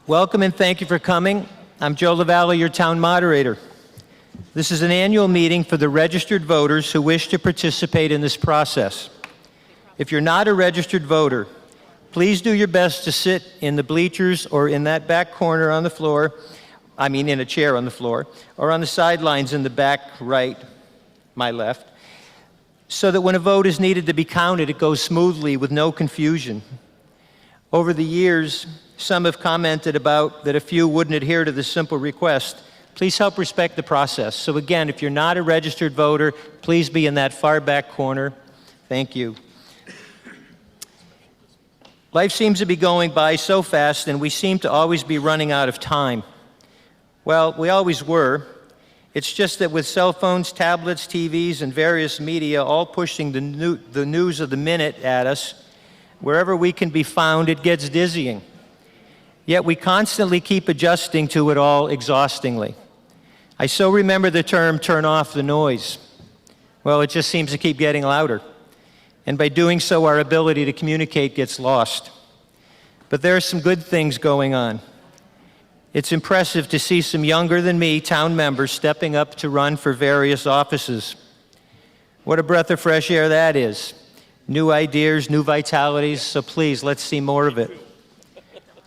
Welcome and thank you for coming. I'm Joe LaValle, your town moderator. This is an annual meeting for the registered voters who wish to participate in this process. If you're not a registered voter, please do your best to sit in the bleachers or in that back corner on the floor, in a chair on the floor, or on the sidelines in the back right, my left, so that when a vote is needed to be counted, it goes smoothly with no confusion. Over the years, some have commented about that a few wouldn't adhere to this simple request. Please help respect the process. So again, if you're not a registered voter, please be in that far back corner. Thank you. Life seems to be going by so fast, and we seem to always be running out of time. Well, we always were. It's just that with cell phones, tablets, TVs, and various media all pushing the news of the minute at us, wherever we can be found, it gets dizzying. Yet we constantly keep adjusting to it all exhaustingly. I so remember the term, turn off the noise. Well, it just seems to keep getting louder. And by doing so, our ability to communicate gets lost. But there are some good things going on. It's impressive to see some younger than me town members stepping up to run for various offices. What a breath of fresh air that is. New ideas, new vitalities, so please, let's see more of it.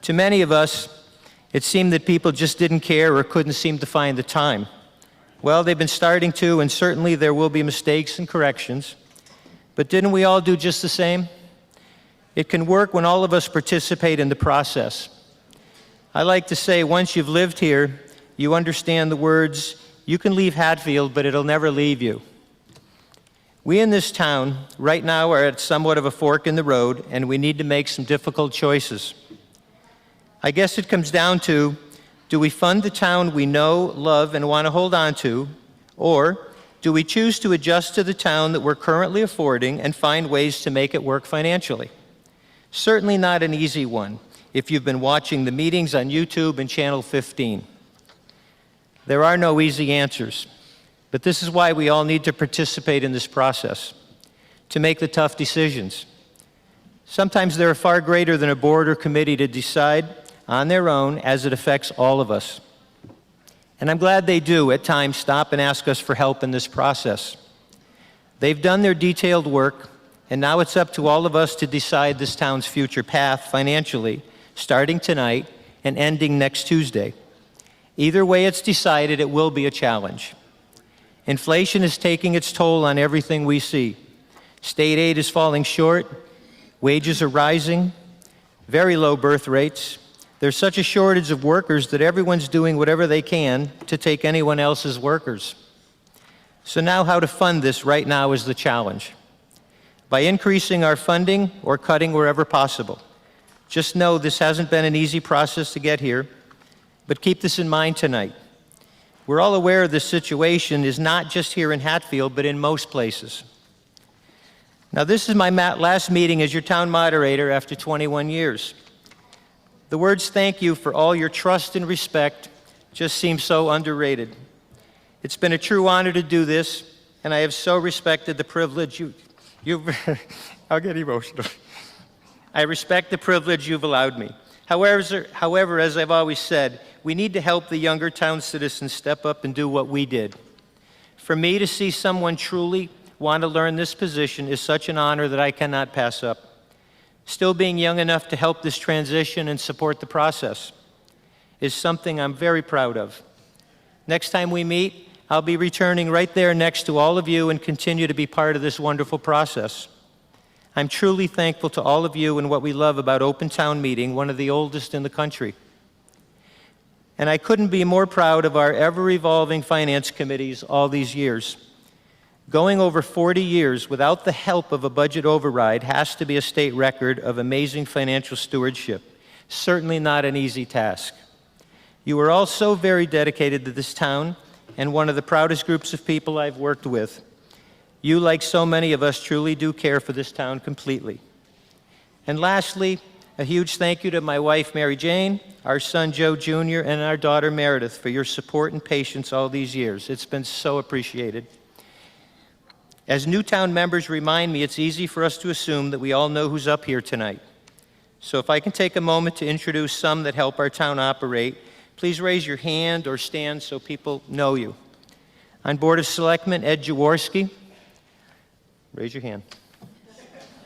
To many of us, it seemed that people just didn't care or couldn't seem to find the time. Well, they've been starting to, and certainly there will be mistakes and corrections. But didn't we all do just the same? It can work when all of us participate in the process. I like to say, once you've lived here, you understand the words, you can leave Hatfield, but it'll never leave you. We in this town right now are at somewhat of a fork in the road, and we need to make some difficult choices. I guess it comes down to, do we fund the town we know, love, and want to hold on to, or do we choose to adjust to the town that we're currently affording and find ways to make it work financially? Certainly not an easy one if you've been watching the meetings on YouTube and Channel 15. There are no easy answers, but this is why we all need to participate in this process, to make the tough decisions. Sometimes they're far greater than a board or committee to decide on their own, as it affects all of us. And I'm glad they do at times stop and ask us for help in this process. They've done their detailed work, and now it's up to all of us to decide this town's future path financially, starting tonight and ending next Tuesday. Either way it's decided, it will be a challenge. Inflation is taking its toll on everything we see. State aid is falling short, wages are rising, very low birth rates. There's such a shortage of workers that everyone's doing whatever they can to take anyone else's workers. So now how to fund this right now is the challenge. By increasing our funding or cutting wherever possible. Just know this hasn't been an easy process to get here, but keep this in mind tonight. We're all aware this situation is not just here in Hatfield, but in most places. Now this is my last meeting as your town moderator after 21 years. The words thank you for all your trust and respect just seem so underrated. It's been a true honor to do this, and I have so respected the privilege you've I'll get emotional. I respect the privilege you've allowed me. However, as I've always said, we need to help the younger town citizens step up and do what we did. For me to see someone truly want to learn this position is such an honor that I cannot pass up. Still being young enough to help this transition and support the process is something I'm very proud of. Next time we meet, I'll be returning right there next to all of you and continue to be part of this wonderful process. I'm truly thankful to all of you and what we love about Open Town Meeting, one of the oldest in the country. And I couldn't be more proud of our ever-evolving finance committees all these years. Going over 40 years without the help of a budget override has to be a state record of amazing financial stewardship. Certainly not an easy task. You are all so very dedicated to this town and one of the proudest groups of people I've worked with. You, like so many of us, truly do care for this town completely. And lastly, a huge thank you to my wife, Mary Jane, our son, Joe Jr., and our daughter, Meredith, for your support and patience all these years. It's been so appreciated. As Newtown members remind me, it's easy for us to assume that we all know who's up here tonight. So if I can take a moment to introduce some that help our town operate, please raise your hand or stand so people know you. On Board of Selectmen, Ed Jaworski. Raise your hand.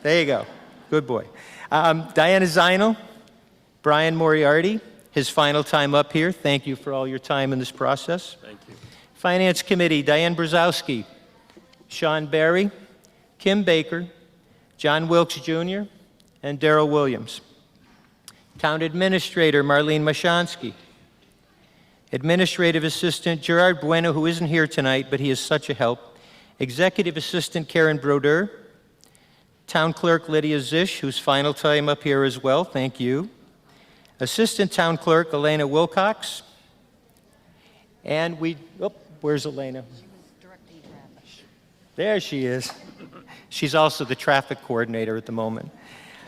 There you go. Good boy. Diana Zinal, Brian Moriarty, his final time up here. Thank you for all your time in this process. Thank you. Finance Committee, Diane Brzezowski, Sean Barry, Kim Baker, John Wilkes Jr., and Darrell Williams. Town Administrator, Marlene Mashansky. Administrative Assistant, Gerard Bueno, who isn't here tonight, but he is such a help. Executive Assistant, Karen Brodeur. Town Clerk, Lydia Zish, whose final time up here as well. Thank you. Assistant Town Clerk, Elena Wilcox. And where's Elena? She was directing traffic. There she is. She's also the traffic coordinator at the moment.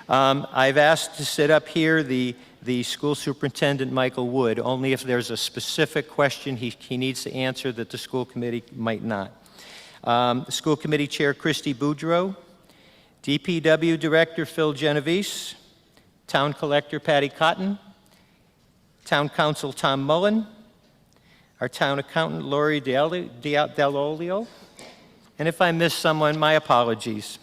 I've asked to sit up here the school superintendent, Michael Wood, only if there's a specific question he needs to answer that the school committee might not. School committee chair, Christy Boudreau. DPW director, Phil Genovese. Town collector, Patty Cotton. Town council, Tom Mullen. Our town accountant, Lori Dell'Olio. And if I miss someone, my apologies.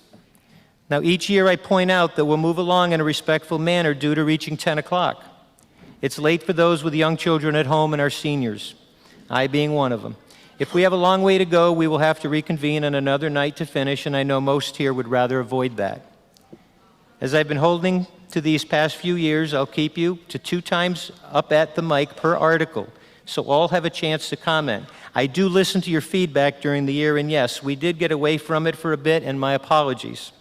Now, each year I point out that we'll move along in a respectful manner due to reaching 10 o'clock. It's late for those with young children at home and our seniors, I being one of them. If we have a long way to go, we will have to reconvene on another night to finish, and I know most here would rather avoid that. As I've been holding to these past few years, I'll keep you to 2 times up at the mic per article, so all have a chance to comment. I do listen to your feedback during the year, and yes, we did get away from it for a bit, and my apologies.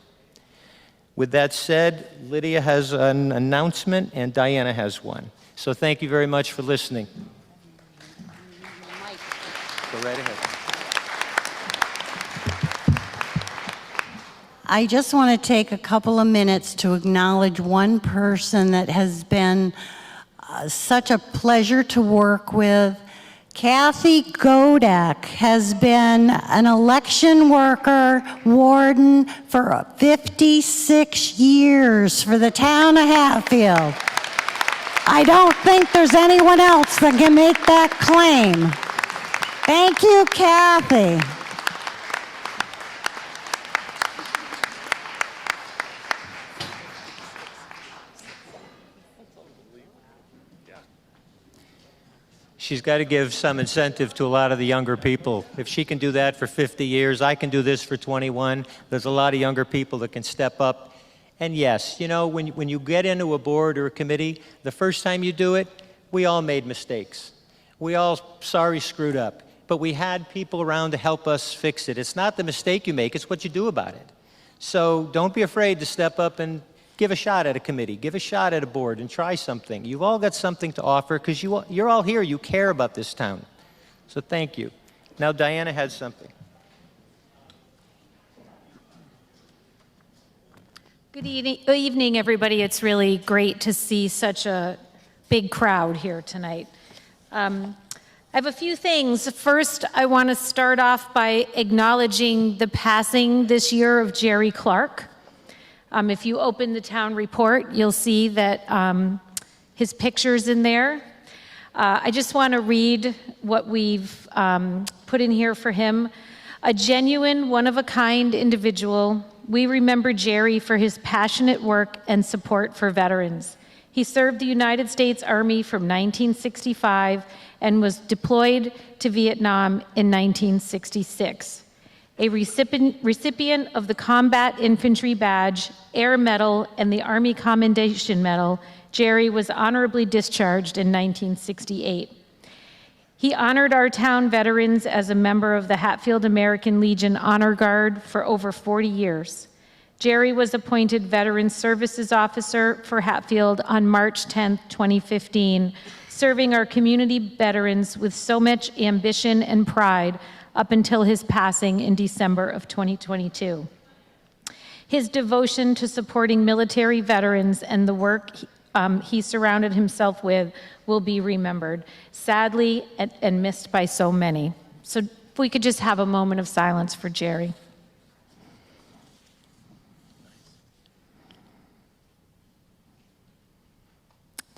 With that said, Lydia has an announcement, and Diana has one. So thank you very much for listening. Go right ahead. I just want to take a couple of minutes to acknowledge one person that has been such a pleasure to work with. Kathy Godak has been an election worker, warden for 56 years for the town of Hatfield. I don't think there's anyone else that can make that claim. Thank you, Kathy. She's got to give some incentive to a lot of the younger people. If she can do that for 50 years, I can do this for 21. There's a lot of younger people that can step up. And yes, you know, when you get into a board or a committee, the first time you do it, we all made mistakes. We all, screwed up. But we had people around to help us fix it. It's not the mistake you make, it's what you do about it. So don't be afraid to step up and give a shot at a committee, give a shot at a board, and try something. You've all got something to offer because you're all here, you care about this town. So thank you. Now Diana has something. Good evening, everybody. It's really great to see such a big crowd here tonight. I have a few things. First, I want to start off by acknowledging the passing this year of Jerry Clark. If you open the town report, you'll see that his picture's in there. I just want to read what we've put in here for him. A genuine, one-of-a-kind individual, we remember Jerry for his passionate work and support for veterans. He served the United States Army from 1965 and was deployed to Vietnam in 1966. A recipient of the Combat Infantry Badge, Air Medal, and the Army Commendation Medal, Jerry was honorably discharged in 1968. He honored our town veterans as a member of the Hatfield American Legion Honor Guard for over 40 years. Jerry was appointed Veteran Services Officer for Hatfield on March 10, 2015, serving our community veterans with so much ambition and pride up until his passing in December of 2022. His devotion to supporting military veterans and the work he surrounded himself with will be remembered, sadly and missed by so many. So if we could just have a moment of silence for Jerry.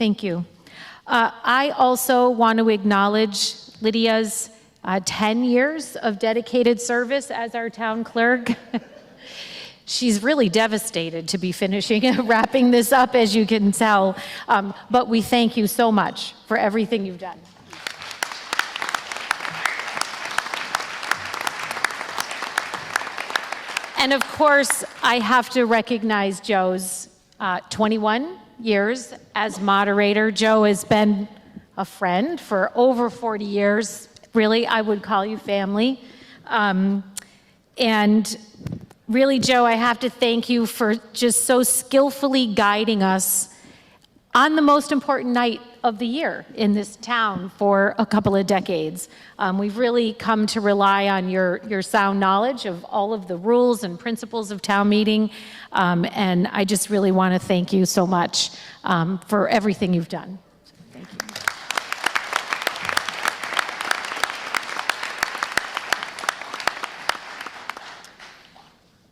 Thank you. I also want to acknowledge Lydia's 10 years of dedicated service as our town clerk. She's really devastated to be finishing and wrapping this up, as you can tell. But we thank you so much for everything you've done. And of course, I have to recognize Joe's 21 years as moderator. Joe has been a friend for over 40 years. Really, I would call you family. And really, Joe, I have to thank you for just so skillfully guiding us on the most important night of the year in this town for a couple of decades. We've really come to rely on your sound knowledge of all of the rules and principles of town meeting. And I just really want to thank you so much for everything you've done. Thank you.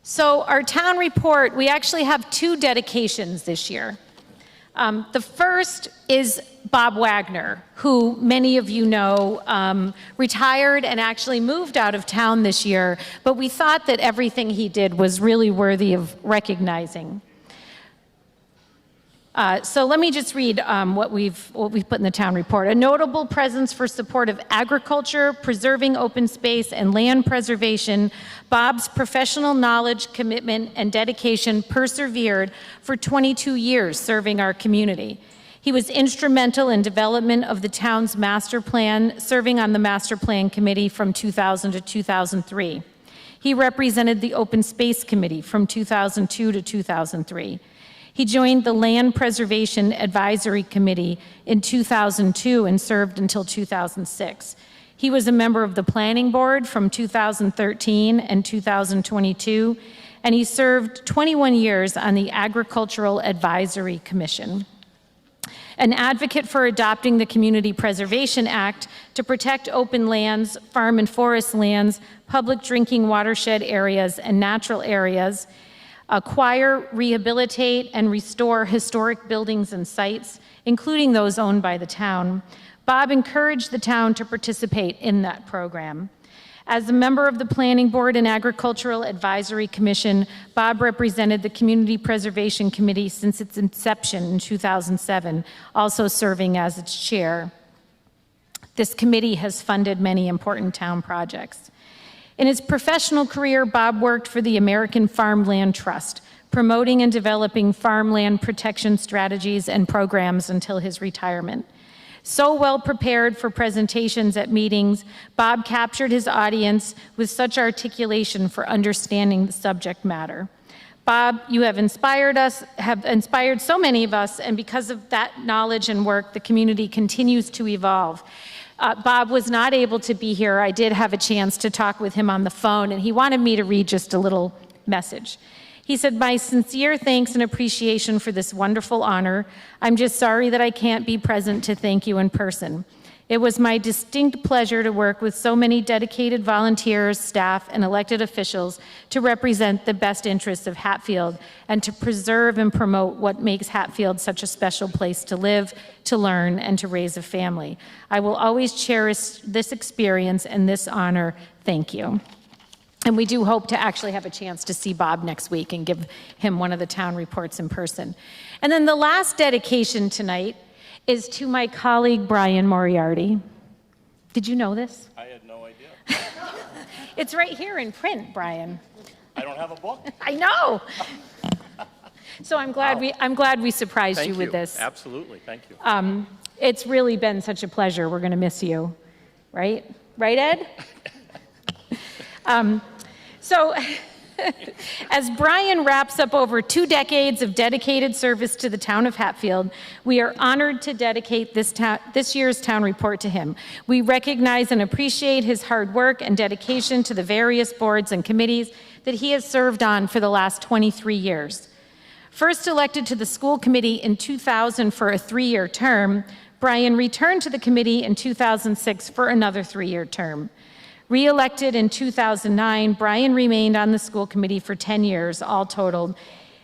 So our town report, we actually have 2 dedications this year. The first is Bob Wagner, who many of you know retired and actually moved out of town this year, but we thought that everything he did was really worthy of recognizing. So let me just read what we've put in the town report. A notable presence for support of agriculture, preserving open space, and land preservation, Bob's professional knowledge, commitment, and dedication persevered for 22 years serving our community. He was instrumental in development of the town's master plan, serving on the master plan committee from 2000 to 2003. He represented the Open Space Committee from 2002 to 2003. He joined the Land Preservation Advisory Committee in 2002 and served until 2006. He was a member of the Planning Board from 2013 and 2022, and he served 21 years on the Agricultural Advisory Commission. An advocate for adopting the Community Preservation Act to protect open lands, farm and forest lands, public drinking watershed areas, and natural areas, acquire, rehabilitate, and restore historic buildings and sites, including those owned by the town. Bob encouraged the town to participate in that program. As a member of the Planning Board and Agricultural Advisory Commission, Bob represented the Community Preservation Committee since its inception in 2007, also serving as its chair. This committee has funded many important town projects. In his professional career, Bob worked for the American Farmland Trust, promoting and developing farmland protection strategies and programs until his retirement. So well prepared for presentations at meetings, Bob captured his audience with such articulation for understanding the subject matter. Bob, you have inspired us, have inspired so many of us, and because of that knowledge and work, the community continues to evolve. Bob was not able to be here. I did have a chance to talk with him on the phone, and he wanted me to read just a little message. He said, "My sincere thanks and appreciation for this wonderful honor. I'm just sorry that I can't be present to thank you in person. It was my distinct pleasure to work with so many dedicated volunteers, staff, and elected officials to represent the best interests of Hatfield and to preserve and promote what makes Hatfield such a special place to live, to learn, and to raise a family. I will always cherish this experience and this honor. Thank you." And we do hope to actually have a chance to see Bob next week and give him one of the town reports in person. And then the last dedication tonight is to my colleague, Brian Moriarty. Did you know this? I had no idea. It's right here in print, Brian. I don't have a book. I know. So I'm glad we surprised you with this. Absolutely, thank you. It's really been such a pleasure. We're going to miss you, right? Right, Ed? So as Brian wraps up over 2 decades of dedicated service to the town of Hatfield, we are honored to dedicate this year's town report to him. We recognize and appreciate his hard work and dedication to the various boards and committees that he has served on for the last 23 years. First elected to the school committee in 2000 for a 3-year term, Brian returned to the committee in 2006 for another 3-year term. Re-elected in 2009, Brian remained on the school committee for 10 years, all totaled.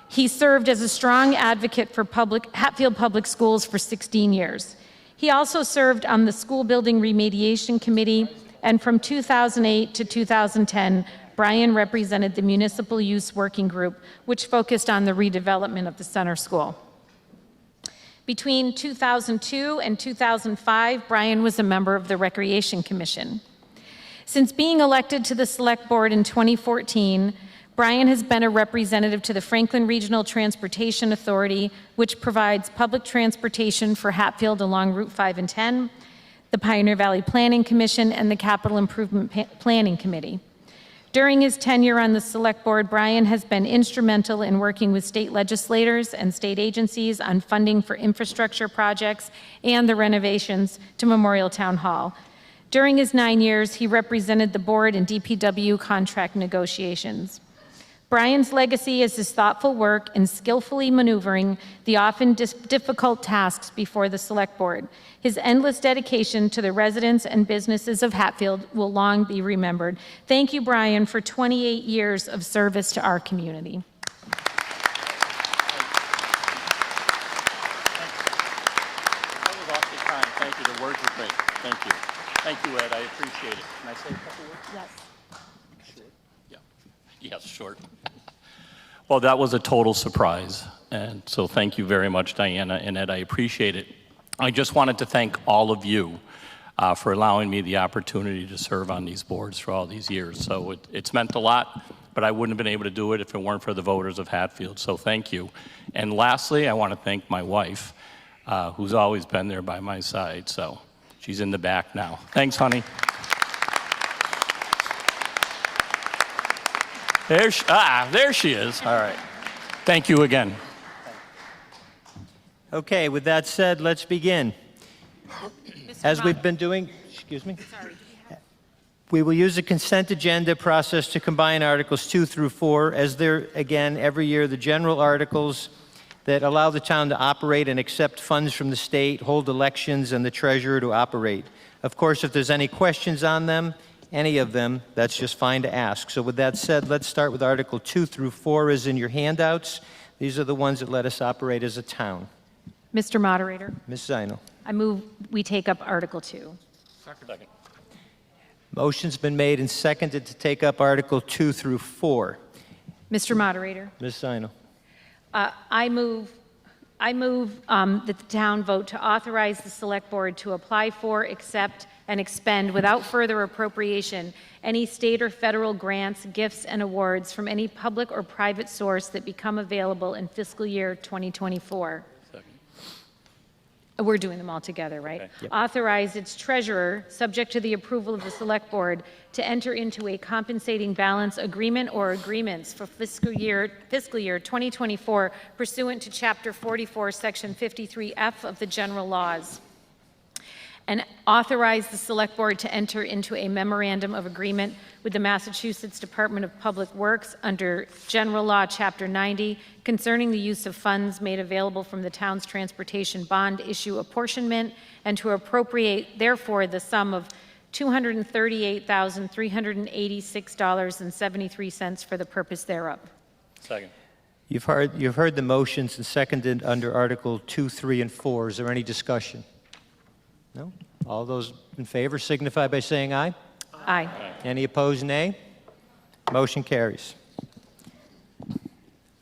He served as a strong advocate for Hatfield Public Schools for 16 years. He also served on the School Building Remediation Committee, and from 2008 to 2010, Brian represented the Municipal Use Working Group, which focused on the redevelopment of the center school. Between 2002 and 2005, Brian was a member of the Recreation Commission. Since being elected to the Select Board in 2014, Brian has been a representative to the Franklin Regional Transportation Authority, which provides public transportation for Hatfield along Route 5 and 10, the Pioneer Valley Planning Commission, and the Capital Improvement Planning Committee. During his tenure on the Select Board, Brian has been instrumental in working with state legislators and state agencies on funding for infrastructure projects and the renovations to Memorial Town Hall. During his 9 years, he represented the board in DPW contract negotiations. Brian's legacy is his thoughtful work in skillfully maneuvering the often difficult tasks before the Select Board. His endless dedication to the residents and businesses of Hatfield will long be remembered. Thank you, Brian, for 28 years of service to our community. That was awfully kind. Thank you. The words were great. Thank you. Thank you, Ed. I appreciate it. Can I say a couple words? Yes. Short? Yeah. Yes, short. Well, that was a total surprise. And so thank you very much, Diana and Ed. I appreciate it. I just wanted to thank all of you for allowing me the opportunity to serve on these boards for all these years. So it's meant a lot, but I wouldn't have been able to do it if it weren't for the voters of Hatfield. So thank you. And lastly, I want to thank my wife, who's always been there by my side. So she's in the back now. Thanks, honey. There she is. All right. Thank you again. Okay, with that said, let's begin. As we've been doing, excuse me? We will use the consent agenda process to combine Articles 2 through 4, as they're, again, every year, the general articles that allow the town to operate and accept funds from the state, hold elections, and the treasurer to operate. Of course, if there's any questions on them, any of them, that's just fine to ask. So with that said, let's start with Article 2 through 4 as in your handouts. These are the ones that let us operate as a town. Mr. Moderator, Ms. Zinal. I move we take up Article 2. Second. Motion's been made and seconded to take up Article 2 through 4. Mr. Moderator, Ms. Zinal. I move that the town vote to authorize the Select Board to apply for, accept, and expend without further appropriation any state or federal grants, gifts, and awards from any public or private source that become available in fiscal year 2024. We're doing them all together, right? Okay. Yep. Authorize its treasurer, subject to the approval of the Select Board, to enter into a compensating balance agreement or agreements for fiscal year 2024 pursuant to Chapter 44, Section 53F of the General Laws. And authorize the Select Board to enter into a memorandum of agreement with the Massachusetts Department of Public Works under General Law, Chapter 90, concerning the use of funds made available from the town's transportation bond issue apportionment, and to appropriate, therefore, the sum of $238,386.73 for the purpose thereof. Second. You've heard the motions and seconded under Article 2, 3, and 4. Is there any discussion? No? All those in favor signify by saying aye. Aye. Any opposed, nay? Motion carries.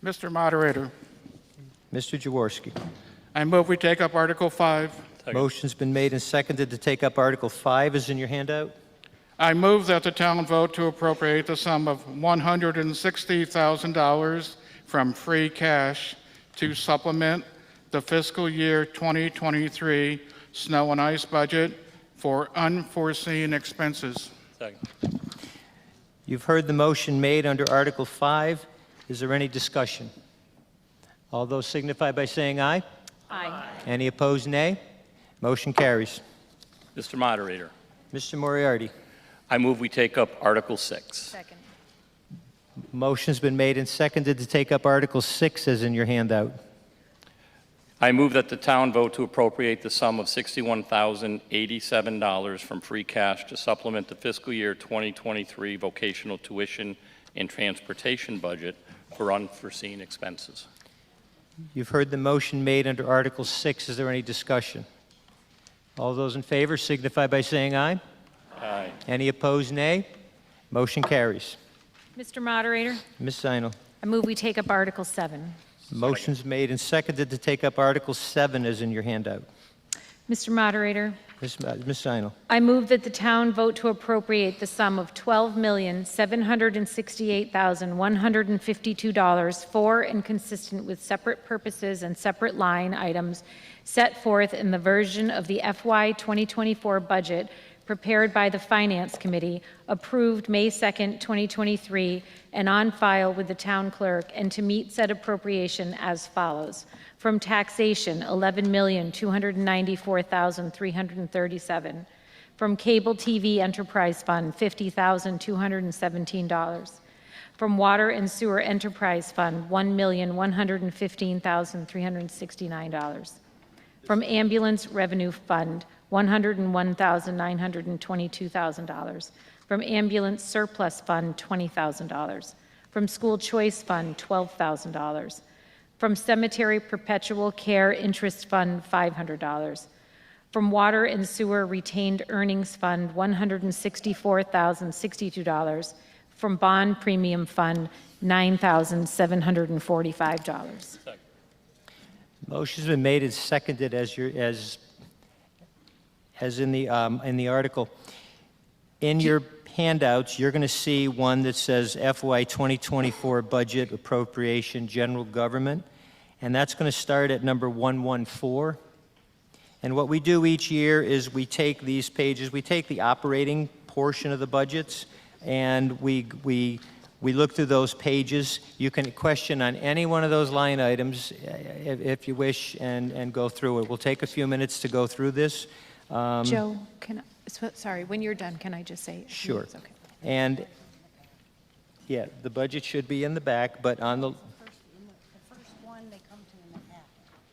Mr. Moderator, Mr. Jaworski. I move we take up Article 5. Second. Motion's been made and seconded to take up Article 5 is in your handout. I move that the town vote to appropriate the sum of $160,000 from free cash to supplement the fiscal year 2023 snow and ice budget for unforeseen expenses. Second. You've heard the motion made under Article 5. Is there any discussion? All those signify by saying aye. Aye. Any opposed, nay? Motion carries. Mr. Moderator, Mr. Moriarty. I move we take up Article 6. Second. Motion's been made and seconded to take up Article 6 as in your handout. I move that the town vote to appropriate the sum of $61,087 from free cash to supplement the fiscal year 2023 vocational tuition and transportation budget for unforeseen expenses. You've heard the motion made under Article 6. Is there any discussion? All those in favor signify by saying aye. Aye. Any opposed, nay. Motion carries. Mr. Moderator, Ms. Zinal. I move we take up Article 7. Motion's made and seconded to take up Article 7 as in your handout. Mr. Moderator, Ms. Zinal. I move that the town vote to appropriate the sum of $12,768,152 for and consistent with separate purposes and separate line items set forth in the version of the FY 2024 budget prepared by the Finance Committee, approved May 2nd, 2023, and on file with the town clerk, and to meet said appropriation as follows. From taxation, $11,294,337. From cable TV enterprise fund, $50,217. From water and sewer enterprise fund, $1,115,369. From ambulance revenue fund, $101,922,000. From ambulance surplus fund, $20,000. From school choice fund, $12,000. From cemetery perpetual care interest fund, $500. From water and sewer retained earnings fund, $164,062. From bond premium fund, $9,745. Motion's been made and seconded as in the article. In your handouts, you're going to see one that says FY 2024 budget appropriation general government, and that's going to start at number 114. And what we do each year is we take these pages, we take the operating portion of the budgets, and we look through those pages. You can question on any one of those line items if you wish and go through it. We'll take a few minutes to go through this. Joe, sorry, when you're done, can I just say? Sure. Okay. And, yeah, the budget should be in the back, but on the... The first one they come to in the packet.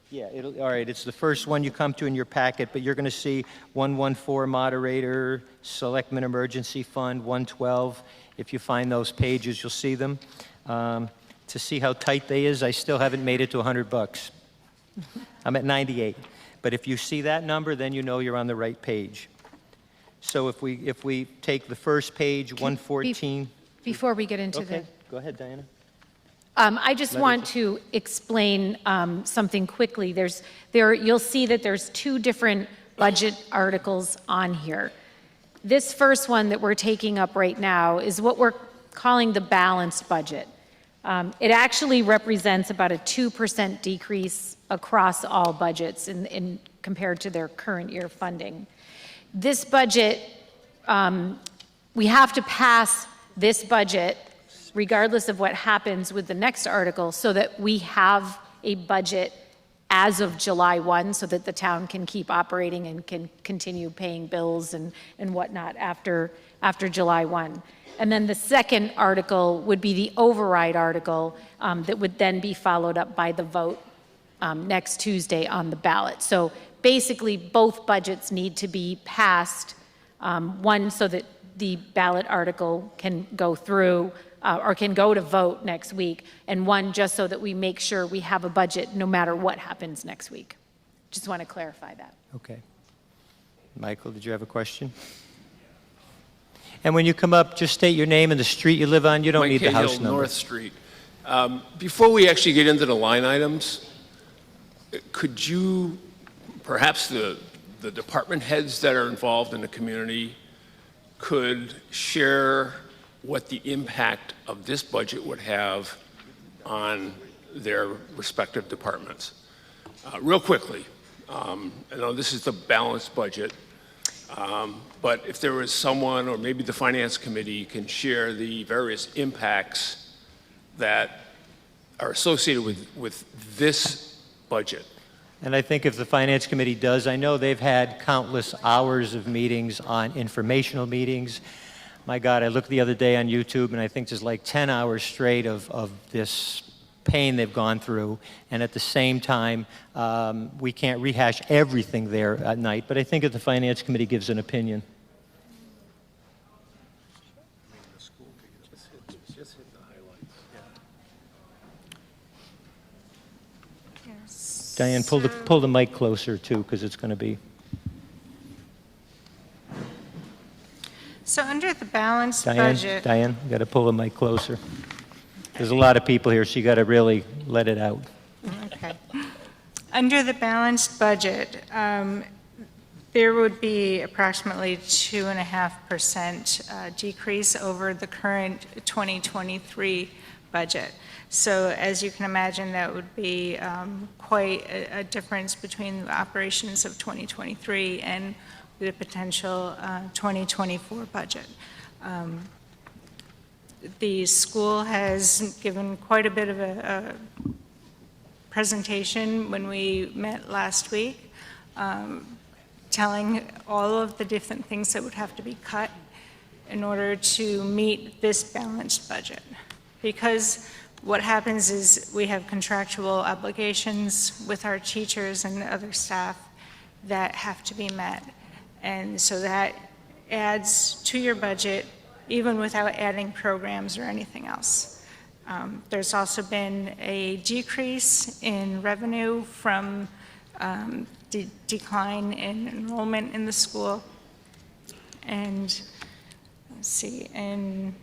Yeah, all right, it's the first one you come to in your packet, but you're going to see 114 moderator, selectmen emergency fund, 112. If you find those pages, you'll see them. To see how tight they is, I still haven't made it to $100. I'm at 98. But if you see that number, then you know you're on the right page. So if we take the first page, 114. Before we get into Okay, go ahead, Diana. I just want to explain something quickly. You'll see that there's two different budget articles on here. This first one that we're taking up right now is what we're calling the balanced budget. It actually represents about a 2% decrease across all budgets in compared to their current year funding. This budget, we have to pass this budget regardless of what happens with the next article so that we have a budget as of July 1 so that the town can keep operating and can continue paying bills and whatnot after July 1. And then the second article would be the override article that would then be followed up by the vote next Tuesday on the ballot. So basically, both budgets need to be passed, one so that the ballot article can go through or can go to vote next week, and one just so that we make sure we have a budget no matter what happens next week. Just want to clarify that. Okay. Michael, did you have a question? And when you come up, just state your name and the street you live on. You don't need the house number. North Street. Before we actually get into the line items, could you, perhaps the department heads that are involved in the community could share what the impact of this budget would have on their respective departments? Real quickly, I know this is the balanced budget, but if there was someone, or maybe the Finance Committee, can share the various impacts that are associated with this budget. And I think if the Finance Committee does, I know they've had countless hours of meetings on informational meetings. My God, I looked the other day on YouTube, and I think there's like 10 hours straight of this pain they've gone through. And at the same time, we can't rehash everything there at night. But I think if the Finance Committee gives an opinion. Diane, pull the mic closer too, because it's going to be. So under the balanced Diane, budget, Diane, you got to pull the mic closer. There's a lot of people here, so you got to really let it out. okay. Under the balanced budget, there would be approximately 2.5% decrease over the current 2023 budget. So as you can imagine, that would be quite a difference between the operations of 2023 and the potential 2024 budget. The school has given quite a bit of a presentation when we met last week, telling all of the different things that would have to be cut in order to meet this balanced budget. Because what happens is we have contractual obligations with our teachers and other staff that have to be met. And so that adds to your budget even without adding programs or anything else. There's also been a decrease in revenue from decline in enrollment in the school. And let's see, and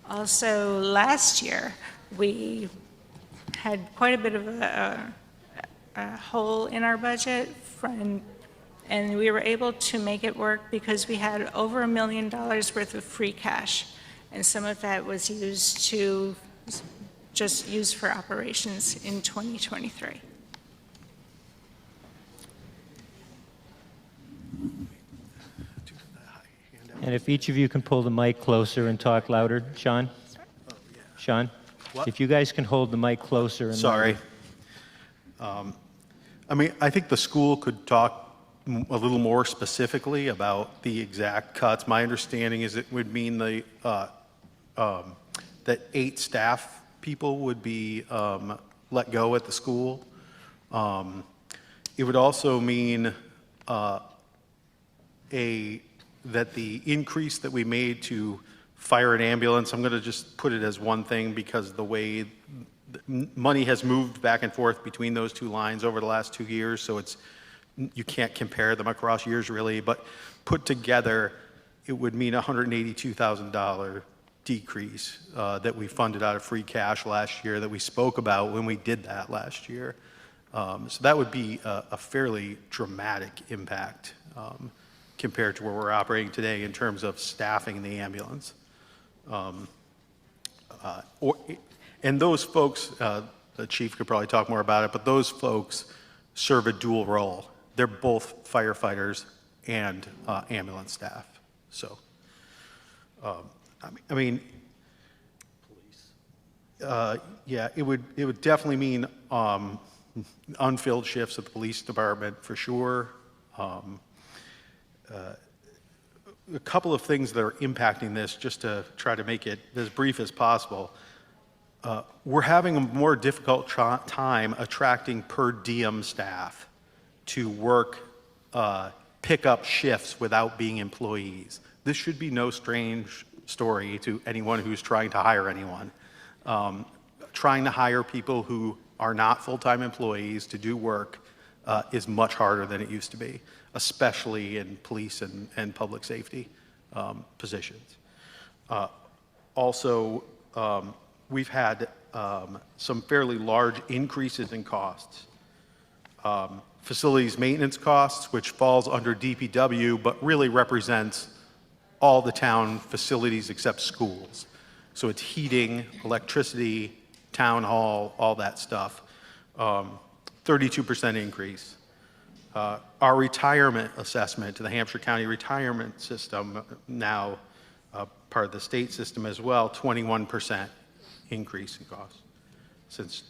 also last year, we had quite a bit of a hole in our budget and we were able to make it work because we had over $1 million worth of free cash. And some of that was used to just use for operations in 2023. And if each of you can pull the mic closer and talk louder. Sean? Sean? What? If you guys can hold the mic closer and Sorry. louder. I mean, I think the school could talk a little more specifically about the exact cuts. My understanding is it would mean that 8 staff people would be let go at the school. It would also mean that the increase that we made to fire and ambulance, I'm going to just put it as one thing because the way money has moved back and forth between those two lines over the last 2 years, so you can't compare them across years really, but put together, it would mean a $182,000 decrease that we funded out of free cash last year that we spoke about when we did that last year. So that would be a fairly dramatic impact compared to where we're operating today in terms of staffing the ambulance. And those folks, the chief could probably talk more about it, but those folks serve a dual role. They're both firefighters and ambulance staff. So, I mean, yeah, it would definitely mean unfilled shifts at the police department for sure. A couple of things that are impacting this, just to try to make it as brief as possible. We're having a more difficult time attracting per diem staff to work pick-up shifts without being employees. This should be no strange story to anyone who's trying to hire anyone. Trying to hire people who are not full-time employees to do work is much harder than it used to be, especially in police and public safety positions. Also, we've had some fairly large increases in costs. Facilities maintenance costs, which falls under DPW, but really represents all the town facilities except schools. So it's heating, electricity, town hall, all that stuff. 32% increase. Our retirement assessment to the Hampshire County Retirement System, now part of the state system as well, 21% increase in costs. Since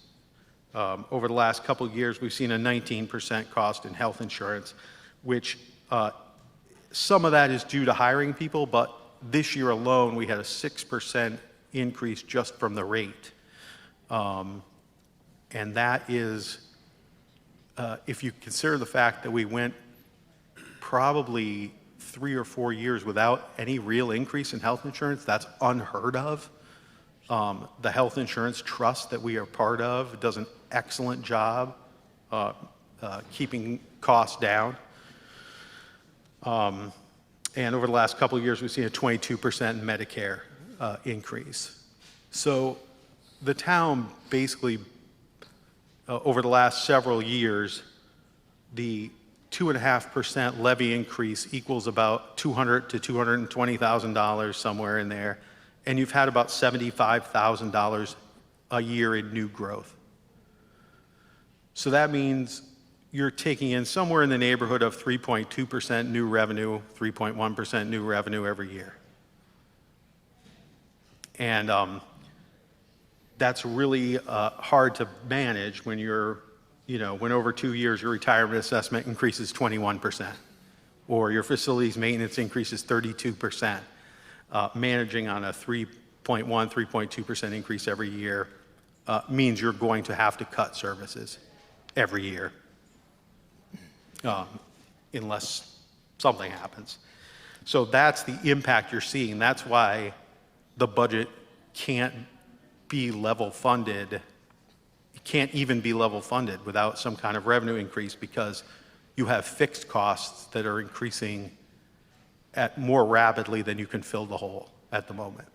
over the last couple of years, we've seen a 19% cost in health insurance, which some of that is due to hiring people, but this year alone, we had a 6% increase just from the rate. And that is, if you consider the fact that we went probably 3 or 4 years without any real increase in health insurance, that's unheard of. The health insurance trust that we are part of does an excellent job keeping costs down. And over the last couple of years, we've seen a 22% Medicare increase. So the town basically, over the last several years, the 2.5% levy increase equals about $200,000 to $220,000, somewhere in there, and you've had about $75,000 a year in new growth. So that means you're taking in somewhere in the neighborhood of 3.2% new revenue, 3.1% new revenue every year. And that's really hard to manage when you're, when over 2 years your retirement assessment increases 21%, or your facilities maintenance increases 32%. Managing on a 3.1%, 3.2% increase every year means you're going to have to cut services every year. Unless something happens. So that's the impact you're seeing. That's why the budget can't be level funded. It can't even be level funded without some kind of revenue increase, because you have fixed costs that are increasing at more rapidly than you can fill the hole at the moment.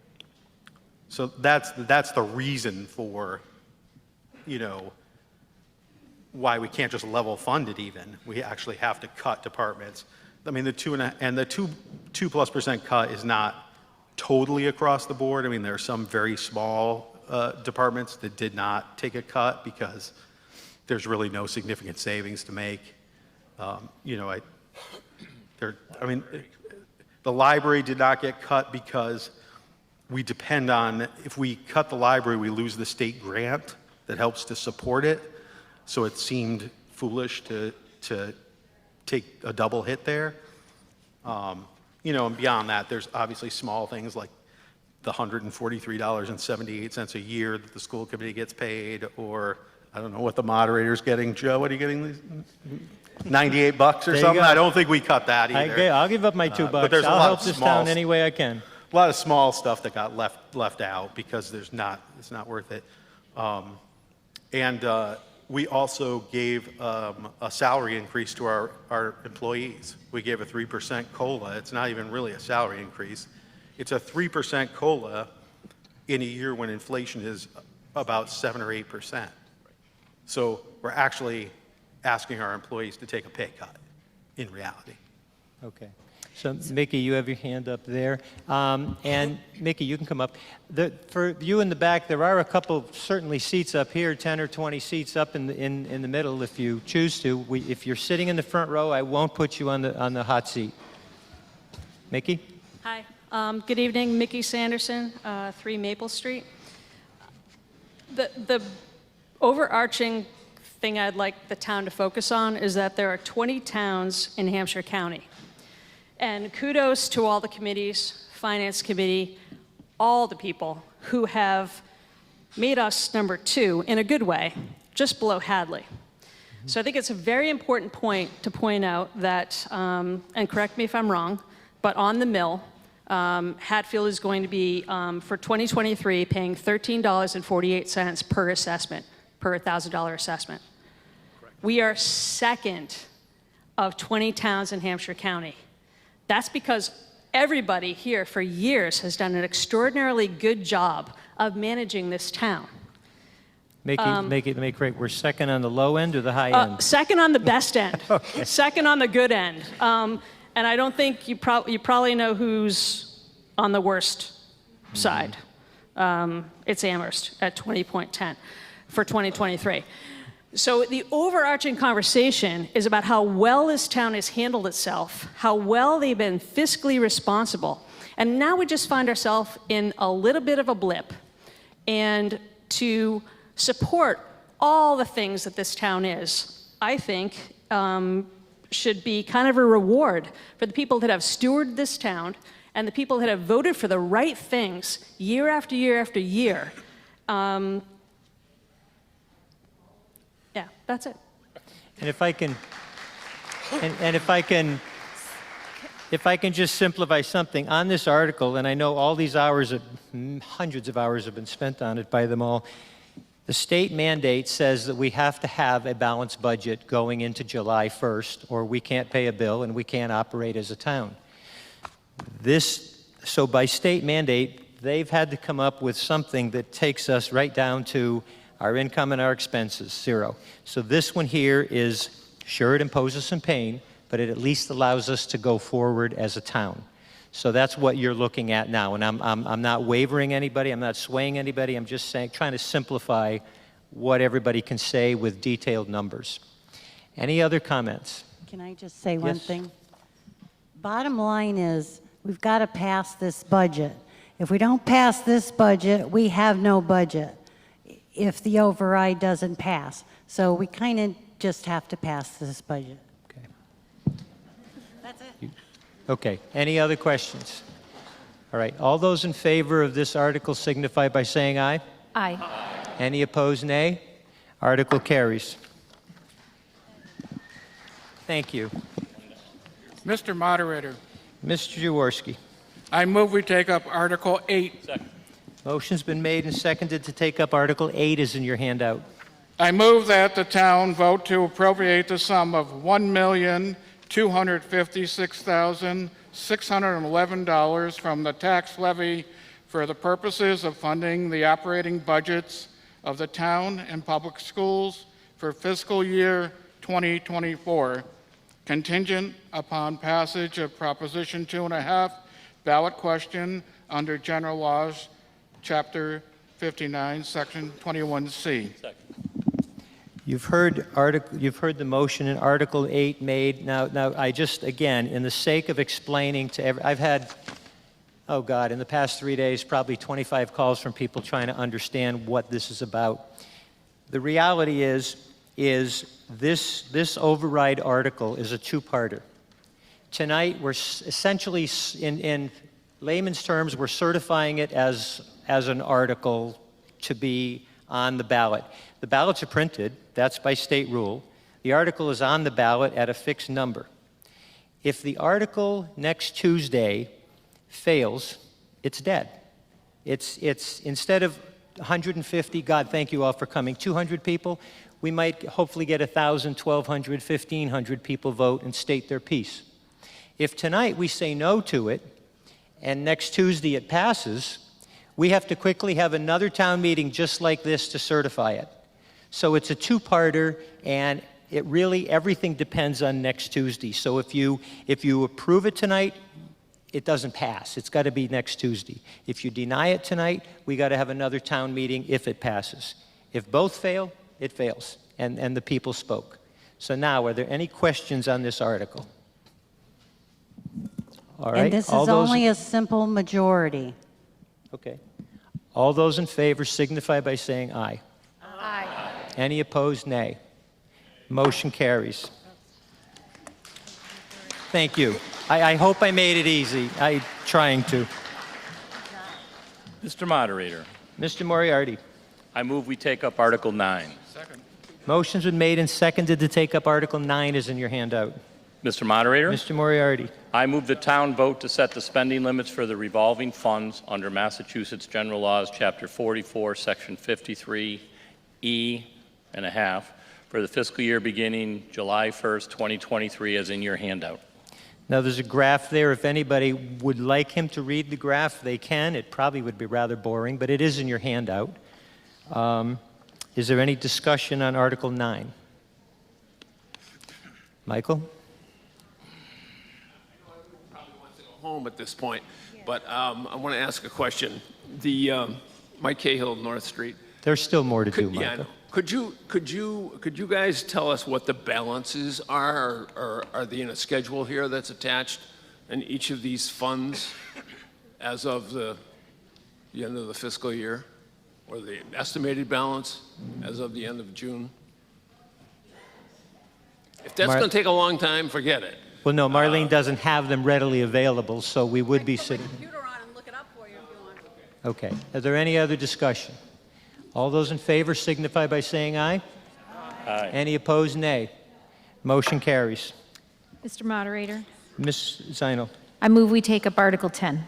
So that's the reason for, why we can't just level fund it even. We actually have to cut departments. I mean, the 2+% cut is not totally across the board. I mean, there are some very small departments that did not take a cut because there's really no significant savings to make. The library did not get cut because we depend on, if we cut the library, we lose the state grant that helps to support it. So it seemed foolish to take a double hit there. And beyond that, there's obviously small things like the $143.78 a year that the school committee gets paid, or I don't know what the moderator's getting. Joe, what are you getting? $98 or something? I don't think we cut that either. I'll give up my $2. But there's I'll help this town any way I can. A lot of small stuff that got left out because it's not worth it. We also gave a salary increase to our employees. We gave a 3% COLA. It's not even really a salary increase. It's a 3% COLA in a year when inflation is about 7 or 8%. So we're actually asking our employees to take a pay cut in reality. Okay. So, Mickey, you have your hand up there. And, Mickey, you can come up. For you in the back, there are a couple, certainly, seats up here, 10 or 20 seats up in the middle if you choose to. If you're sitting in the front row, I won't put you on the hot seat. Mickey? Hi. Good evening. Mickey Sanderson, 3 Maple Street. The overarching thing I'd like the town to focus on is that there are 20 towns in Hampshire County. And kudos to all the committees, Finance Committee, all the people who have made us number 2 in a good way, just below Hadley. So I think it's a very important point to point out that, and correct me if I'm wrong, but on the mill, Hatfield is going to be, for 2023, paying $13.48 per assessment, per $1,000 assessment. Correct. We are second of 20 towns in Hampshire County. That's because everybody here for years has done an extraordinarily good job of managing this town. Make it great. We're second on the low end or the high end? Second on the best end. Okay. Second on the good end. And I don't think you probably know who's on the worst side. It's Amherst at 20.10 for 2023. So the overarching conversation is about how well this town has handled itself, how well they've been fiscally responsible. And now we just find ourselves in a little bit of a blip. And to support all the things that this town is, I think, should be kind of a reward for the people that have stewarded this town and the people that have voted for the right things year after year after year. Yeah, that's it. And if I can, if I can just simplify something on this article, and I know all these hours, hundreds of hours have been spent on it by them all. The state mandate says that we have to have a balanced budget going into July 1st, or we can't pay a bill and we can't operate as a town. So by state mandate, they've had to come up with something that takes us right down to our income and our expenses, zero. So this one here is, sure, it imposes some pain, but it at least allows us to go forward as a town. So that's what you're looking at now, and I'm not wavering anybody, I'm not swaying anybody, I'm just saying, trying to simplify what everybody can say with detailed numbers. Any other comments? Can I just say one Yes. thing? Bottom line is, we've got to pass this budget. If we don't pass this budget, we have no budget if the override doesn't pass. So we kind of just have to pass this budget. Okay. That's it. Okay, any other questions? All right, all those in favor of this article signify by saying aye. Aye. Any opposed, nay? Article carries. Thank you. Mr. Moderator, Mr. Jaworski. I move we take up Article 8. Motion's been made and seconded to take up Article 8 is in your handout. I move that the town vote to appropriate the sum of $1,256,611 from the tax levy for the purposes of funding the operating budgets of the town and public schools for fiscal year 2024, contingent upon passage of Proposition 2.5 ballot question under General Laws, Chapter 59, Section 21C. You've heard the motion in Article 8 made. Now I just, again, in the sake of explaining to I've had, oh God, in the past 3 days, probably 25 calls from people trying to understand what this is about. The reality is this override article is a two-parter. Tonight, we're essentially, in layman's terms, we're certifying it as an article to be on the ballot. The ballots are printed, that's by state rule. The article is on the ballot at a fixed number. If the article next Tuesday fails, it's dead. It's instead of 150, God, thank you all for coming, 200 people, we might hopefully get 1,000, 1,200, 1,500 people vote and state their piece. If tonight we say no to it, and next Tuesday it passes, we have to quickly have another town meeting just like this to certify it. So it's a two-parter, and it really, everything depends on next Tuesday. So if you approve it tonight, it doesn't pass. It's got to be next Tuesday. If you deny it tonight, we got to have another town meeting if it passes. If both fail, it fails, and the people spoke. So now, are there any questions on this article? All right. And this all is those, only a simple majority. Okay. All those in favor signify by saying aye. Aye. Any opposed, nay. Motion carries. Thank you. I hope I made it easy. I'm trying to. Mr. Moderator, Mr. Moriarty. I move we take up Article 9. Motion's been made and seconded to take up Article 9 is in your handout. Mr. Moderator, Mr. Moriarty. I move the town vote to set the spending limits for the revolving funds under Massachusetts General Laws, Chapter 44, Section 53E and a half, for the fiscal year beginning July 1st, 2023, as in your handout. Now, there's a graph there. If anybody would like him to read the graph, they can. It probably would be rather boring, but it is in your handout. Is there any discussion on Article 9? Michael? Home at this point, but I want to ask a question. The Mike Cahill, North Street. There's still more to do, Yeah, I Michael. know. Could you guys tell us what the balances are, or are they in a schedule here that's attached in each of these funds as of the end of the fiscal year, or the estimated balance as of the end of June? If that's going to take a long time, forget it. Well, no, Marlene doesn't have them readily available, so we would be sitting. Computer on and look it up for you if you want. Okay. Is there any other discussion? All those in favor signify by saying aye. Aye. Any opposed, nay. Motion carries. Mr. Moderator, Ms. Zinal. I move we take up Article 10.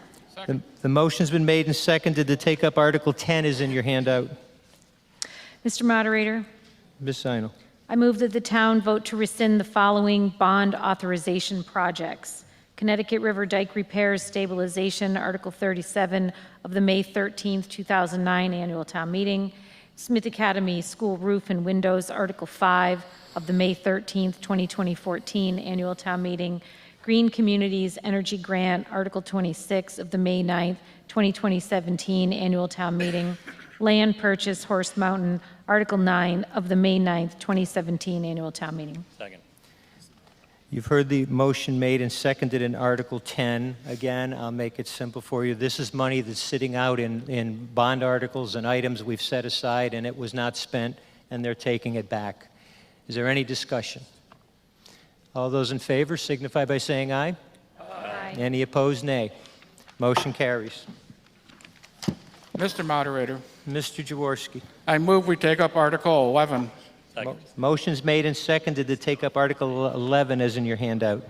The motion's been made and seconded to take up Article 10 is in your handout. Mr. Moderator, Ms. Zinal. I move that the town vote to rescind the following bond authorization projects. Connecticut River Dike Repairs Stabilization, Article 37 of the May 13, 2009 Annual Town Meeting. Smith Academy School Roof and Windows, Article 5 of the May 13, 2014 Annual Town Meeting. Green Communities Energy Grant, Article 26 of the May 9, 2017 Annual Town Meeting. Land Purchase Horse Mountain, Article 9 of the May 9, 2017 Annual Town Meeting. Second. You've heard the motion made and seconded in Article 10. Again, I'll make it simple for you. This is money that's sitting out in bond articles and items we've set aside, and it was not spent, and they're taking it back. Is there any discussion? All those in favor signify by saying aye. Aye. Any opposed, nay. Motion carries. Mr. Moderator, Mr. Jaworski. I move we take up Article 11. Second. Motion's made and seconded to take up Article 11 as in your handout.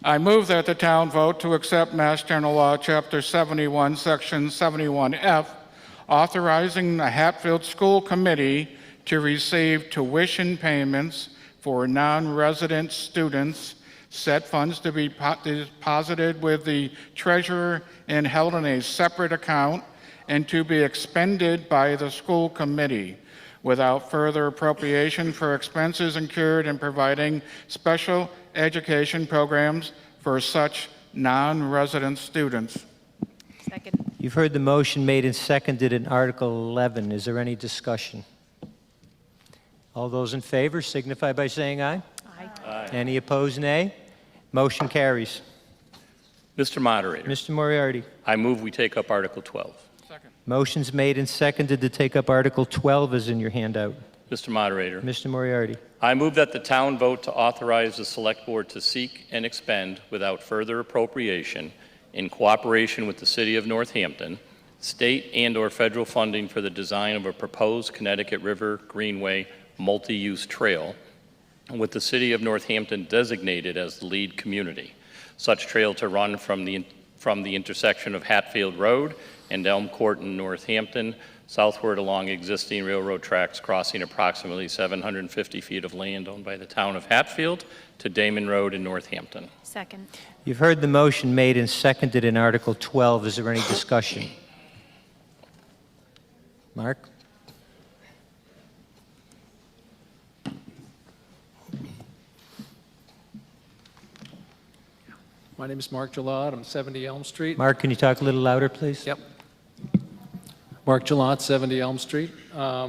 I move that the town vote to accept Mass General Law, Chapter 71, Section 71F, authorizing the Hatfield School Committee to receive tuition payments for non-resident students, said funds to be deposited with the treasurer and held in a separate account, and to be expended by the school committee without further appropriation for expenses incurred in providing special education programs for such non-resident students. Second. You've heard the motion made and seconded in Article 11. Is there any discussion? All those in favor signify by saying aye. Aye. Any opposed, nay. Motion carries. Mr. Moderator, Mr. Moriarty. I move we take up Article 12. Second. Motion's made and seconded to take up Article 12 as in your handout. Mr. Moderator, Mr. Moriarty. I move that the town vote to authorize the Select Board to seek and expend without further appropriation, in cooperation with the City of Northampton, state and/or federal funding for the design of a proposed Connecticut River Greenway multi-use trail, with the City of Northampton designated as the lead community. Such trail to run from the intersection of Hatfield Road and Elm Court in Northampton, southward along existing railroad tracks, crossing approximately 750 feet of land owned by the town of Hatfield to Damon Road in Northampton. Second. You've heard the motion made and seconded in Article 12. Is there any discussion? Mark? My name is Mark Gillot. I'm 70 Elm Street. Mark, can you talk a little louder, please? Yep. Mark Gillot, 70 Elm Street. I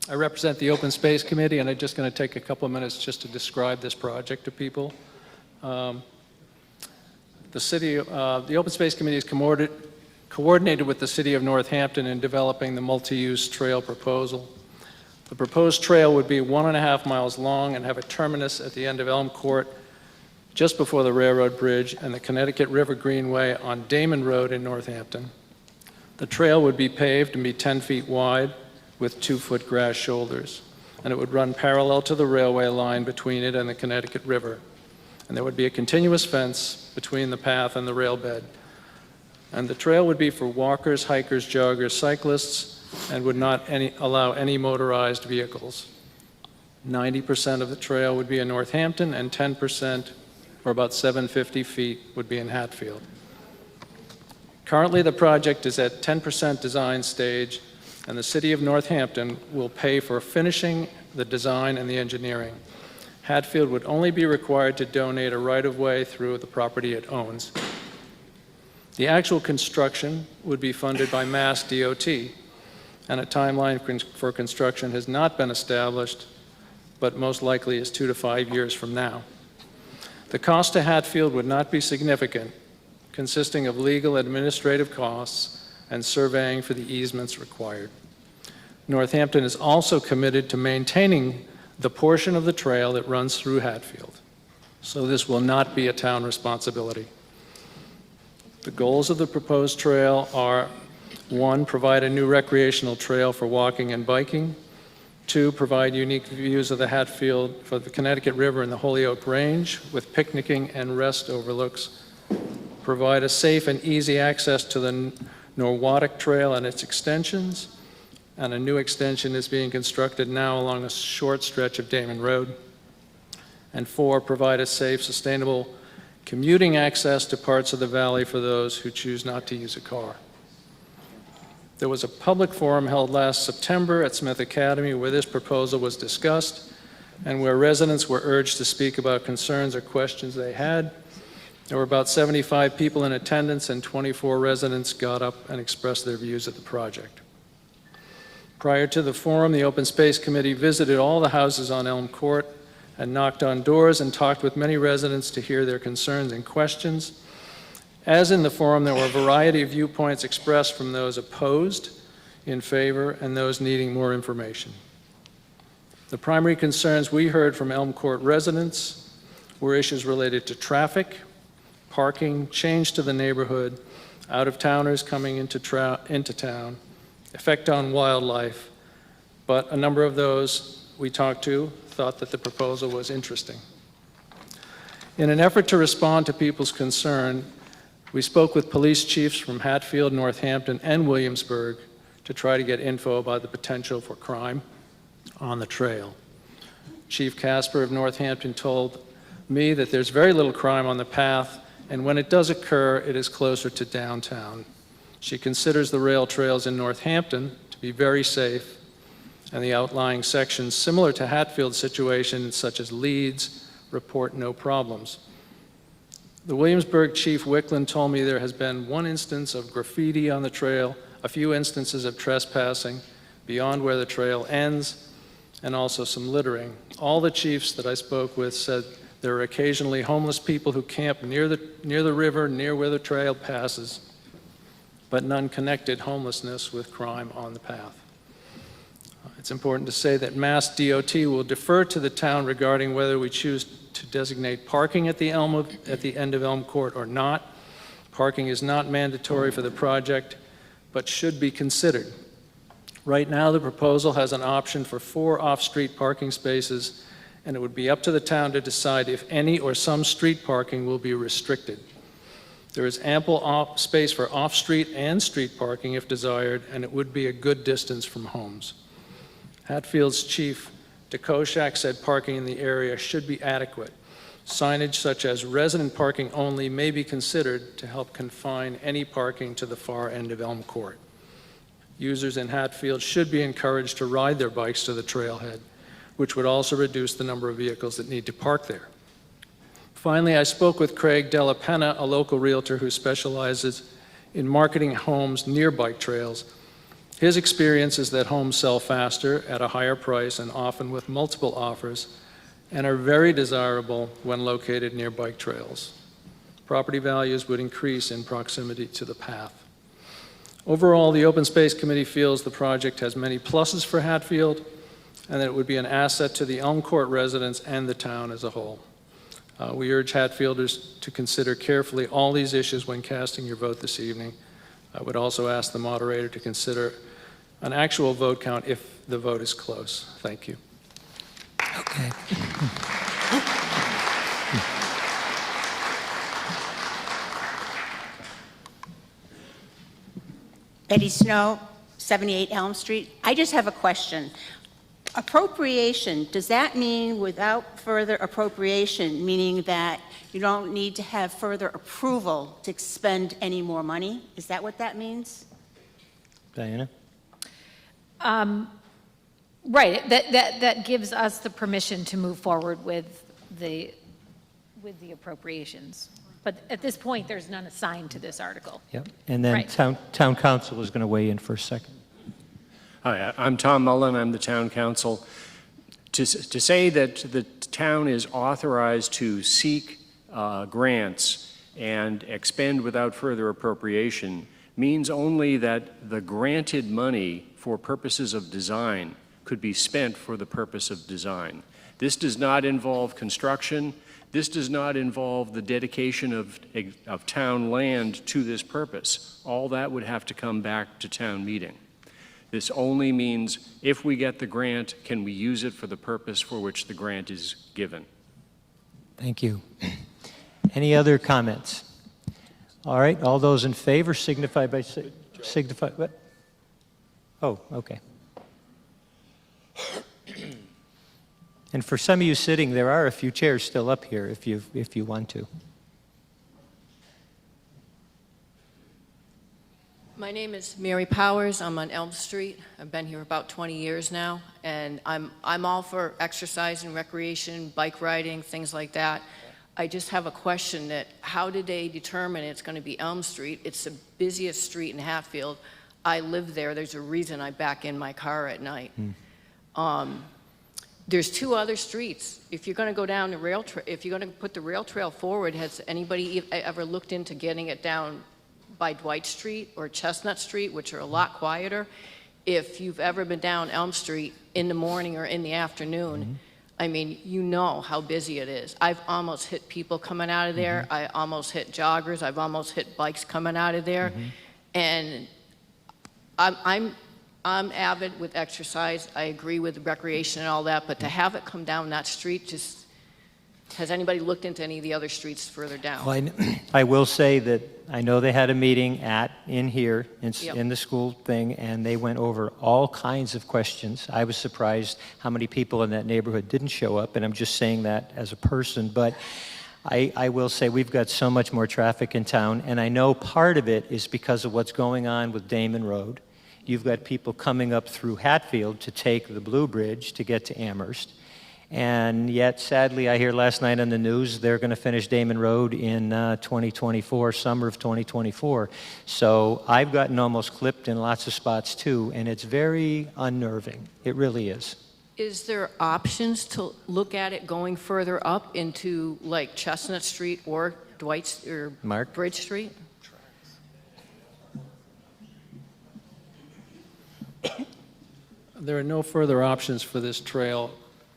represent the Open Space Committee, and I'm just going to take a couple of minutes just to describe this project to people. The Open Space Committee is coordinated with the City of Northampton in developing the multi-use trail proposal. The proposed trail would be 1.5 miles long and have a terminus at the end of Elm Court, just before the railroad bridge, and the Connecticut River Greenway on Damon Road in Northampton. The trail would be paved and be 10 feet wide with 2-foot grass shoulders, and it would run parallel to the railway line between it and the Connecticut River. And there would be a continuous fence between the path and the rail bed. And the trail would be for walkers, hikers, joggers, cyclists, and would not allow any motorized vehicles. 90% of the trail would be in Northampton, and 10%, or about 750 feet, would be in Hatfield. Currently, the project is at 10% design stage, and the City of Northampton will pay for finishing the design and the engineering. Hatfield would only be required to donate a right-of-way through the property it owns. The actual construction would be funded by Mass DOT, and a timeline for construction has not been established, but most likely is 2 to 5 years from now. The cost to Hatfield would not be significant, consisting of legal and administrative costs and surveying for the easements required. Northampton is also committed to maintaining the portion of the trail that runs through Hatfield, so this will not be a town responsibility. The goals of the proposed trail are: 1, provide a new recreational trail for walking and biking; 2, provide unique views of the Hatfield for the Connecticut River and the Holyoke Range with picnicking and rest overlooks; provide a safe and easy access to the Norwottuck Trail and its extensions; and a new extension is being constructed now along a short stretch of Damon Road. And 4, provide a safe, sustainable commuting access to parts of the valley for those who choose not to use a car. There was a public forum held last September at Smith Academy where this proposal was discussed and where residents were urged to speak about concerns or questions they had. There were about 75 people in attendance, and 24 residents got up and expressed their views of the project. Prior to the forum, the Open Space Committee visited all the houses on Elm Court and knocked on doors and talked with many residents to hear their concerns and questions. As in the forum, there were a variety of viewpoints expressed from those opposed, in favor, and those needing more information. The primary concerns we heard from Elm Court residents were issues related to traffic, parking, change to the neighborhood, out-of-towners coming into town, effect on wildlife, but a number of those we talked to thought that the proposal was interesting. In an effort to respond to people's concern, we spoke with police chiefs from Hatfield, Northampton, and Williamsburg to try to get info about the potential for crime on the trail. Chief Casper of Northampton told me that there's very little crime on the path, and when it does occur, it is closer to downtown. She considers the rail trails in Northampton to be very safe, and the outlying sections similar to Hatfield's situation, such as Leeds, report no problems. The Williamsburg Chief Wickland told me there has been one instance of graffiti on the trail, a few instances of trespassing beyond where the trail ends, and also some littering. All the chiefs that I spoke with said there are occasionally homeless people who camp near the river, near where the trail passes, but none connected homelessness with crime on the path. It's important to say that Mass DOT will defer to the town regarding whether we choose to designate parking at the end of Elm Court or not. Parking is not mandatory for the project, but should be considered. Right now, the proposal has an option for 4 off-street parking spaces, and it would be up to the town to decide if any or some street parking will be restricted. There is ample space for off-street and street parking if desired, and it would be a good distance from homes. Hatfield's Chief DeKoschak said parking in the area should be adequate. Signage such as resident parking only may be considered to help confine any parking to the far end of Elm Court. Users in Hatfield should be encouraged to ride their bikes to the trailhead, which would also reduce the number of vehicles that need to park there. Finally, I spoke with Craig Della Penna, a local realtor who specializes in marketing homes near bike trails. His experience is that homes sell faster at a higher price and often with multiple offers, and are very desirable when located near bike trails. Property values would increase in proximity to the path. Overall, the Open Space Committee feels the project has many pluses for Hatfield, and that it would be an asset to the Elm Court residents and the town as a whole. We urge Hatfielders to consider carefully all these issues when casting your vote this evening. I would also ask the moderator to consider an actual vote count if the vote is close. Thank you. Okay. Betty Snow, 78 Elm Street. I just have a question. Appropriation, does that mean without further appropriation, meaning that you don't need to have further approval to expend any more money? Is that what that means? Diana? Right, that gives us the permission to move forward with the appropriations. But at this point, there's none assigned to this article. Yep. And then Right. town council is going to weigh in for a second. Hi, I'm Tom Mullen. I'm the town council. To say that the town is authorized to seek grants and expend without further appropriation means only that the granted money for purposes of design could be spent for the purpose of design. This does not involve construction. This does not involve the dedication of town land to this purpose. All that would have to come back to town meeting. This only means if we get the grant, can we use it for the purpose for which the grant is given? Thank you. Any other comments? All right, all those in favor signify by, what? Oh, okay. And for some of you sitting, there are a few chairs still up here if you want to. My name is Mary Powers. I'm on Elm Street. I've been here about 20 years now, and I'm all for exercise and recreation, bike riding, things like that. I just have a question that how did they determine it's going to be Elm Street? It's the busiest street in Hatfield. I live there. There's a reason I back in my car at night. There's two other streets. If you're going to go down the rail trail, if you're going to put the rail trail forward, has anybody ever looked into getting it down by Dwight Street or Chestnut Street, which are a lot quieter? If you've ever been down Elm Street in the morning or in the afternoon, I mean, you know how busy it is. I've almost hit people coming out of there. I almost hit joggers. I've almost hit bikes coming out of there. And I'm avid with exercise. I agree with recreation and all that, but to have it come down that street, just, has anybody looked into any of the other streets further down? Well, I will say that I know they had a meeting in here, in the school thing, and they went over all kinds of questions. I was surprised how many people in that neighborhood didn't show up, and I'm just saying that as a person, but I will say we've got so much more traffic in town, and I know part of it is because of what's going on with Damon Road. You've got people coming up through Hatfield to take the Blue Bridge to get to Amherst. And yet, sadly, I hear last night on the news they're going to finish Damon Road in 2024, summer of 2024. So I've gotten almost clipped in lots of spots too, and it's very unnerving. It really is. Is there options to look at it going further up into like Chestnut Street or Dwight or Bridge Street? There are no further options for this trail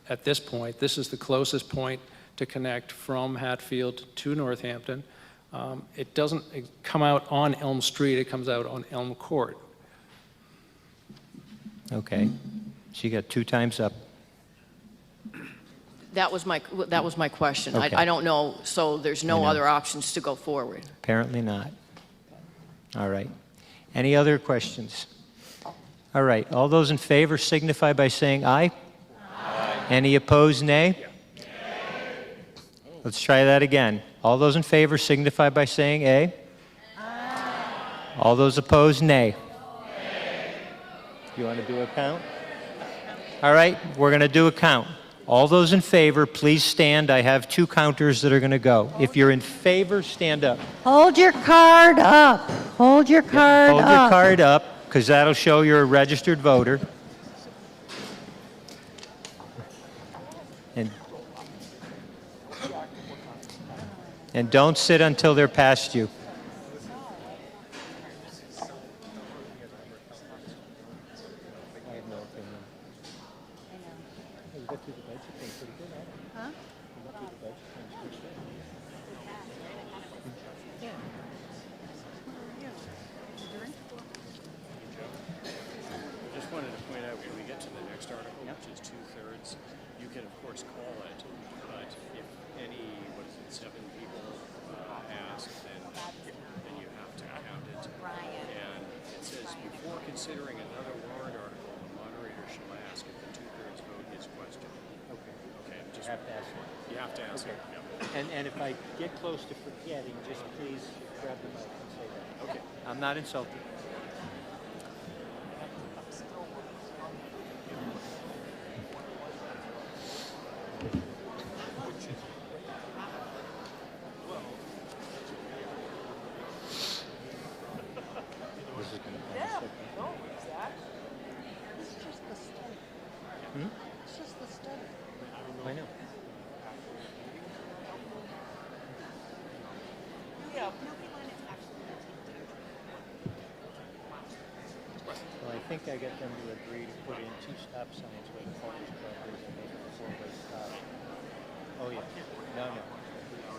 at this point. This is the closest point to connect from Hatfield to Northampton. It doesn't come out on Elm Street, it comes out on Elm Court. Okay. So you got 2 times up. That was my question. Okay. I don't know, so there's no other options to go forward. Apparently not. All right. Any other questions? All right. All those in favor signify by saying aye. Aye. Any opposed, nay? Let's try that again. All those in favor signify by saying aye. Aye. All those opposed, nay. You want to do a count? All right. We're going to do a count. All those in favor, please stand. I have 2 counters that are going to go. If you're in favor, stand up. Hold your card up. Hold your card up. Hold your card up, because that'll show you're a registered voter. And don't sit until they're past you. Just wanted to point out when we get to the next article, which is 2/3, you can of course call it, but if any, 7 people ask, then you have to count it. And it says, before considering another warrant article, the moderator shall ask if the 2/3 vote is questioned. Okay. Just You have to ask it. You have to ask it. Yeah. And if I get close to forgetting, just please grab the mic and say that. Okay. I'm not insulted. I know. Well, I think I got them to agree to put in 2 stop signs where the Farmers Club is and make it a 4-way stop. Oh, yeah. No.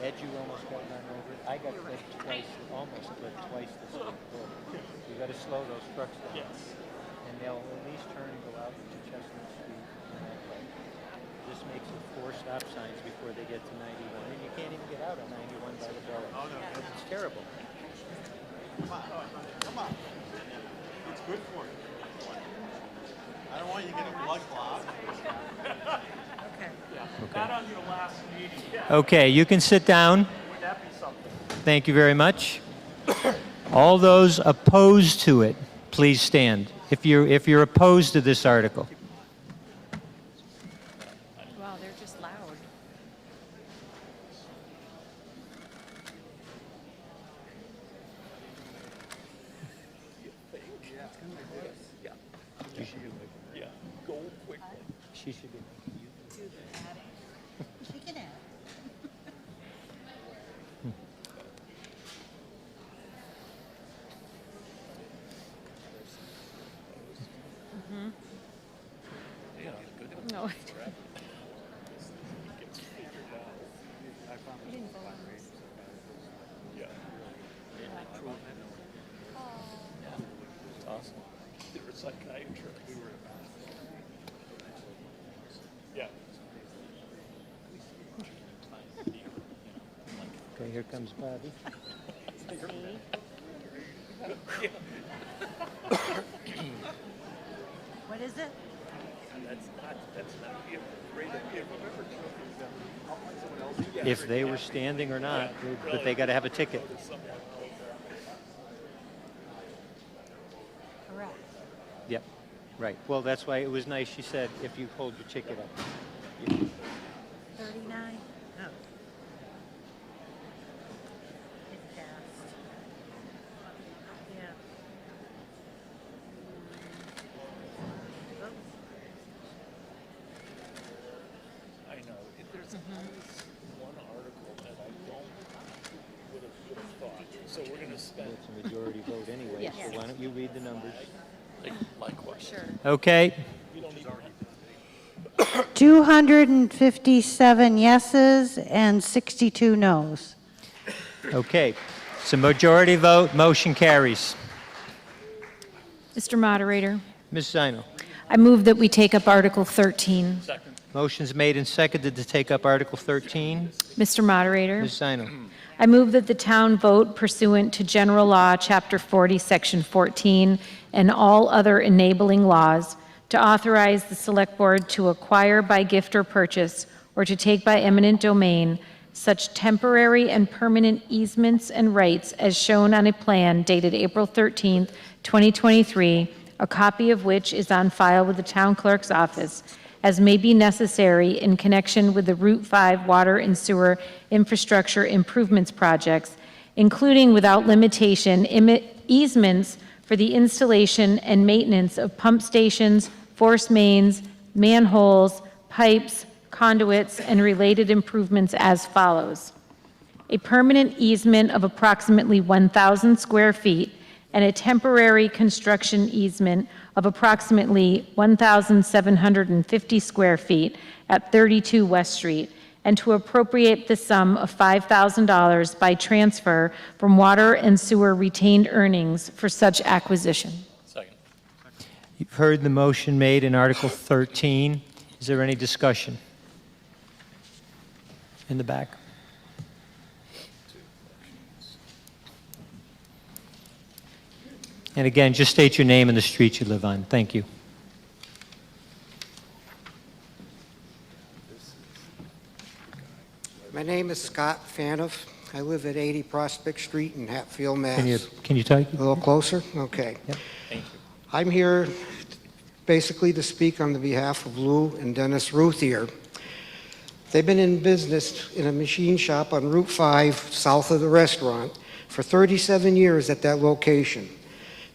Ed, you almost got run over. I got clipped twice, almost clipped twice this week. You got to slow those trucks down. Yes. And they'll at least turn and go out to Chestnut Street and that way. This makes it 4 stop signs before they get to 91, and you can't even get out on 91 by the borough. Oh, no. It's terrible. Come on. It's good for you. I don't want you to get a blood clot. Okay. on your last meeting. Okay, you can sit down. Would that be something? Thank you very much. All those opposed to it, please stand. If you're opposed to this article. Wow, they're just loud. Yeah, go quickly. She should be. No. Awesome. They were psychiatrists. Yeah. Okay, here comes Bobby. What is it? That's not a great idea. Remember, I'll find someone else. If they were standing or not, but they got to have a ticket. Correct. Yep, right. Well, that's why it was nice, she said, if you hold your ticket up. Yeah. 39? No. It passed. Yeah. I know. There's always one article that I don't would have thought. So we're going to spend. It's a majority vote anyway, Yes. so why don't you read the numbers? Likewise. Sure. Okay, 257 yeses and 62 noes. okay. It's a majority vote, motion carries. Mr. Moderator, Ms. Zinal. I move that we take up Article 13. Motion's made and seconded to take up Article 13. Mr. Moderator, Ms. Zinal. I move that the town vote pursuant to General Law, Chapter 40, Section 14, and all other enabling laws to authorize the Select Board to acquire by gift or purchase, or to take by eminent domain, such temporary and permanent easements and rights as shown on a plan dated April 13th, 2023, a copy of which is on file with the town clerk's office, as may be necessary in connection with the Route 5 water and sewer infrastructure improvements projects, including without limitation easements for the installation and maintenance of pump stations, force mains, manholes, pipes, conduits, and related improvements as follows. A permanent easement of approximately 1,000 square feet and a temporary construction easement of approximately 1,750 square feet at 32 West Street, and to appropriate the sum of $5,000 by transfer from water and sewer retained earnings for such acquisition. Second. You've heard the motion made in Article 13. Is there any discussion? In the back. And again, just state your name and the street you live on. Thank you. My name is Scott Fanoff. I live at 80 Prospect Street in Hatfield, Mass. Can you talk? A little closer? Okay. Yep. Thank you. I'm here basically to speak on the behalf of Lou and Dennis Ruthier. They've been in business in a machine shop on Route 5, south of the restaurant, for 37 years at that location.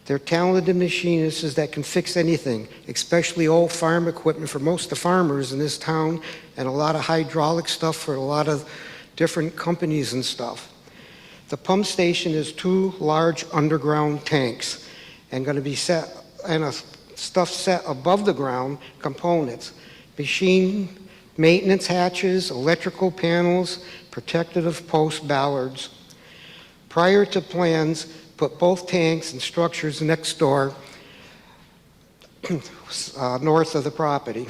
They're talented machinists that can fix anything, especially old farm equipment for most of the farmers in this town, and a lot of hydraulic stuff for a lot of different companies and stuff. The pump station is 2 large underground tanks and going to be set, and stuff set above the ground components, machine maintenance hatches, electrical panels, protective post ballards. Prior to plans, put both tanks and structures next door north of the property.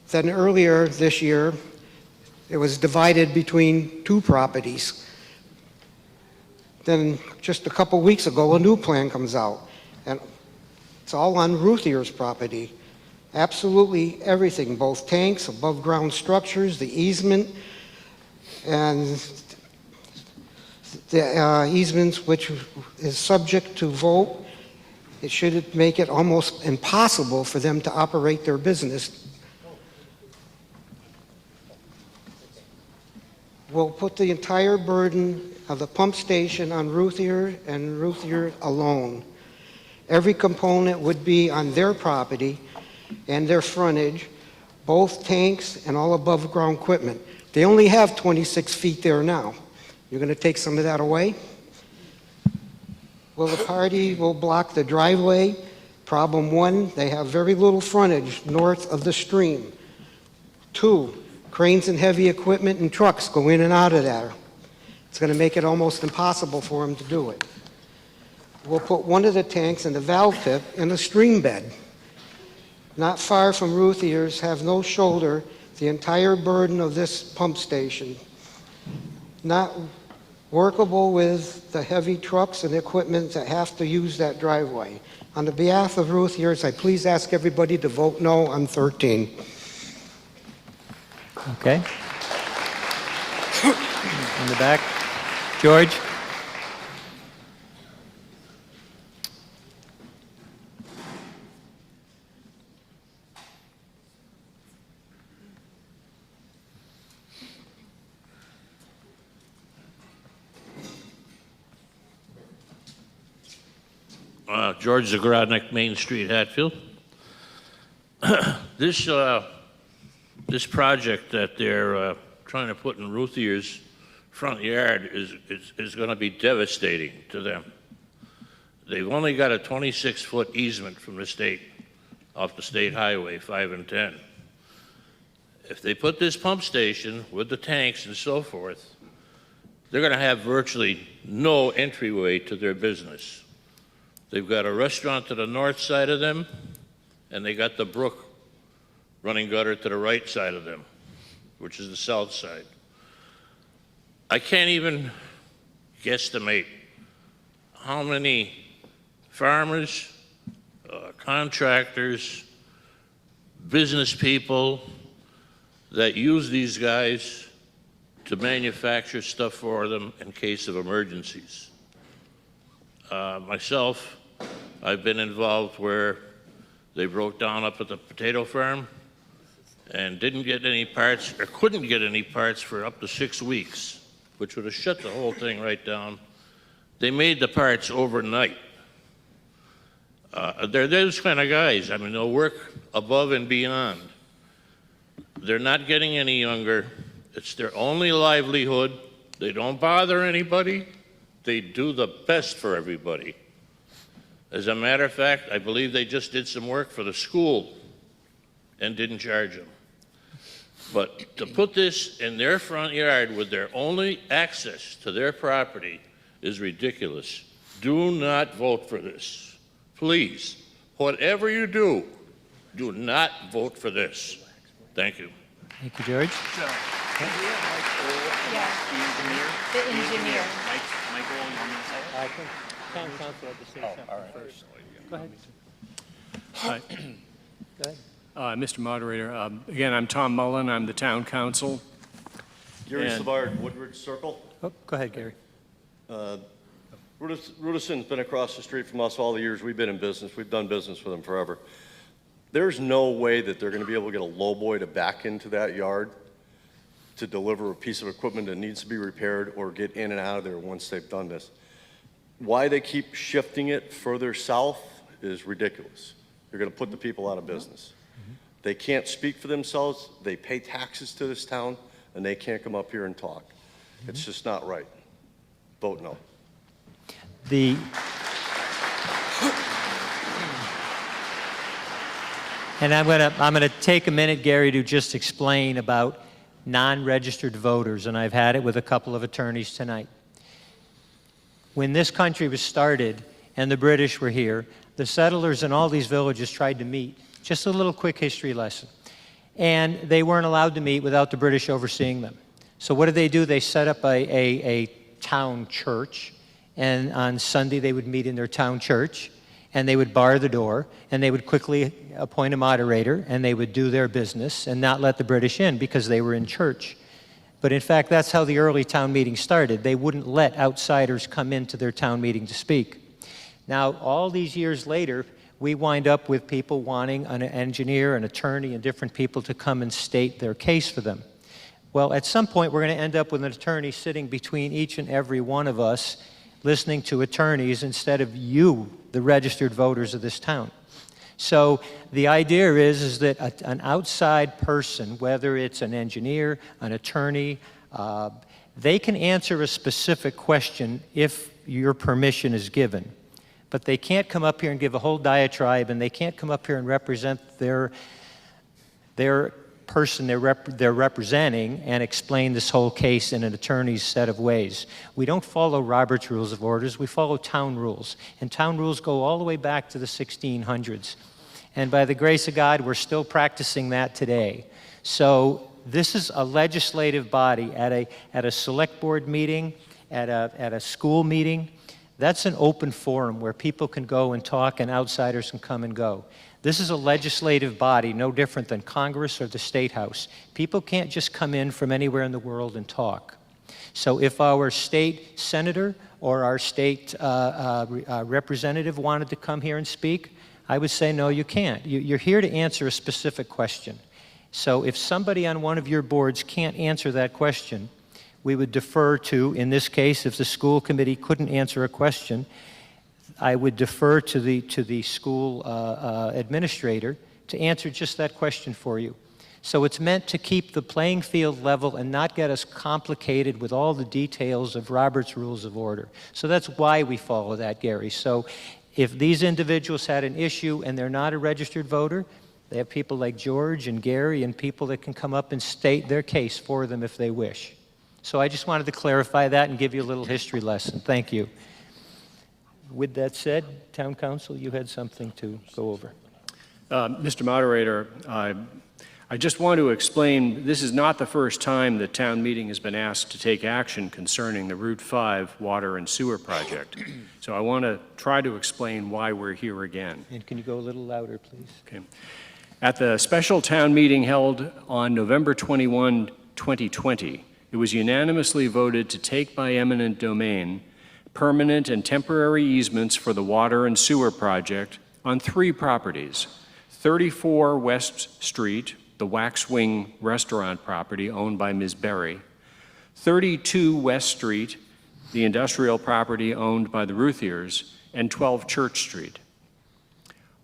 Then earlier this year, it was divided between 2 properties. Then just a couple weeks ago, a new plan comes out, and it's all on Ruthier's property. absolutely everything, both tanks, above-ground structures, the easement, and the easements which is subject to vote. It should make it almost impossible for them to operate their business. We'll put the entire burden of the pump station on Ruthier and Ruthier alone. Every component would be on their property and their frontage, both tanks and all above-ground equipment. They only have 26 feet there now. You're going to take some of that away? Well, the party will block the driveway. Problem one, they have very little frontage north of the stream. Two, cranes and heavy equipment and trucks go in and out of there. It's going to make it almost impossible for them to do it. We'll put one of the tanks in the valve tip in the stream bed. Not far from Ruthier's, have no shoulder, the entire burden of this pump station. Not workable with the heavy trucks and equipment that have to use that driveway. On the behalf of Ruthier's, I please ask everybody to vote no on 13. Okay. In the back. George? George Zagrodnik, Main Street, Hatfield. This project that they're trying to put in Ruthier's front yard is going to be devastating to them. They've only got a 26-foot easement from the state off the state highway 5 and 10. If they put this pump station with the tanks and so forth, they're going to have virtually no entryway to their business. They've got a restaurant to the north side of them, and they got the brook running gutter to the right side of them, which is the south side. I can't even guesstimate how many farmers, contractors, business people that use these guys to manufacture stuff for them in case of emergencies. Myself, I've been involved where they broke down up at the potato farm and didn't get any parts, or couldn't get any parts for up to 6 weeks, which would have shut the whole thing right down. They made the parts overnight. They're those kind of guys. I mean, they'll work above and beyond. They're not getting any younger. It's their only livelihood. They don't bother anybody. They do the best for everybody. As a matter of fact, I believe they just did some work for the school and didn't charge them. But to put this in their front yard with their only access to their property is ridiculous. Do not vote for this. Please, whatever you do, do not vote for this. Thank you. Thank you, George. The engineer. I think town council had to say something first. Go ahead. Hi. Go ahead. Mr. Moderator, again, I'm Tom Mullen. I'm the town council. Gary And- Savard, Woodridge Circle. Oh, go ahead, Gary. Rudison's been across the street from us all the years we've been in business. We've done business with them forever. There's no way that they're going to be able to get a lowboy to back into that yard to deliver a piece of equipment that needs to be repaired or get in and out of there once they've done this. Why they keep shifting it further south is ridiculous. They're going to put the people out of business. They can't speak for themselves. They pay taxes to this town, and they can't come up here and talk. It's just not right. Vote no. And I'm gonna take a minute, Gary, to just explain about non-registered voters, and I've had it with a couple of attorneys tonight. When this country was started and the British were here, the settlers in all these villages tried to meet. Just a little quick history lesson. And they weren't allowed to meet without the British overseeing them. So what did they do? They set up a town church, and on Sunday they would meet in their town church, and they would bar the door, and they would quickly appoint a moderator, and they would do their business and not let the British in because they were in church. But in fact, that's how the early town meeting started. They wouldn't let outsiders come into their town meeting to speak. Now, all these years later, we wind up with people wanting an engineer, an attorney, and different people to come and state their case for them. Well, at some point, we're going to end up with an attorney sitting between each and every one of us, listening to attorneys instead of you, the registered voters of this town. So the idea is that an outside person, whether it's an engineer, an attorney, they can answer a specific question if your permission is given. But they can't come up here and give a whole diatribe, and they can't come up here and represent their person they're representing and explain this whole case in an attorney's set of ways. We don't follow Robert's Rules of Orders, we follow town rules. And town rules go all the way back to the 1600s. And by the grace of God, we're still practicing that today. So this is a legislative body at a select board meeting, at a school meeting. That's an open forum where people can go and talk and outsiders can come and go. This is a legislative body, no different than Congress or the State House. People can't just come in from anywhere in the world and talk. So if our state senator or our state representative wanted to come here and speak, I would say, no, you can't. You're here to answer a specific question. So if somebody on one of your boards can't answer that question, we would defer to, in this case, if the school committee couldn't answer a question, I would defer to the school administrator to answer just that question for you. So it's meant to keep the playing field level and not get us complicated with all the details of Robert's Rules of Order. So that's why we follow that, Gary. So if these individuals had an issue and they're not a registered voter, they have people like George and Gary and people that can come up and state their case for them if they wish. So I just wanted to clarify that and give you a little history lesson. Thank you. With that said, Town Council, you had something to go over. Mr. Moderator, I just want to explain, this is not the first time the town meeting has been asked to take action concerning the Route 5 water and sewer project. So I want to try to explain why we're here again. And can you go a little louder, please? Okay. At the special town meeting held on November 21, 2020, it was unanimously voted to take by eminent domain permanent and temporary easements for the water and sewer project on 3 properties: 34 West Street, the Wax Wing restaurant property owned by Ms. Berry; 32 West Street, the industrial property owned by the Ruthiers; and 12 Church Street.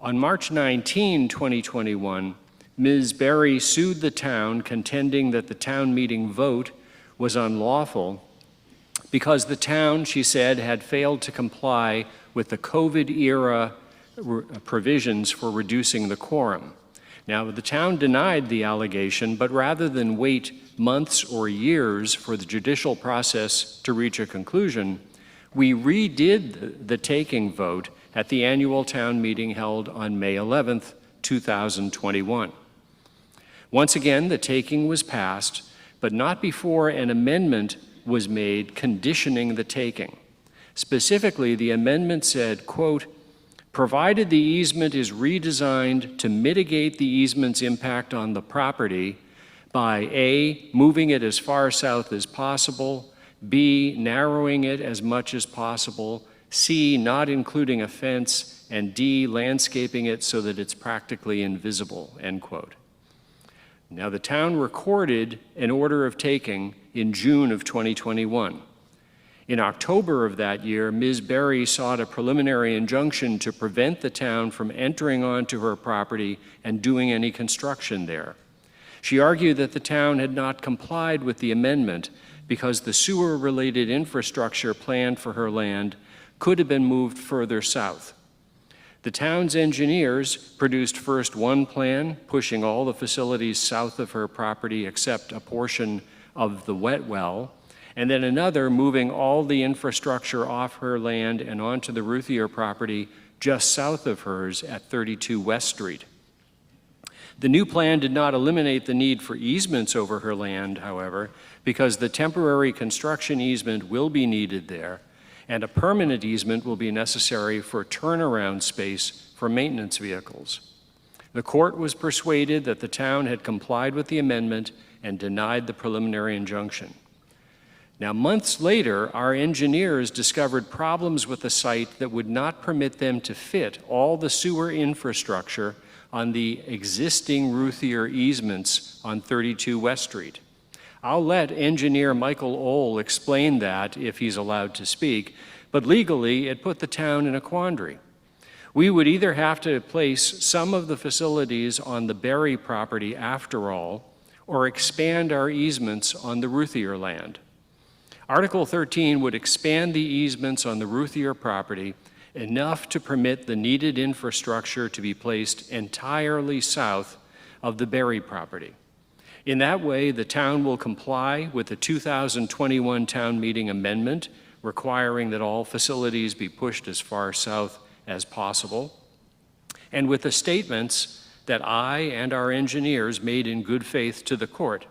On March 19, 2021, Ms. Berry sued the town, contending that the town meeting vote was unlawful because the town, she said, had failed to comply with the COVID-era provisions for reducing the quorum. Now, the town denied the allegation, but rather than wait months or years for the judicial process to reach a conclusion, we redid the taking vote at the annual town meeting held on May 11th, 2021. Once again, the taking was passed, but not before an amendment was made conditioning the taking. Specifically, the amendment said, quote, provided the easement is redesigned to mitigate the easement's impact on the property by A, moving it as far south as possible, B, narrowing it as much as possible, C, not including a fence, and D, landscaping it so that it's practically invisible, end quote. Now, the town recorded an order of taking in June of 2021. In October of that year, Ms. Berry sought a preliminary injunction to prevent the town from entering onto her property and doing any construction there. She argued that the town had not complied with the amendment because the sewer-related infrastructure planned for her land could have been moved further south. The town's engineers produced first one plan, pushing all the facilities south of her property except a portion of the wet well, and then another moving all the infrastructure off her land and onto the Ruthier property just south of hers at 32 West Street. The new plan did not eliminate the need for easements over her land, however, because the temporary construction easement will be needed there, and a permanent easement will be necessary for turnaround space for maintenance vehicles. The court was persuaded that the town had complied with the amendment and denied the preliminary injunction. Now, months later, our engineers discovered problems with the site that would not permit them to fit all the sewer infrastructure on the existing Ruthier easements on 32 West Street. I'll let engineer Michael Ohl explain that if he's allowed to speak, but legally it put the town in a quandary. We would either have to place some of the facilities on the Berry property after all, or expand our easements on the Ruthier land. Article 13 would expand the easements on the Ruthier property enough to permit the needed infrastructure to be placed entirely south of the Berry property. In that way, the town will comply with the 2021 town meeting amendment requiring that all facilities be pushed as far south as possible, and with the statements that I and our engineers made in good faith to the court.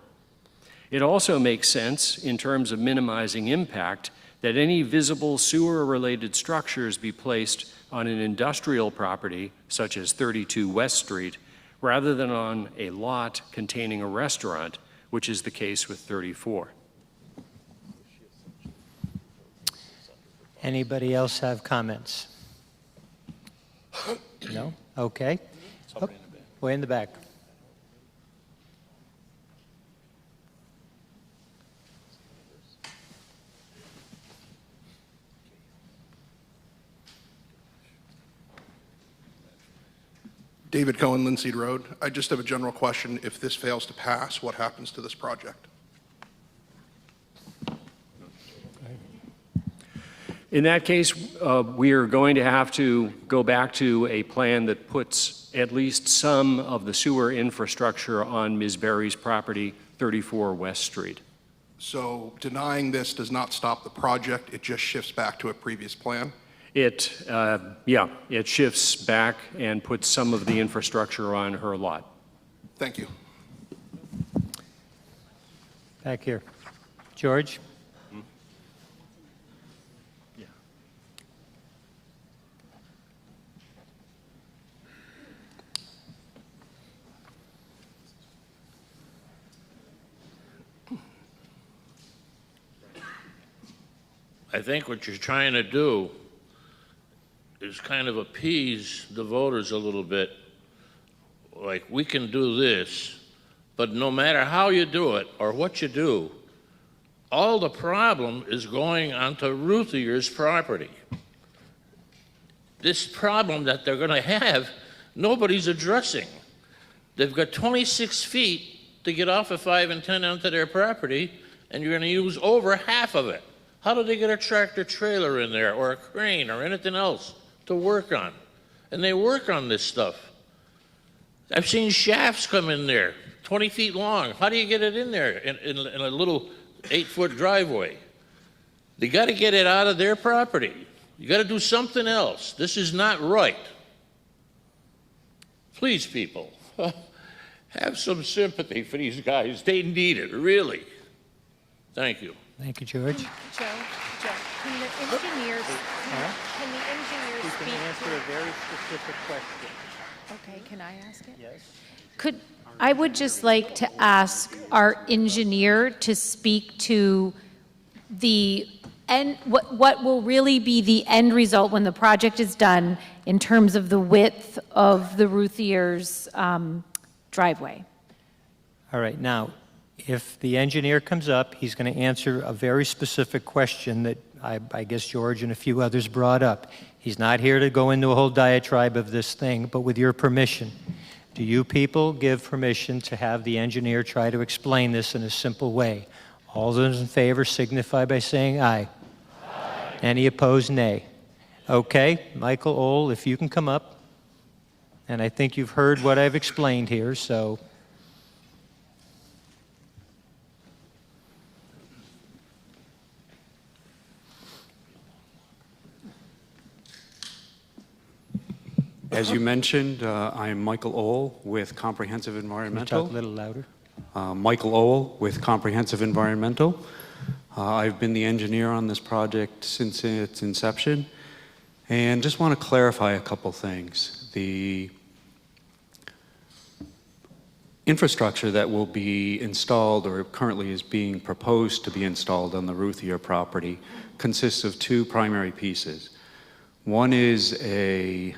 It also makes sense in terms of minimizing impact that any visible sewer-related structures be placed on an industrial property, such as 32 West Street, rather than on a lot containing a restaurant, which is the case with 34. Anybody else have comments? No? Okay. Oh, way in the back. David Cohen, Linseed Road. I just have a general question. If this fails to pass, what happens to this project? In that case, we are going to have to go back to a plan that puts at least some of the sewer infrastructure on Ms. Berry's property, 34 West Street. So denying this does not stop the project, it just shifts back to a previous plan? It shifts back and puts some of the infrastructure on her lot. Thank you. Back here. George? I think what you're trying to do is kind of appease the voters a little bit. Like, we can do this, but no matter how you do it or what you do, all the problem is going onto Ruthier's property. This problem that they're going to have, nobody's addressing. They've got 26 feet to get off of 5 and 10 onto their property, and you're going to use over half of it. How do they get a tractor trailer in there or a crane or anything else to work on? And they work on this stuff. I've seen shafts come in there, 20 feet long. How do you get it in there in a little 8-foot driveway? They got to get it out of their property. You got to do something else. This is not right. Please, people, have some sympathy for these guys. They need it, really. Thank you. Thank you, George. Joe, can the engineers, can the engineers You speak can answer to? a very specific question. Okay, can I ask it? Yes. I would just like to ask our engineer to speak to the end, what will really be the end result when the project is done in terms of the width of the Ruthier's driveway. All right, now, if the engineer comes up, he's going to answer a very specific question that I guess George and a few others brought up. He's not here to go into a whole diatribe of this thing, but with your permission, do you people give permission to have the engineer try to explain this in a simple way? All those in favor signify by saying aye. Aye. Any opposed, nay. Okay, Michael Ohl, if you can come up. And I think you've heard what I've explained here, so. As you mentioned, I am Michael Ohl with Comprehensive Environmental. Talk a little louder. Michael Ohl with Comprehensive Environmental. I've been the engineer on this project since its inception, and just want to clarify a couple things. The infrastructure that will be installed, or currently is being proposed to be installed on the Ruthier property, consists of two primary pieces. One is a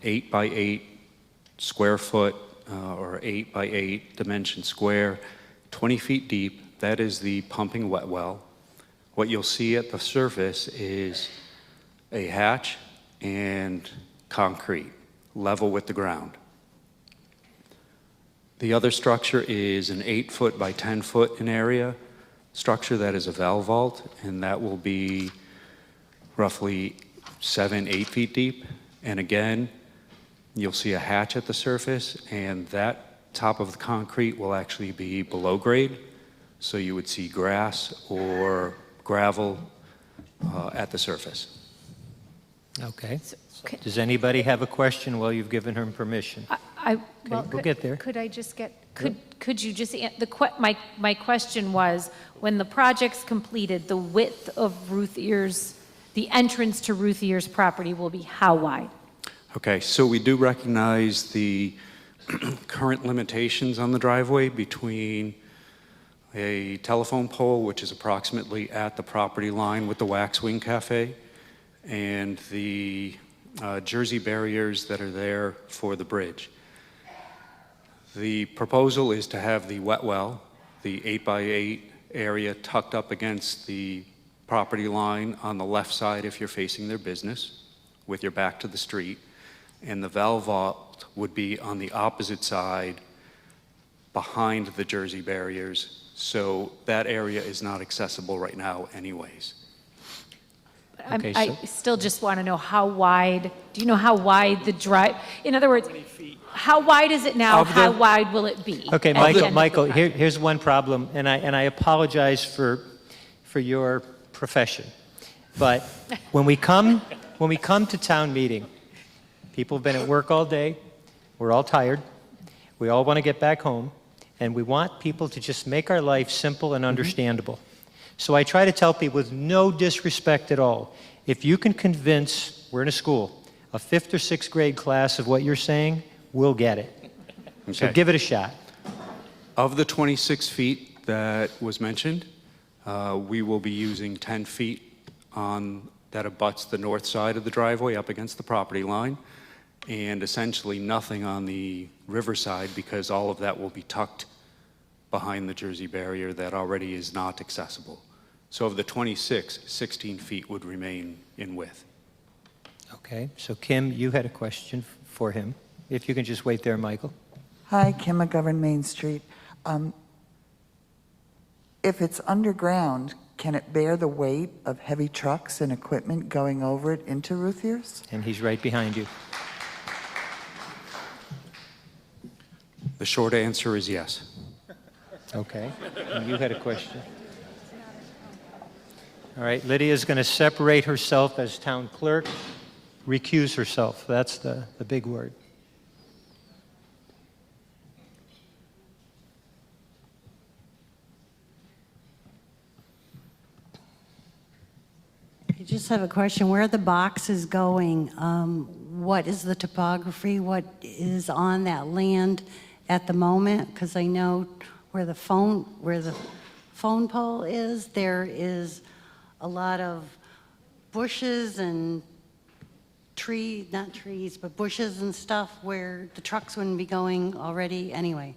8 by 8 square foot or 8 by 8 dimension square, 20 feet deep. That is the pumping wet well. What you'll see at the surface is a hatch and concrete, level with the ground. The other structure is an 8 foot by 10 foot in area structure that is a valve vault, and that will be roughly 7-8 feet deep. And again, you'll see a hatch at the surface, and that top of the concrete will actually be below grade. So you would see grass or gravel at the surface. Okay. Does anybody have a question while you've given her permission? Well, we'll get there. Could I just get, could you just, my question was, when the project's completed, the width of Ruthier's, the entrance to Ruthier's property will be how wide? Okay, so we do recognize the current limitations on the driveway between a telephone pole, which is approximately at the property line with the Waxwing Cafe, and the Jersey barriers that are there for the bridge. The proposal is to have the wet well, the 8 by 8 area tucked up against the property line on the left side if you're facing their business, with your back to the street, and the valve vault would be on the opposite side behind the Jersey barriers, so that area is not accessible right now anyways. Okay, I still just want to know how wide, do you know how wide the drive, in other words, how wide is it now, how wide will it be? Okay, at the end of the Michael, project? here's one problem, and I apologize for your profession, but when we come to town meeting, people have been at work all day, we're all tired, we all want to get back home, and we want people to just make our life simple and understandable. So I try to tell people with no disrespect at all, if you can convince, we're in a school, a 5th or 6th grade class of what you're saying, we'll get it. So Okay. give it a shot. Of the 26 feet that was mentioned, we will be using 10 feet that abuts the north side of the driveway up against the property line, and essentially nothing on the riverside because all of that will be tucked behind the Jersey barrier that already is not accessible. So of the 26, 16 feet would remain in width. Okay, so Kim, you had a question for him. If you can just wait there, Michael. Hi, Kim McGovern, Main Street. If it's underground, can it bear the weight of heavy trucks and equipment going over it into Ruthier's? And he's right behind you. The short answer is yes. Okay, and you had a question. All right, Lydia's going to separate herself as town clerk, recuse herself. That's the big word. I just have a question. Where are the boxes going? What is the topography? What is on that land at the moment? Because I know where the phone pole is, there is a lot of bushes and not trees, but bushes and stuff where the trucks wouldn't be going already anyway.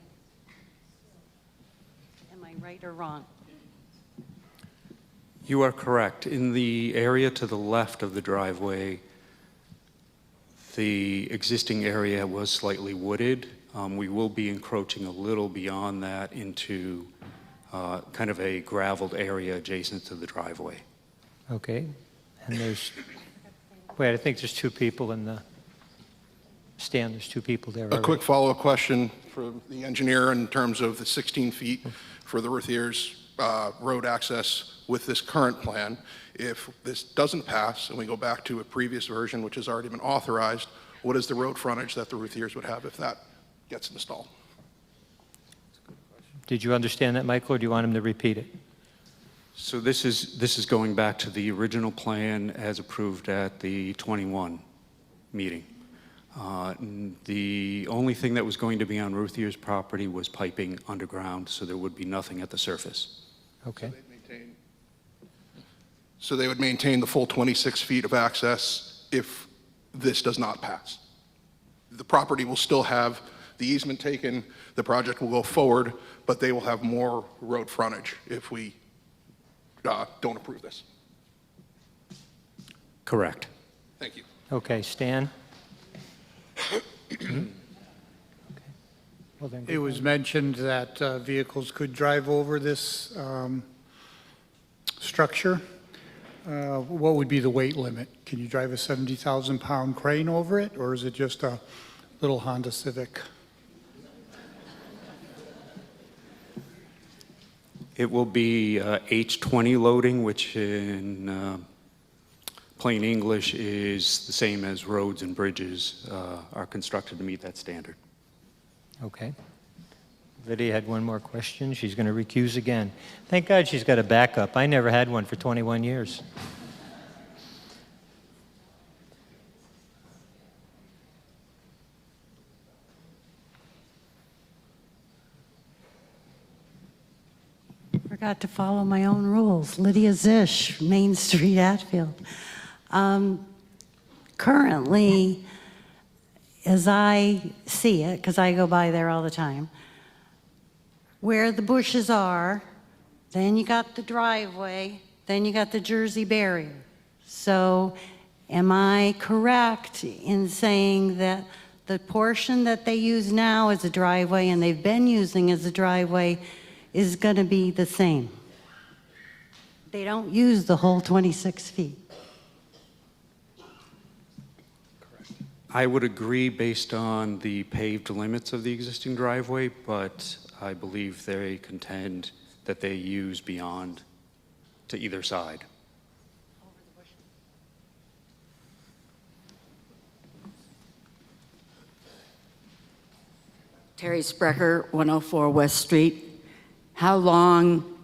Am I right or wrong? You are correct. In the area to the left of the driveway, the existing area was slightly wooded. We will be encroaching a little beyond that into kind of a graveled area adjacent to the driveway. Okay, and I think there's 2 people in the stand. There's 2 people there. A quick follow-up question for the engineer in terms of the 16 feet for the Ruthier's road access with this current plan. If this doesn't pass and we go back to a previous version, which has already been authorized, what is the road frontage that the Ruthier's would have if that gets installed? Did you understand that, Michael, or do you want him to repeat it? So this is going back to the original plan as approved at the 21 meeting. The only thing that was going to be on Ruthier's property was piping underground, so there would be nothing at the surface. Okay. So they would maintain the full 26 feet of access if this does not pass. The property will still have the easement taken, the project will go forward, but they will have more road frontage if we don't approve this. Correct. Thank you. Okay, Stan? Well, then It was mentioned that vehicles could drive over this structure. What would be the weight limit? Can you drive a 70,000-pound crane over it, or is it just a little Honda Civic? It will be H20 loading, which in plain English is the same as roads and bridges are constructed to meet that standard. Okay. Lydia had one more question. She's going to recuse again. Thank God she's got a backup. I never had one for 21 years. Forgot to follow my own rules. Lydia Zish, Main Street, Hatfield. Currently, as I see it, because I go by there all the time, where the bushes are, then you got the driveway, then you got the Jersey barrier. So am I correct in saying that the portion that they use now as a driveway and they've been using as a driveway is going to be the same? They don't use the whole 26 feet. I would agree based on the paved limits of the existing driveway, but I believe they contend that they use beyond to either side. Terry Sprecher, 104 West Street. How long,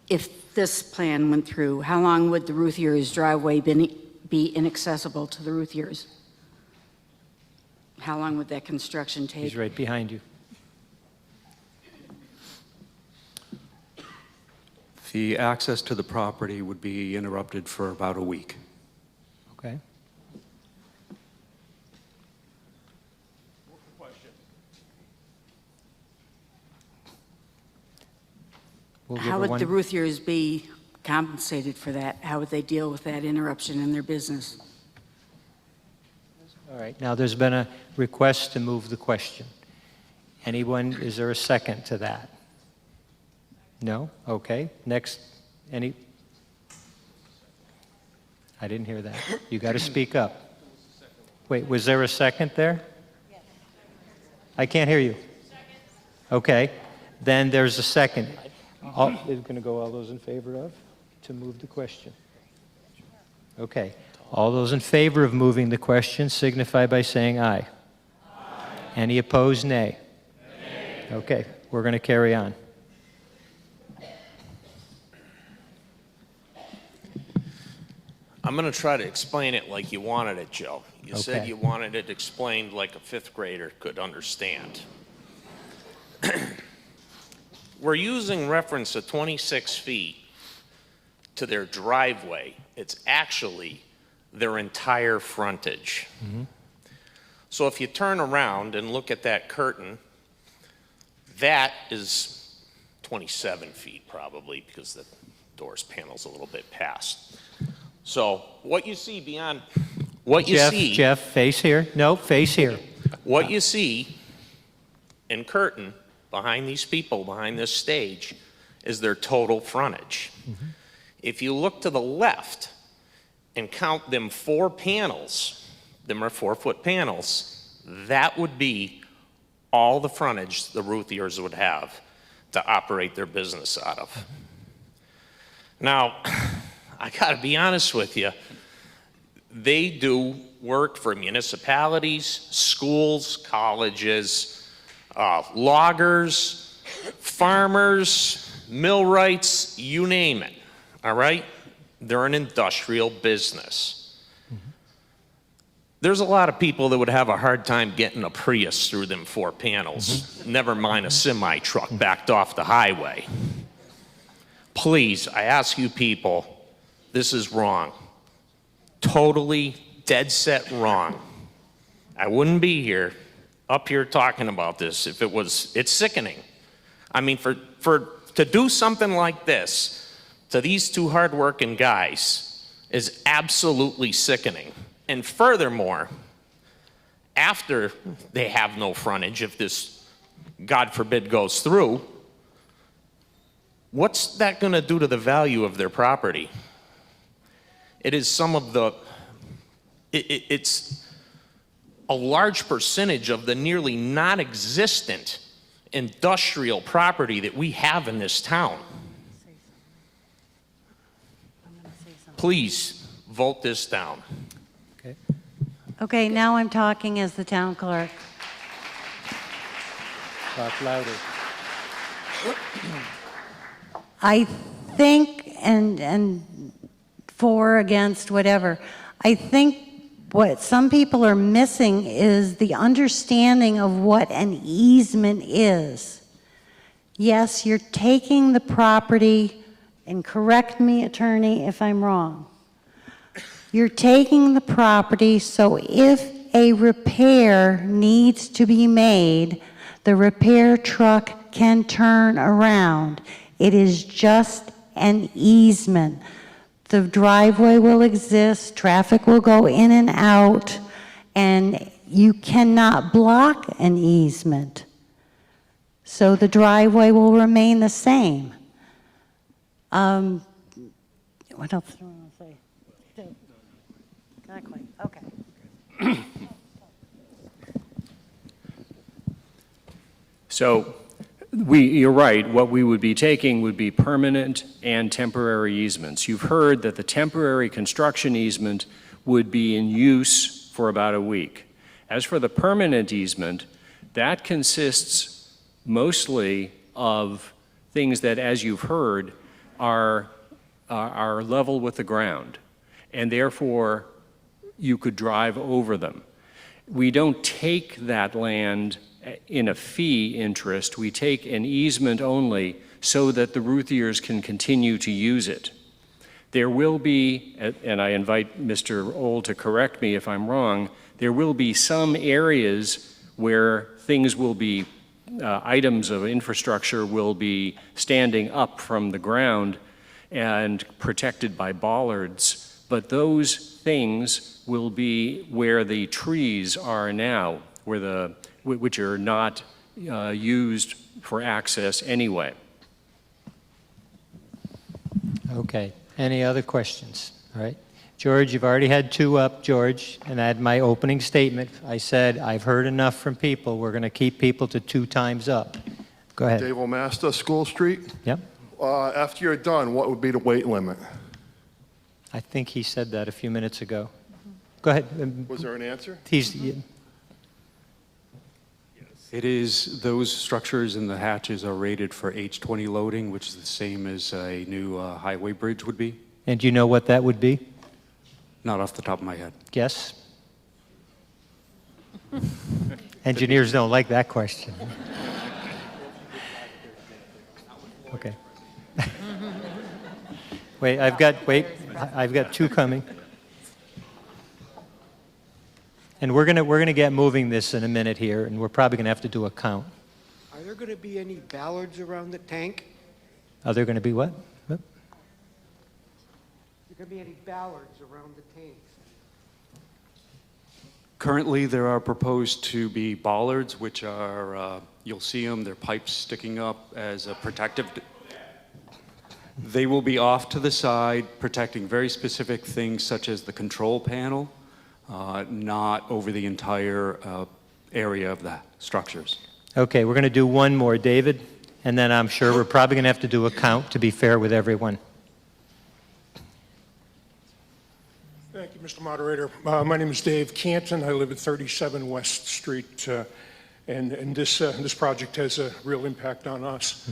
if this plan went through, how long would the Ruthiers driveway be inaccessible to the Ruthiers? How long would that construction take? He's right behind you. The access to the property would be interrupted for about a week. Okay. We'll give How her would one- the Ruthiers be compensated for that? How would they deal with that interruption in their business? All right, now there's been a request to move the question. Anyone, is there a second to that? No? Okay, next, any? I didn't hear that. You got to speak up. Wait, was there a second there? I can't hear you. Okay, then there's a second. Is going to go all those in favor of, to move the question? Okay. All those in favor of moving the question signify by saying aye. Aye. Any opposed, nay? Nay. Okay, we're going to carry on. I'm going to try to explain it like you wanted it, Joe. You said Okay. you wanted it explained like a fifth grader could understand. We're using reference to 26 feet to their driveway. It's actually their entire frontage. So if you turn around and look at that curtain, that is 27 feet probably, because the door's panel's a little bit past. So what you see beyond, what you see... Jeff, face here. No, face here. What you see in curtain behind these people, behind this stage, is their total frontage. If you look to the left and count them 4 panels, them are 4-foot panels, that would be all the frontage the Ruthiers would have to operate their business out of. Now, I gotta be honest with you, they do work for municipalities, schools, colleges, loggers, farmers, millwrights, you name it, all right? They're an industrial business. There's a lot of people that would have a hard time getting a Prius through them 4 panels, never mind a semi-truck backed off the highway. Please, I ask you people, this is wrong. Totally dead set wrong. I wouldn't be here, up here talking about this if it's sickening. I mean, to do something like this to these 2 hardworking guys is absolutely sickening. And furthermore, after they have no frontage, if this, God forbid, goes through, what's that going to do to the value of their property? It is some of the, it's a large percentage of the nearly non-existent industrial property that we have in this town. Please vote this down. Okay, now I'm talking as the town clerk. Talk louder. I think, and for, against, whatever, I think what some people are missing is the understanding of what an easement is. Yes, you're taking the property, and correct me, attorney, if I'm wrong. You're taking the property, so if a repair needs to be made, the repair truck can turn around. It is just an easement. The driveway will exist, traffic will go in and out, and you cannot block an easement. So the driveway will remain the same. What else do I want to say? Not quite, okay. So you're right, what we would be taking would be permanent and temporary easements. You've heard that the temporary construction easement would be in use for about a week. As for the permanent easement, that consists mostly of things that, as you've heard, are level with the ground, and therefore you could drive over them. We don't take that land in a fee interest. We take an easement only so that the Ruthiers can continue to use it. There will be, and I invite Mr. Old to correct me if I'm wrong, there will be some areas where things will be, items of infrastructure will be standing up from the ground and protected by bollards, but those things will be where the trees are now, which are not used for access anyway. Okay. Any other questions? All right. George, you've already had 2 up, George, and I had my opening statement. I said, I've heard enough from people. We're going to keep people to 2 times up. Go ahead. Dave O'Masta, School Street. Yep. After you're done, what would be the weight limit? I think he said that a few minutes ago. Go ahead. Was there an answer? It is, those structures and the hatches are rated for H20 loading, which is the same as a new highway bridge would be. And do you know what that would be? Not off the top of my head. Guess? Engineers don't like that question. Okay. Wait, I've got 2 coming. And we're gonna get moving this in a minute here, and we're probably gonna have to do a count. Are there going to be any ballards around the tank? Are there gonna be what? Are there going to be any ballards around the tank? Currently, there are proposed to be bollards, which are, you'll see them, they're pipes sticking up as a protective. They will be off to the side, protecting very specific things such as the control panel, not over the entire area of the structures. Okay, we're gonna do one more, David, and then I'm sure we're probably gonna have to do a count to be fair with everyone. Thank you, Mr. Moderator. My name is Dave Canton. I live at 37 West Street, and this project has a real impact on us.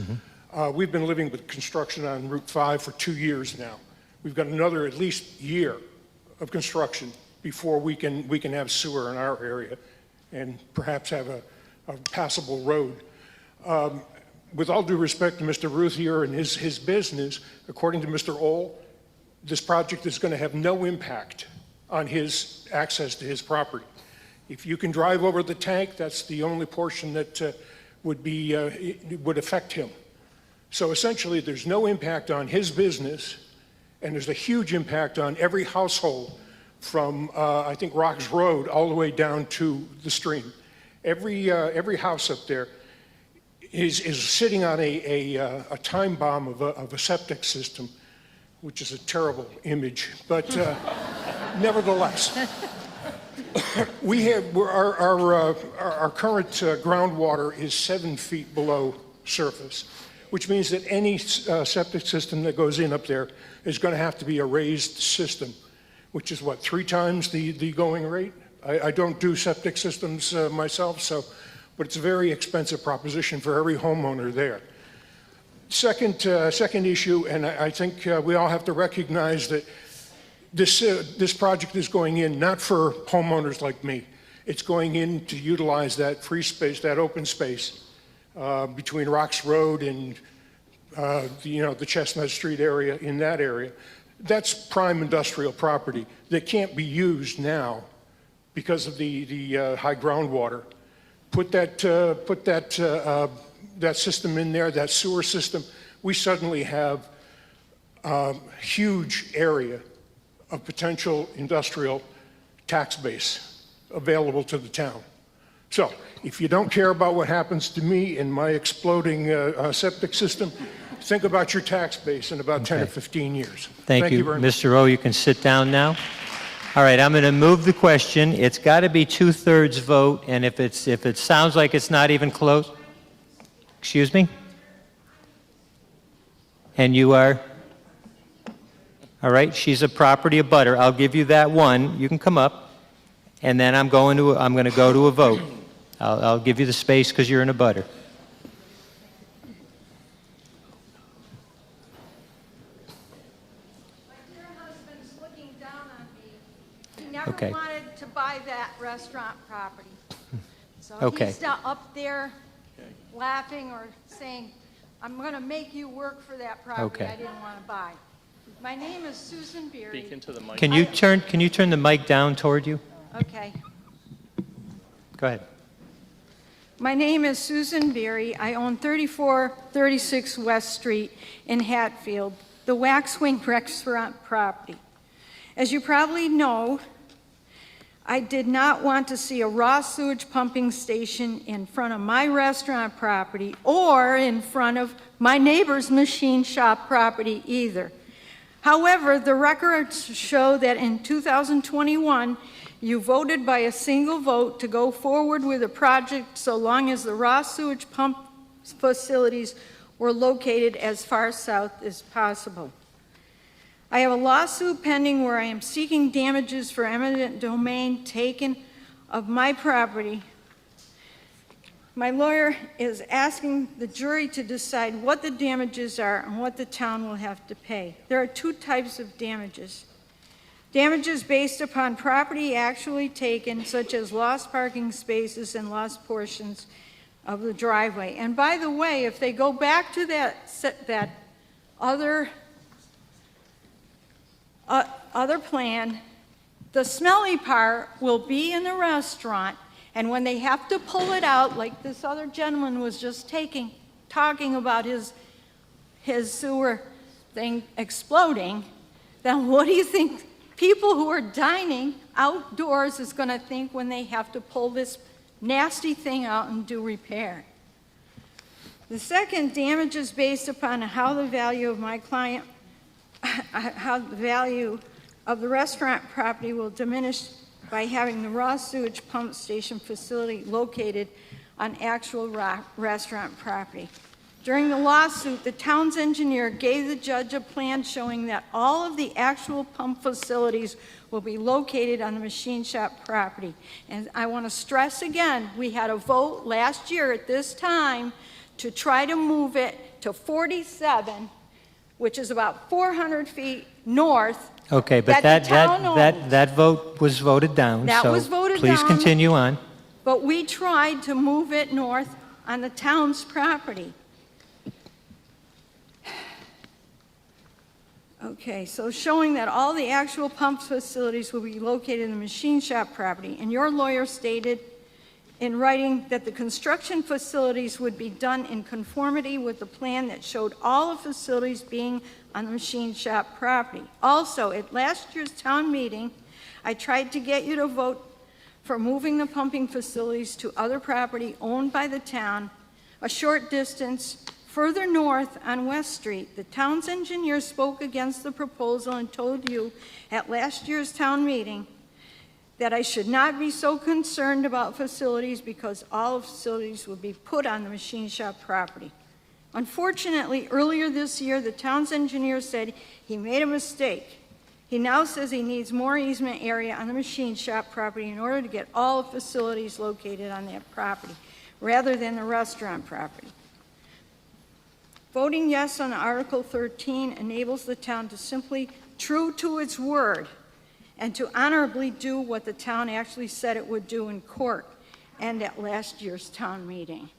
We've been living with construction on Route 5 for 2 years now. We've got another at least year of construction before we can have sewer in our area and perhaps have a passable road. With all due respect to Mr. Ruthier and his business, according to Mr. Ohl, this project is going to have no impact on his access to his property. If you can drive over the tank, that's the only portion that would affect him. So essentially, there's no impact on his business, and there's a huge impact on every household from, I think, Rocks Road all the way down to the stream. Every house up there is sitting on a time bomb of a septic system, which is a terrible image, but nevertheless. Our current groundwater is 7 feet below surface, which means that any septic system that goes in up there is going to have to be a raised system, which is what, 3 times the going rate? I don't do septic systems myself, but it's a very expensive proposition for every homeowner there. Second issue, and I think we all have to recognize that this project is going in not for homeowners like me. It's going in to utilize that free space, that open space between Rocks Road and the Chestnut Street area, in that area. That's prime industrial property that can't be used now because of the high groundwater. Put that system in there, that sewer system, we suddenly have a huge area of potential industrial tax base available to the town. So if you don't care about what happens to me in my exploding septic system, think about your tax base in about 10 or 15 years. Thank you very much. Mr. O. You can sit down now. All right, I'm going to move the question. It's got to be 2/3 vote, and if it sounds like it's not even close, excuse me? And you are? All right, she's a property abutter. I'll give you that one. You can come up, and then I'm going to go to a vote. I'll give you the space because you're in a butter. Never wanted to buy that restaurant property. So Okay. he's not up there laughing or saying, I'm going to make you work for that property I didn't want to buy. My name is Susan Beery. Speak into the mic. Can you turn the mic down toward you? Okay. Go ahead. My name is Susan Beery. I own 3436 West Street in Hatfield, the Waxwing Restaurant property. As you probably know, I did not want to see a raw sewage pumping station in front of my restaurant property or in front of my neighbor's machine shop property either. However, the records show that in 2021, you voted by a single vote to go forward with a project so long as the raw sewage pump facilities were located as far south as possible. I have a lawsuit pending where I am seeking damages for eminent domain taken of my property. My lawyer is asking the jury to decide what the damages are and what the town will have to pay. There are 2 types of damages. Damages based upon property actually taken, such as lost parking spaces and lost portions of the driveway. And by the way, if they go back to that other plan, the smelly part will be in the restaurant, and when they have to pull it out, like this other gentleman was just talking about his sewer thing exploding, then what do you think people who are dining outdoors is going to think when they have to pull this nasty thing out and do repair? The second, damages based upon how the value of my client how the value of the restaurant property will diminish by having the raw sewage pump station facility located on actual restaurant property. During the lawsuit, the town's engineer gave the judge a plan showing that all of the actual pump facilities will be located on the machine shop property. And I want to stress again, we had a vote last year at this time to try to move it to 47, which is about 400 feet north. Okay, but that the town owns. that vote was voted down, That so was voted please down. continue on. But we tried to move it north on the town's property. Okay, so showing that all the actual pump facilities will be located in the machine shop property, and your lawyer stated in writing that the construction facilities would be done in conformity with the plan that showed all the facilities being on the machine shop property. Also, at last year's town meeting, I tried to get you to vote for moving the pumping facilities to other property owned by the town a short distance further north on West Street. The town's engineer spoke against the proposal and told you at last year's town meeting that I should not be so concerned about facilities because all facilities would be put on the machine shop property. Unfortunately, earlier this year, the town's engineer said he made a mistake. He now says he needs more easement area on the machine shop property in order to get all the facilities located on that property, rather than the restaurant property. Voting yes on Article 13 enables the town to simply, true to its word, and to honorably do what the town actually said it would do in court and at last year's town meeting.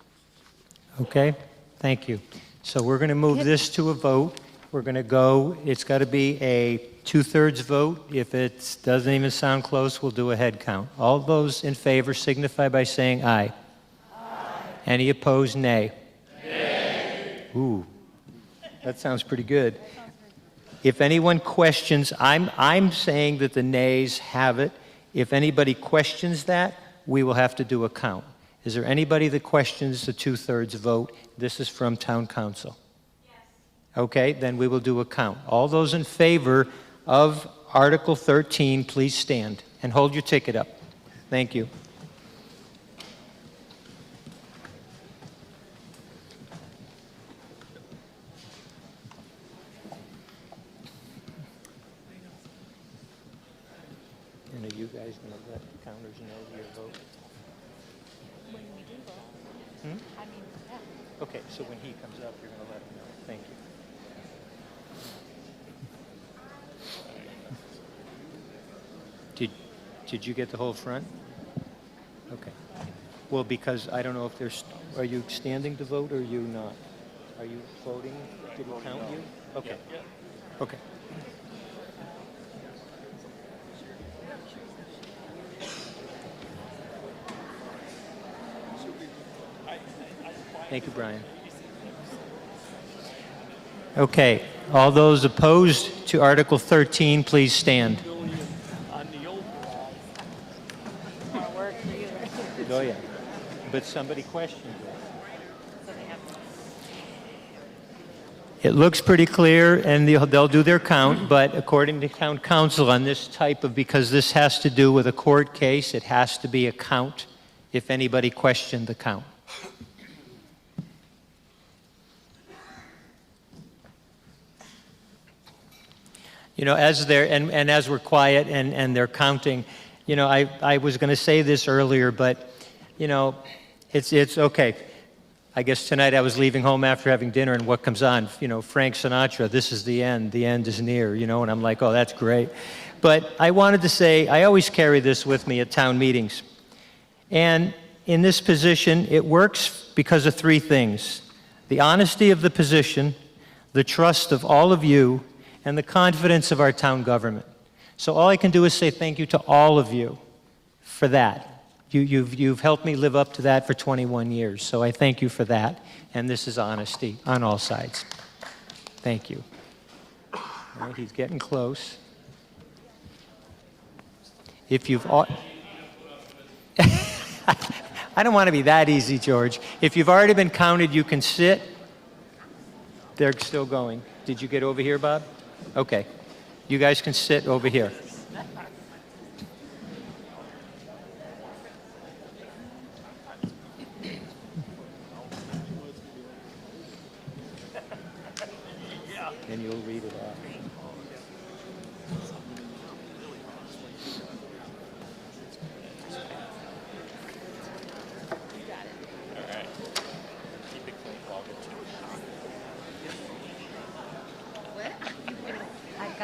Okay, thank you. So we're going to move this to a vote. We're going to go, it's got to be a 2/3 vote. If it doesn't even sound close, we'll do a head count. All those in favor signify by saying aye. Aye. Any opposed, nay. Nay. Ooh, that sounds pretty good. If anyone questions, I'm saying that the nays have it. If anybody questions that, we will have to do a count. Is there anybody that questions the 2/3 vote? This is from town council. Yes. Okay, then we will do a count. All those in favor of Article 13, please stand and hold your ticket up. Thank you. And are you guys going to let the counters know your vote? When we do vote. Hmm? I mean, yeah. Okay, so when he comes up, you're going to let him know. Thank you. Did you get the whole front? Okay. Well, because I don't know if there's, are you standing to vote or are you not? Are you voting? Did it count you? Okay. Okay. Thank you, Brian. Okay, all those opposed to Article 13, please stand. Oh, yeah. But somebody questioned it. It looks pretty clear, and they'll do their count, but according to town council on this type of, because this has to do with a court case, it has to be a count if anybody questioned the count. You know, as they're, and as we're quiet and they're counting, you know, I was going to say this earlier, but, you know, it's okay. I guess tonight I was leaving home after having dinner, and what comes on? You know, Frank Sinatra, "This is the end is near," you know, and I'm like, oh, that's great. But I wanted to say, I always carry this with me at town meetings. And in this position, it works because of three things: the honesty of the position, the trust of all of you, and the confidence of our town government. So all I can do is say thank you to all of you for that. You've helped me live up to that for 21 years, so I thank you for that. And this is honesty on all sides. Thank you. All right, he's getting close. If you've... I don't want to be that easy, George. If you've already been counted, you can sit. They're still going. Did you get over here, Bob? Okay. You guys can sit over here. And you'll read it off.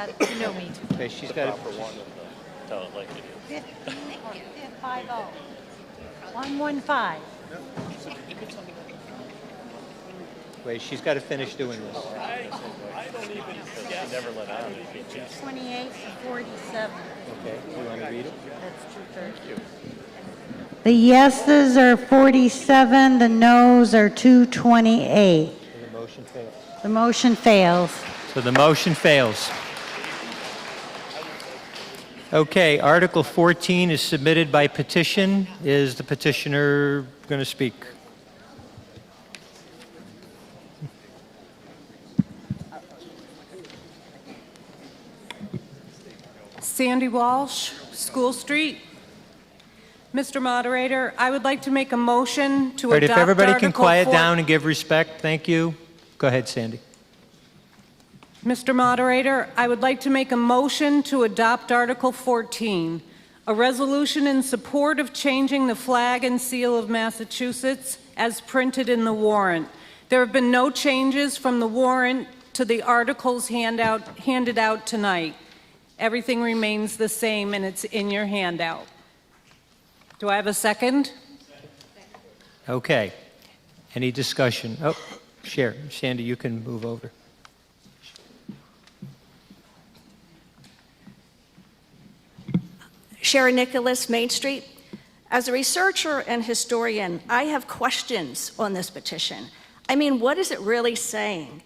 got, you know me. Okay, she's got it. Tell it like it is. 115. Wait, she's got to finish doing this. I don't even, never let on. 28 to 47. Okay, you want to read it? That's 230. Thank you. The yeses are 47, the nos are 228. And the motion fails. The motion fails. So the motion fails. Okay, Article 14 is submitted by petition. Is the petitioner going to speak? Sandy Walsh, School Street. Mr. Moderator, I would like to make a motion to All right, if adopt everybody can Article quiet 4 down and give respect, thank you. Go ahead, Sandy. Mr. Moderator, I would like to make a motion to adopt Article 14, a resolution in support of changing the flag and seal of Massachusetts as printed in the warrant. There have been no changes from the warrant to the articles handed out tonight. Everything remains the same, and it's in your handout. Do I have a second? Okay. Any discussion? Oh, Sandy, you can move over. Sharon Nicholas, Main Street. As a researcher and historian, I have questions on this petition. I mean, what is it really saying?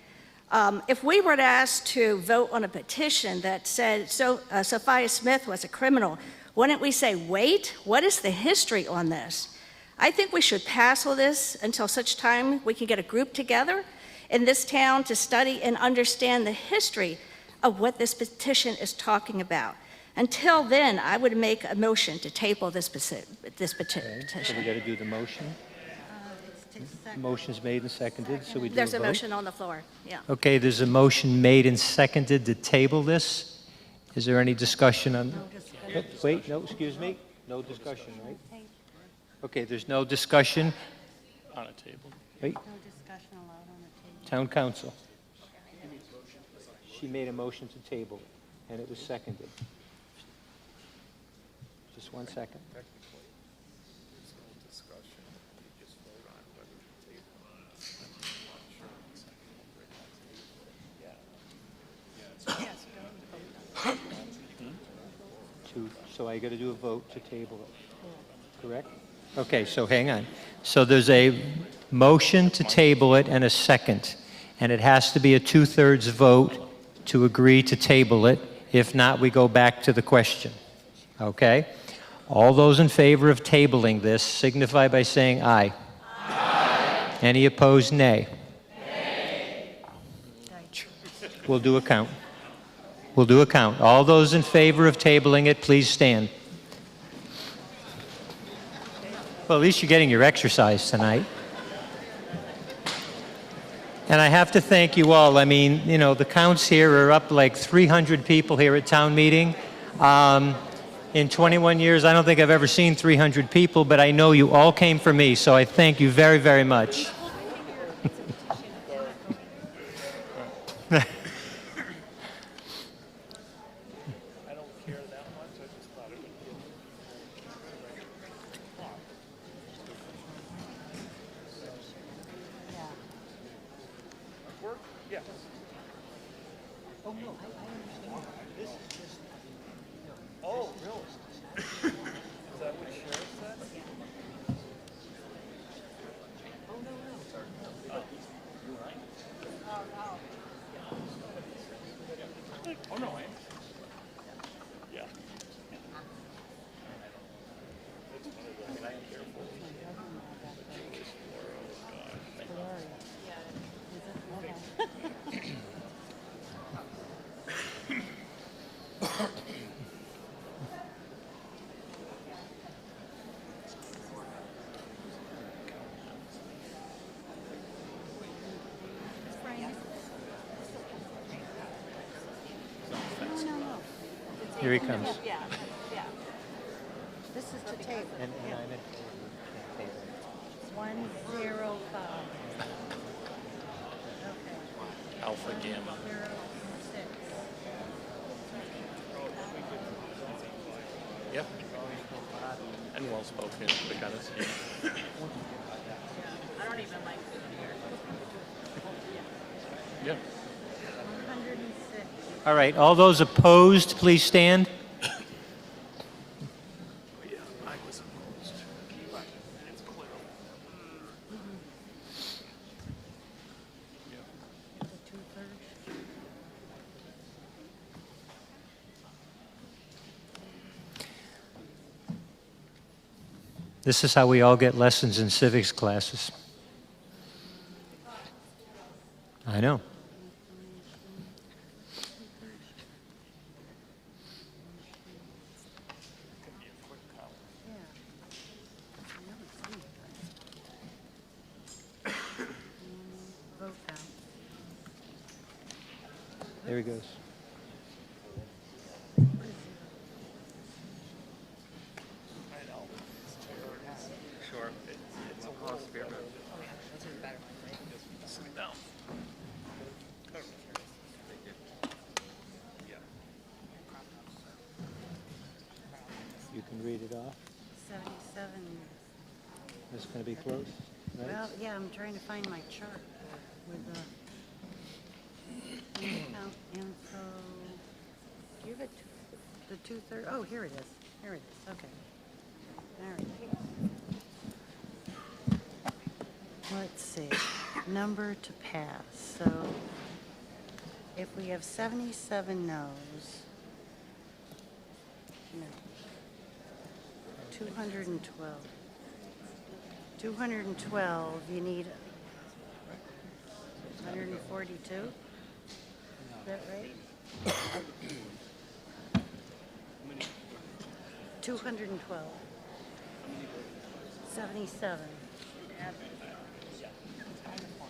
If we were asked to vote on a petition that said Sophia Smith was a criminal, wouldn't we say, wait, what is the history on this? I think we should pass all this until such time we can get a group together in this town to study and understand the history of what this petition is talking about. Until then, I would make a motion to table this petition. So we got to do the motion. Motion's made and seconded, so we do There's a a vote. motion on the floor, yeah. Okay, there's a motion made and seconded to table this. Is there any discussion on? Oh, wait, no, excuse me. No discussion, right? Okay, there's no discussion. On a table. Wait, No discussion allowed on the table. Town council. She made a motion to table, and it was seconded. Just 1 second. So I got to do a vote to table it, correct? Okay, so hang on. So there's a motion to table it and a second, and it has to be a 2/3 vote to agree to table it. If not, we go back to the question, okay? All those in favor of tabling this signify by saying aye. Aye. Any opposed, nay. Nay. We'll do a count. We'll do a count. All those in favor of tabling it, please stand. Well, at least you're getting your exercise tonight. And I have to thank you all. I mean, you know, the counts here are up like 300 people here at town meeting. In 21 years, I don't think I've ever seen 300 people, but I know you all came for me, so I thank you very, very much. Here he comes. Yeah, yeah. This is to table. And I'm at 105. Alpha Gamma. 006. Yep. And well-spoken, the kind of speak. I don't even like food here. Yeah. 106. All right, all those opposed, please stand. This is how we all get lessons in civics classes. I know. There he goes. Sure. It's almost fair. Sit down. You can read it off. 77. That's going to be close, right? Well, yeah, I'm trying to find my chart with the account info. Do you have the 2/3? Oh, here it is. Here it is. Okay. All right. Let's see. Number to pass. So if we have 77 no's, no. 212. 212, you need 142? Is that right? 212. 77.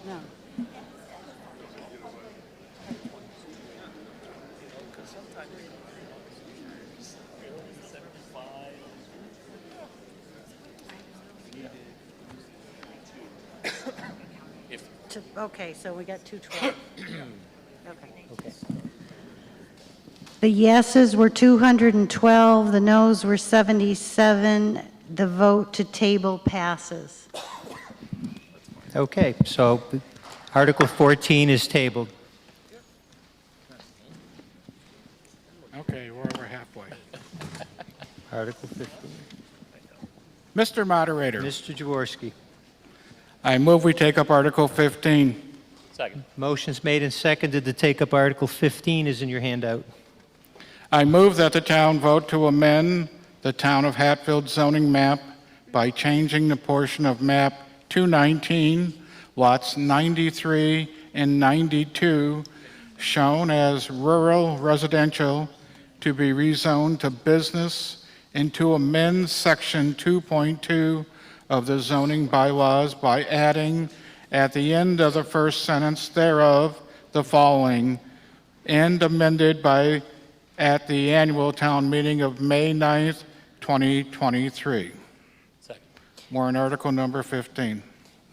No. Okay, so we got 212. Okay. The yeses were 212, the noes were 77. The vote to table passes. Okay, so Article 14 is tabled. Okay, we're over halfway. Article 15. Mr. Moderator, Mr. Jaworski. I move we take up Article 15. Second. Motion's made and seconded to take up Article 15 is in your handout. I move that the town vote to amend the Town of Hatfield zoning map by changing the portion of map 219, lots 93 and 92, shown as rural residential, to be rezoned to business and to amend section 2.2 of the zoning bylaws by adding at the end of the first sentence thereof the following, and amended by at the annual town meeting of May 9th, 2023. Second. Warrant article number 15.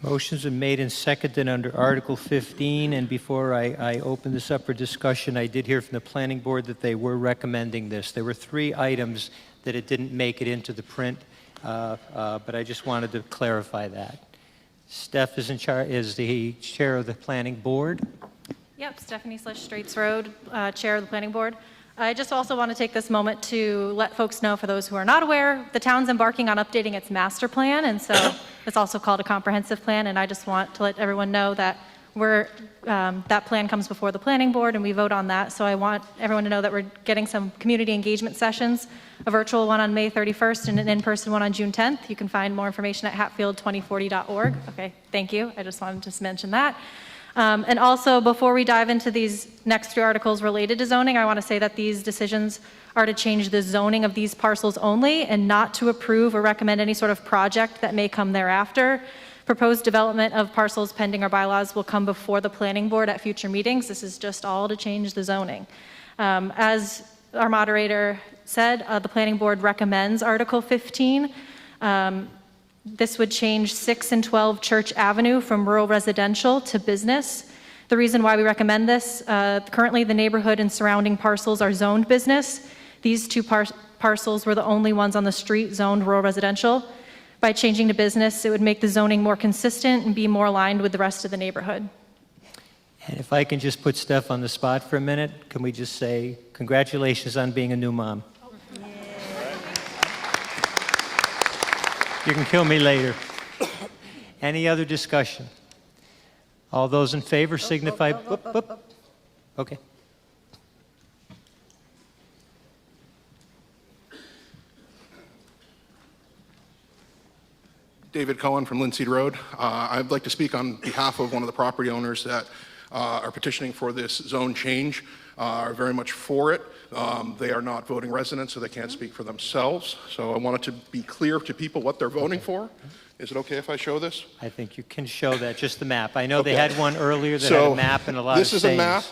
Motions are made and seconded under Article 15, and before I open this up for discussion, I did hear from the Planning Board that they were recommending this. There were 3 items that it didn't make it into the print, but I just wanted to clarify that. Steph is the chair of the Planning Board. Yep, Stephanie Straits Road, Chair of the Planning Board. I just also want to take this moment to let folks know, for those who are not aware, the town's embarking on updating its master plan, and so it's also called a comprehensive plan, and I just want to let everyone know that that plan comes before the Planning Board, and we vote on that, so I want everyone to know that we're getting some community engagement sessions, a virtual one on May 31st and an in-person one on June 10th. You can find more information at hatfield2040.org. Okay, thank you. I just wanted to mention that. And also, before we dive into these next 3 articles related to zoning, I want to say that these decisions are to change the zoning of these parcels only and not to approve or recommend any sort of project that may come thereafter. Proposed development of parcels pending our bylaws will come before the Planning Board at future meetings. This is just all to change the zoning. As our moderator said, the Planning Board recommends Article 15. This would change 6 and 12 Church Avenue from rural residential to business. The reason why we recommend this, currently the neighborhood and surrounding parcels are zoned business. These 2 parcels were the only ones on the street zoned rural residential. By changing to business, it would make the zoning more consistent and be more aligned with the rest of the neighborhood. And if I can just put Steph on the spot for a minute, can we just say congratulations on being a new mom? You can kill me later. Any other discussion? All those in favor signify. Okay. David Cohen from Linseed Road. I'd like to speak on behalf of one of the property owners that are petitioning for this zone change, are very much for it. They are not voting residents, so they can't speak for themselves. So I wanted to be clear to people what they're voting for. Is it okay if I show this? I think you can show that, just the map. I know they Okay. had one earlier that So had a map and a lot of this is a sayings. map.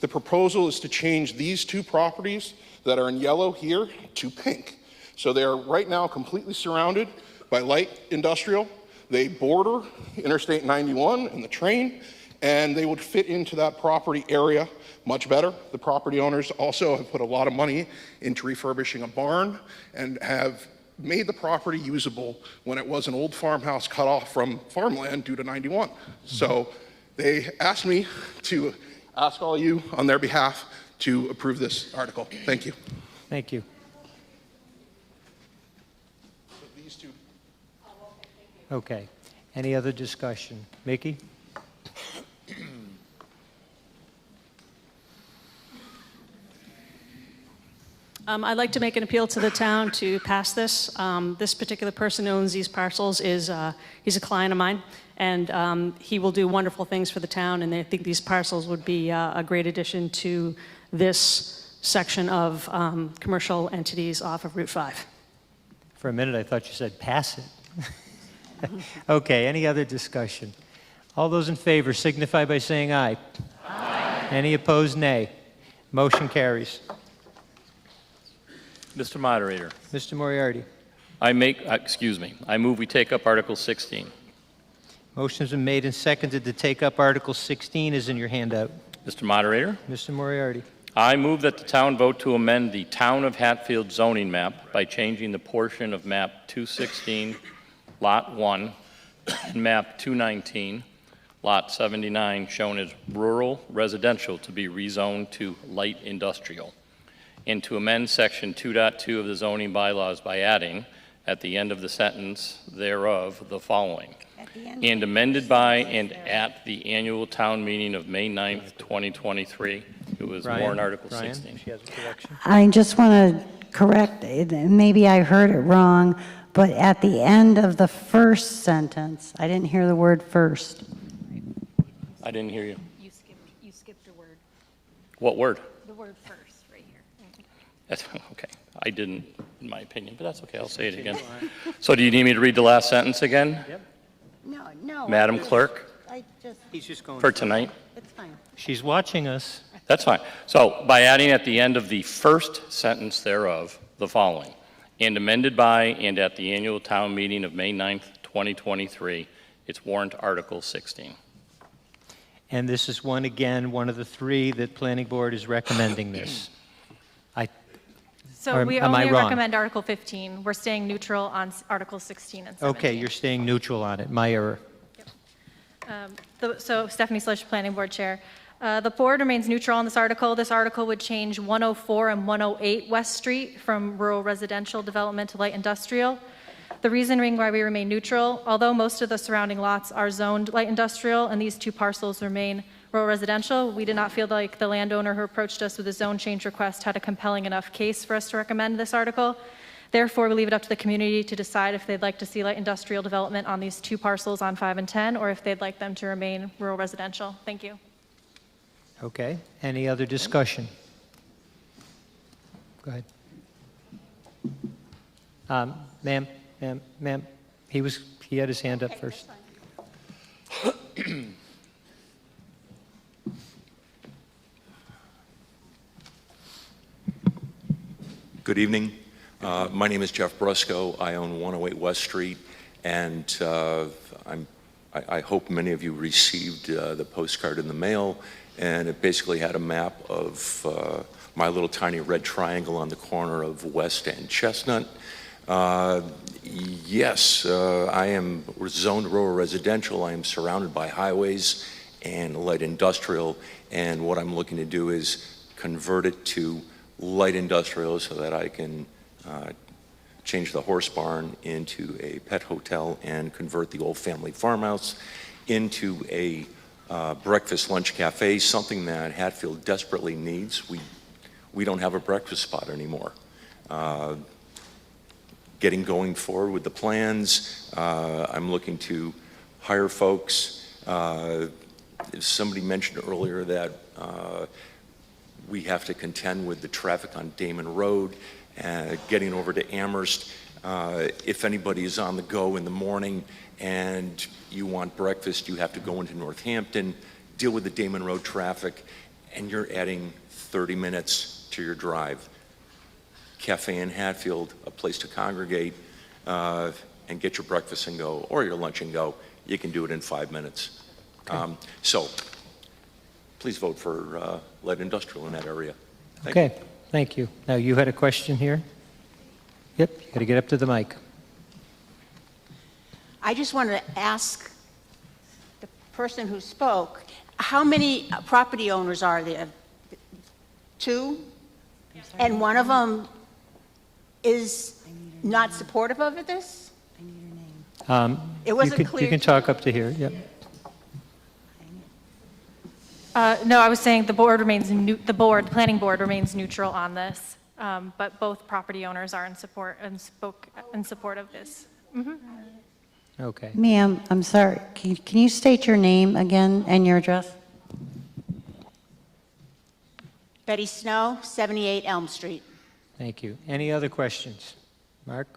The proposal is to change these two properties that are in yellow here to pink. So they are right now completely surrounded by light industrial. They border Interstate 91 and the train, and they would fit into that property area much better. The property owners also have put a lot of money into refurbishing a barn and have made the property usable when it was an old farmhouse cut off from farmland due to 91. So they asked me to ask all you on their behalf to approve this article. Thank you. Thank you. These two. Okay. Any other discussion? Mickey? I'd like to make an appeal to the town to pass this. This particular person who owns these parcels he's a client of mine, and he will do wonderful things for the town, and I think these parcels would be a great addition to this section of commercial entities off of Route 5. For a minute, I thought you said pass it. Okay, any other discussion? All those in favor signify by saying aye. Aye. Any opposed, nay. Motion carries. Mr. Moderator. Mr. Moriarty. I move we take up Article 16. Motion's been made and seconded to take up Article 16 is in your handout. Mr. Moderator. Mr. Moriarty. I move that the town vote to amend the Town of Hatfield zoning map by changing the portion of map 216, Lot 1, and map 219, Lot 79, shown as rural residential to be rezoned to light industrial, and to amend Section 2.2 of the zoning bylaws by adding, at the end of the sentence thereof, the following. And amended by and at the annual town meeting of May 9th, 2023. It was warrant Article 16. She has a correction. I just want to correct, maybe I heard it wrong, but at the end of the first sentence, I didn't hear the word first. I didn't hear you. You skipped a word. What word? The word first, right here. That's, okay. I didn't, in my opinion, but that's okay. I'll say it again. So do you need me to read the last sentence again? Yep. No. Madam Clerk, He's just going for tonight? It's fine. She's watching us. That's fine. So by adding at the end of the first sentence thereof, the following, and amended by and at the annual town meeting of May 9th, 2023, it's warrant Article 16. And this is one of the three that Planning Board is recommending this. So we am I only wrong? recommend Article 15. We're staying neutral on Article 16 and 17. Okay, you're staying neutral on it. My error. So Stephanie Slish, Planning Board Chair. The board remains neutral on this article. This article would change 104 and 108 West Street from rural residential development to light industrial. The reasoning why we remain neutral, although most of the surrounding lots are zoned light industrial and these two parcels remain rural residential, we did not feel like the landowner who approached us with a zone change request had a compelling enough case for us to recommend this article. Therefore, we leave it up to the community to decide if they'd like to see light industrial development on these two parcels on 5 and 10, or if they'd like them to remain rural residential. Thank you. Okay. Any other discussion? Go ahead. Ma'am. He had his hand up first. Good evening. My name is Jeff Brusco. I own 108 West Street, and I hope many of you received the postcard in the mail, and it basically had a map of my little tiny red triangle on the corner of West and Chestnut. Yes, I am zoned rural residential. I am surrounded by highways and light industrial, and what I'm looking to do is convert it to light industrial so that I can change the horse barn into a pet hotel and convert the old family farmhouse into a breakfast lunch cafe, something that Hatfield desperately needs. We don't have a breakfast spot anymore. Getting going forward with the plans, I'm looking to hire folks. Somebody mentioned earlier that we have to contend with the traffic on Damon Road, getting over to Amherst. If anybody is on the go in the morning and you want breakfast, you have to go into Northampton, deal with the Damon Road traffic, and you're adding 30 minutes to your drive. Cafe in Hatfield, a place to congregate and get your breakfast and go, or your lunch and go. You can do it in 5 minutes. Okay. So please vote for light industrial in that area. Okay, thank you. Now, you had a question here? Yep, you got to get up to the mic. I just wanted to ask the person who spoke, how many property owners are there? 2? And one of them is not supportive of this? It wasn't clear. You can talk up to here, yep. No, I was saying the planning board remains neutral on this, but both property owners are in support and spoke in support of this. Mm-hmm. Okay. Ma'am, I'm sorry. Can you state your name again and your address? Betty Snow, 78 Elm Street. Thank you. Any other questions? Mark?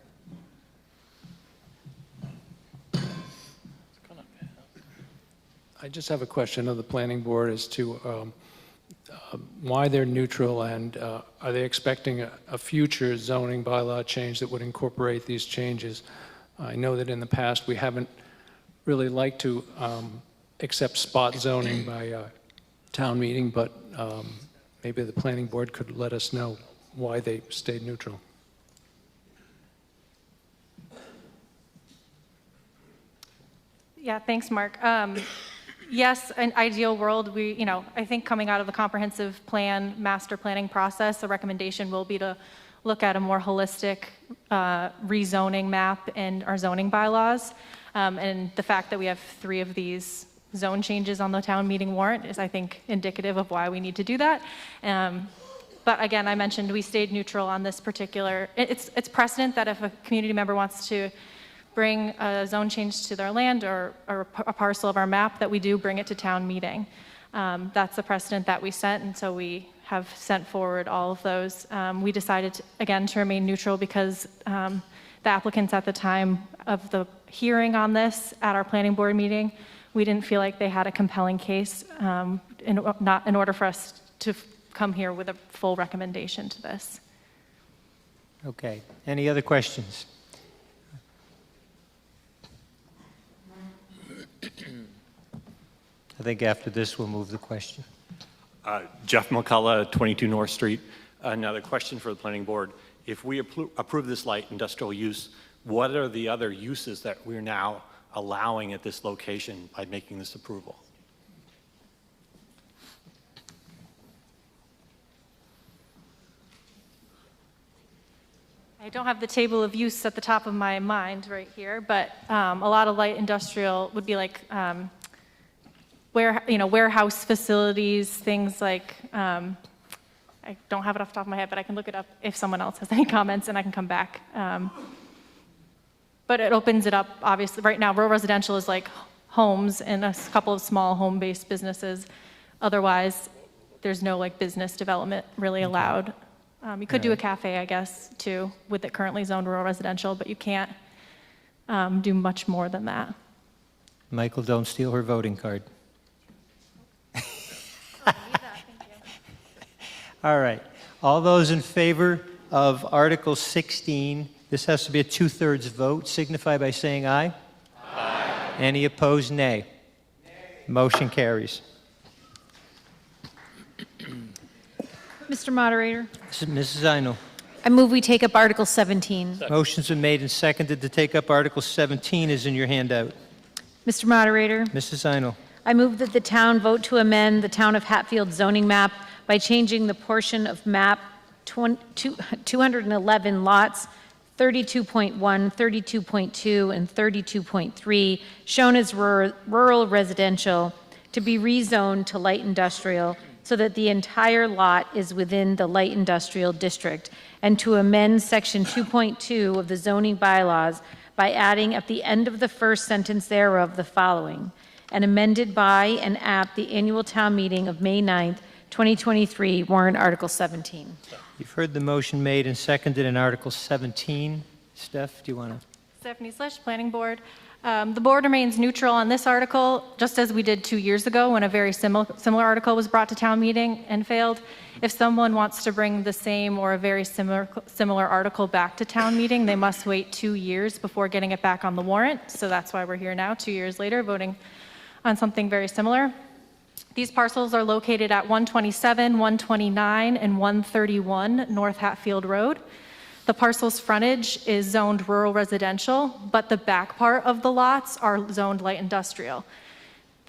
I just have a question of the planning board as to why they're neutral, and are they expecting a future zoning bylaw change that would incorporate these changes? I know that in the past we haven't really liked to accept spot zoning by town meeting, but maybe the planning board could let us know why they stayed neutral. Yeah, thanks, Mark. Yes, an ideal world, I think coming out of the comprehensive plan, master planning process, the recommendation will be to look at a more holistic rezoning map in our zoning bylaws. And the fact that we have 3 of these zone changes on the town meeting warrant is, I think, indicative of why we need to do that. But again, I mentioned we stayed neutral on this particular, it's precedent that if a community member wants to bring a zone change to their land or a parcel of our map, that we do bring it to town meeting. That's the precedent that we set, and so we have sent forward all of those. We decided, again, to remain neutral because the applicants at the time of the hearing on this at our planning board meeting, we didn't feel like they had a compelling case in order for us to come here with a full recommendation to this. Okay. Any other questions? I think after this, we'll move the question. Jeff McCullough, 22 North Street. Another question for the planning board. If we approve this light industrial use, what are the other uses that we're now allowing at this location by making this approval? I don't have the table of use at the top of my mind right here, but a lot of light industrial would be like warehouse facilities, things like, I don't have it off the top of my head, but I can look it up if someone else has any comments and I can come back. But it opens it up, obviously. Right now, rural residential is like homes and a couple of small home-based businesses. Otherwise, there's no like business development really allowed. You could do a cafe, I guess, too, with it currently zoned rural residential, but you can't do much more than that. Michael, don't steal her voting card. All right. All those in favor of Article 16, this has to be a 2/3 vote, signify by saying aye. Aye. Any opposed, nay. Motion carries. Mr. Moderator, Mrs. Zinal. I move we take up Article 17. Motion's been made and seconded to take up Article 17 is in your handout. Mr. Moderator, Mrs. Zinal. I move that the town vote to amend the Town of Hatfield zoning map by changing the portion of map 211 lots 32.1, 32.2, and 32.3 shown as rural residential to be rezoned to light industrial so that the entire lot is within the light industrial district, and to amend Section 2.2 of the zoning bylaws by adding at the end of the first sentence thereof the following: and amended by and at the annual town meeting of May 9th, 2023, warrant Article 17. You've heard the motion made and seconded in Article 17. Steph, do you want to? Stephanie Slish, Planning Board. The board remains neutral on this article, just as we did 2 years ago when a very similar article was brought to town meeting and failed. If someone wants to bring the same or a very similar article back to town meeting, they must wait 2 years before getting it back on the warrant. So that's why we're here now, 2 years later, voting on something very similar. These parcels are located at 127, 129, and 131 North Hatfield Road. The parcel's frontage is zoned rural residential, but the back part of the lots are zoned light industrial.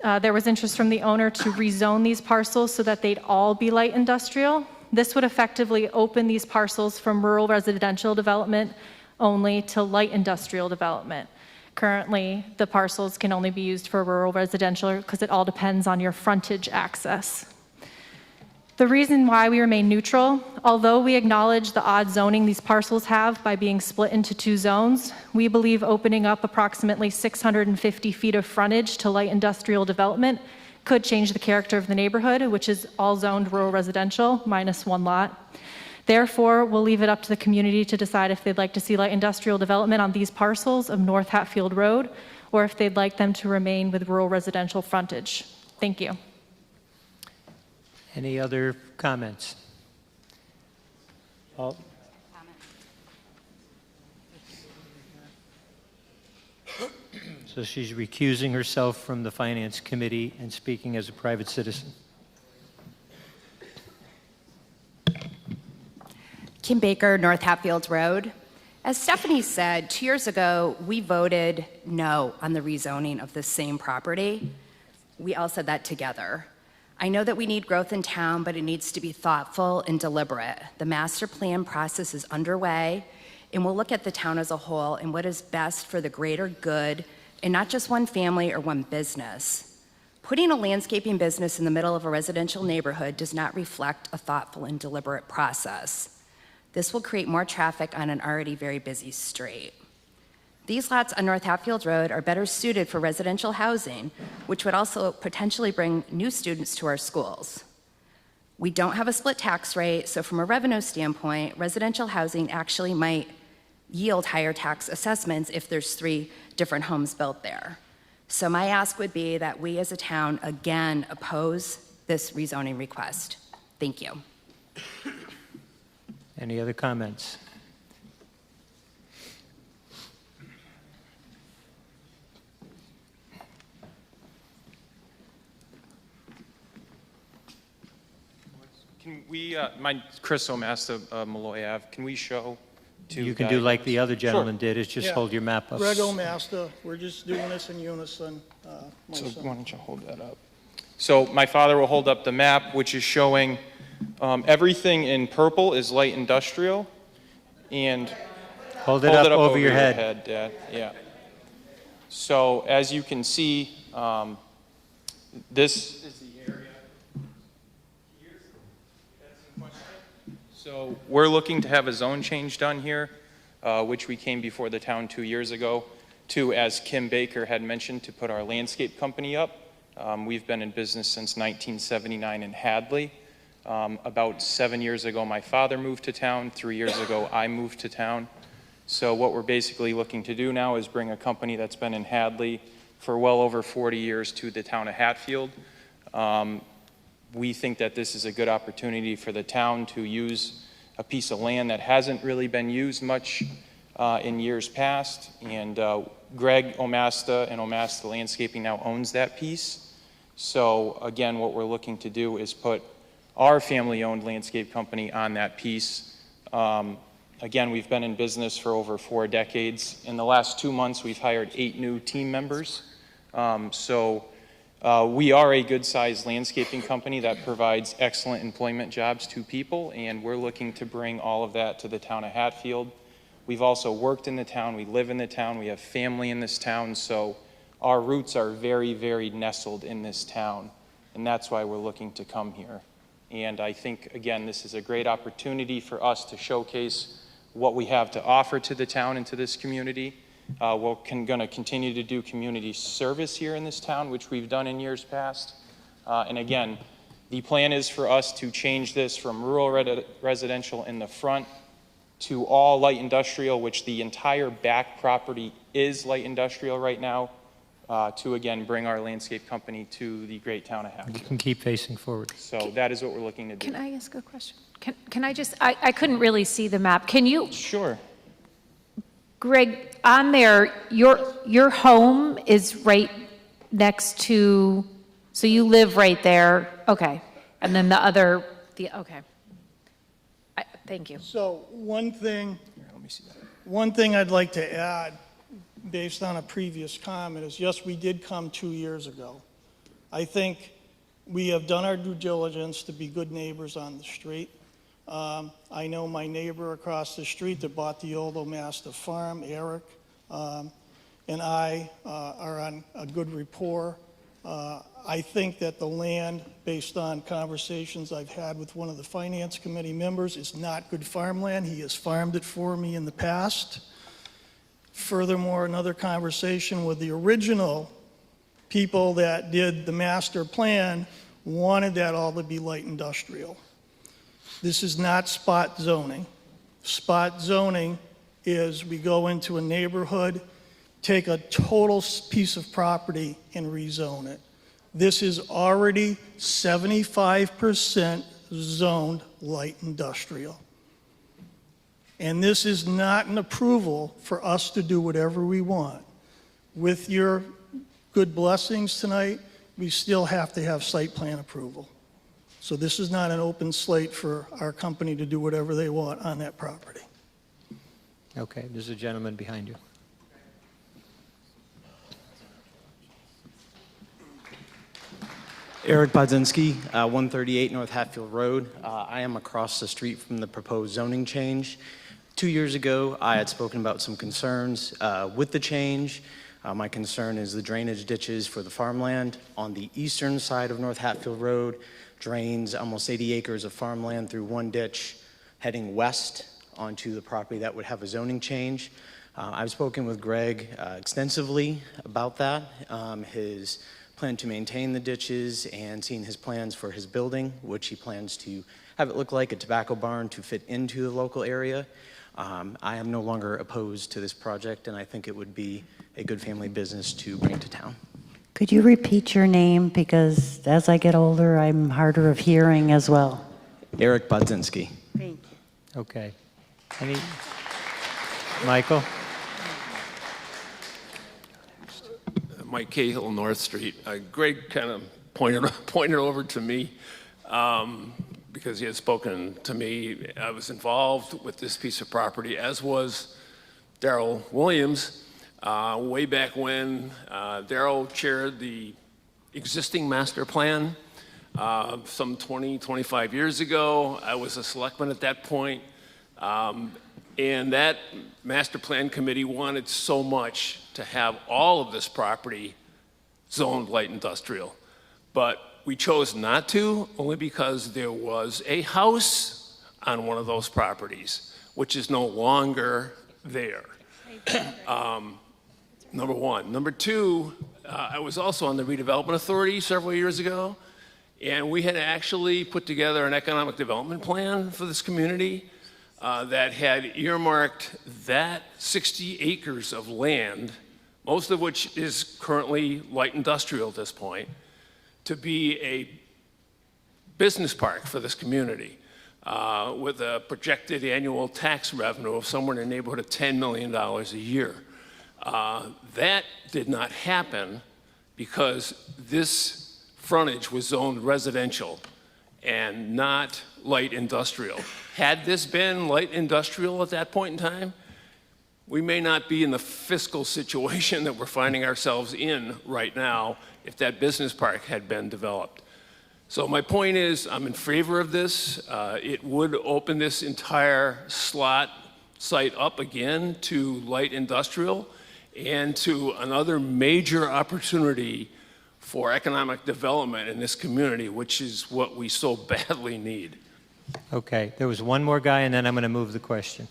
There was interest from the owner to rezone these parcels so that they'd all be light industrial. This would effectively open these parcels from rural residential development only to light industrial development. Currently, the parcels can only be used for rural residential because it all depends on your frontage access. The reason why we remain neutral, although we acknowledge the odd zoning these parcels have by being split into 2 zones, we believe opening up approximately 650 feet of frontage to light industrial development could change the character of the neighborhood, which is all zoned rural residential, minus 1 lot. Therefore, we'll leave it up to the community to decide if they'd like to see light industrial development on these parcels of North Hatfield Road, or if they'd like them to remain with rural residential frontage. Thank you. Any other comments? So she's recusing herself from the Finance Committee and speaking as a private citizen. Kim Baker, North Hatfield Road. As Stephanie said, 2 years ago, we voted no on the rezoning of this same property. We all said that together. I know that we need growth in town, but it needs to be thoughtful and deliberate. The master plan process is underway, and we'll look at the town as a whole and what is best for the greater good, and not just one family or one business. Putting a landscaping business in the middle of a residential neighborhood does not reflect a thoughtful and deliberate process. This will create more traffic on an already very busy street. These lots on North Hatfield Road are better suited for residential housing, which would also potentially bring new students to our schools. We don't have a split tax rate, so from a revenue standpoint, residential housing actually might yield higher tax assessments if there's 3 different homes built there. So my ask would be that we as a town again oppose this rezoning request. Thank you. Any other comments? Can we, Chris O'Masta, Malloy Ave, can we show two You can do like the other gentleman did, is just Yeah. hold your map up. Greg O'Masta, we're just doing this in unison. So why don't you hold that up? So my father will hold up the map, which is showing everything in purple is light industrial, and Hold it up over your head. Dad. Yeah. So as you can see, this is the area. So we're looking to have a zone change done here, which we came before the town 2 years ago to, as Kim Baker had mentioned, to put our landscape company up. We've been in business since 1979 in Hadley. About 7 years ago, my father moved to town. 3 years ago, I moved to town. So what we're basically looking to do now is bring a company that's been in Hadley for well over 40 years to the town of Hatfield. We think that this is a good opportunity for the town to use a piece of land that hasn't really been used much in years past, and Greg Omasta and Omasta Landscaping now owns that piece. So again, what we're looking to do is put our family-owned landscape company on that piece. Again, we've been in business for over 4 decades. In the last 2 months, we've hired 8 new team members. We are a good-sized landscaping company that provides excellent employment jobs to people, and we're looking to bring all of that to the town of Hatfield. We've also worked in the town, we live in the town, we have family in this town, so our roots are very, very nestled in this town, and that's why we're looking to come here. And I think, again, this is a great opportunity for us to showcase what we have to offer to the town and to this community. We're going to continue to do community service here in this town, which we've done in years past. And again, the plan is for us to change this from rural residential in the front to all light industrial, which the entire back property is light industrial right now, to again bring our landscape company to the great town of Hatfield. You can keep facing forward. So that is what we're looking to do. Can I ask a question? Can I just, I couldn't really see the map. Can you? Sure. Greg, on there, your home is right next to, so you live right there, okay. And then okay. Thank you. So one thing I'd like to add, based on a previous comment, is yes, we did come 2 years ago. I think we have done our due diligence to be good neighbors on the street. I know my neighbor across the street that bought the old Omasta farm, Eric, and I are on a good rapport. I think that the land, based on conversations I've had with one of the finance committee members, is not good farmland. He has farmed it for me in the past. Furthermore, another conversation with the original people that did the master plan wanted that all to be light industrial. This is not spot zoning. Spot zoning is we go into a neighborhood, take a total piece of property and rezone it. This is already 75% zoned light industrial. And this is not an approval for us to do whatever we want. With your good blessings tonight, we still have to have site plan approval. So this is not an open slate for our company to do whatever they want on that property. Okay, there's a gentleman behind you. Eric Bodzinski, 138 North Hatfield Road. I am across the street from the proposed zoning change. 2 years ago, I had spoken about some concerns with the change. My concern is the drainage ditches for the farmland on the eastern side of North Hatfield Road drains almost 80 acres of farmland through one ditch heading west onto the property that would have a zoning change. I've spoken with Greg extensively about that, his plan to maintain the ditches and seen his plans for his building, which he plans to have it look like a tobacco barn to fit into the local area. I am no longer opposed to this project, and I think it would be a good family business to bring to town. Could you repeat your name? Because as I get older, I'm harder of hearing as well. Eric Bodzinski. Thank you. Okay. Michael? Mike Cahill, North Street. Greg kind of pointed over to me because he had spoken to me. I was involved with this piece of property, as was Darrell Williams, way back when. Darrell chaired the existing master plan some 20, 25 years ago. I was a selectman at that point. And that master plan committee wanted so much to have all of this property zoned light industrial. But we chose not to, only because there was a house on one of those properties, which is no longer there. Number one. Number two, I was also on the redevelopment authority several years ago, and we had actually put together an economic development plan for this community that had earmarked that 60 acres of land, most of which is currently light industrial at this point, to be a business park for this community. with a projected annual tax revenue of somewhere in the neighborhood of $10 million a year. That did not happen because this frontage was zoned residential and not light industrial. Had this been light industrial at that point in time, we may not be in the fiscal situation that we're finding ourselves in right now if that business park had been developed. So my point is, I'm in favor of this. It would open this entire slot site up again to light industrial and to another major opportunity for economic development in this community, which is what we so badly need. Okay, there was one more guy, and then I'm going to move the question.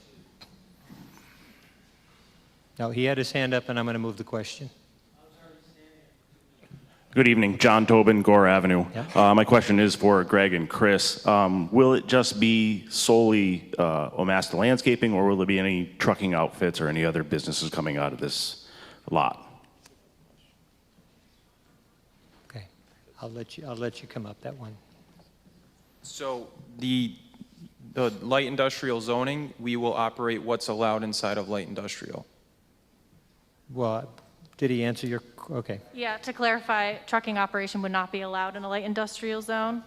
No, he had his hand up, and I'm going to move the question. Good evening, John Tobin, Gore Avenue. Yeah. My question is for Greg and Chris. Will it just be solely Omasta Landscaping, or will there be any trucking outfits or any other businesses coming out of this lot? Okay, I'll let you come up that one. So the light industrial zoning, we will operate what's allowed inside of light industrial. Well, did he answer your? Okay. Yeah, to clarify, trucking operation would not be allowed in a light industrial zone,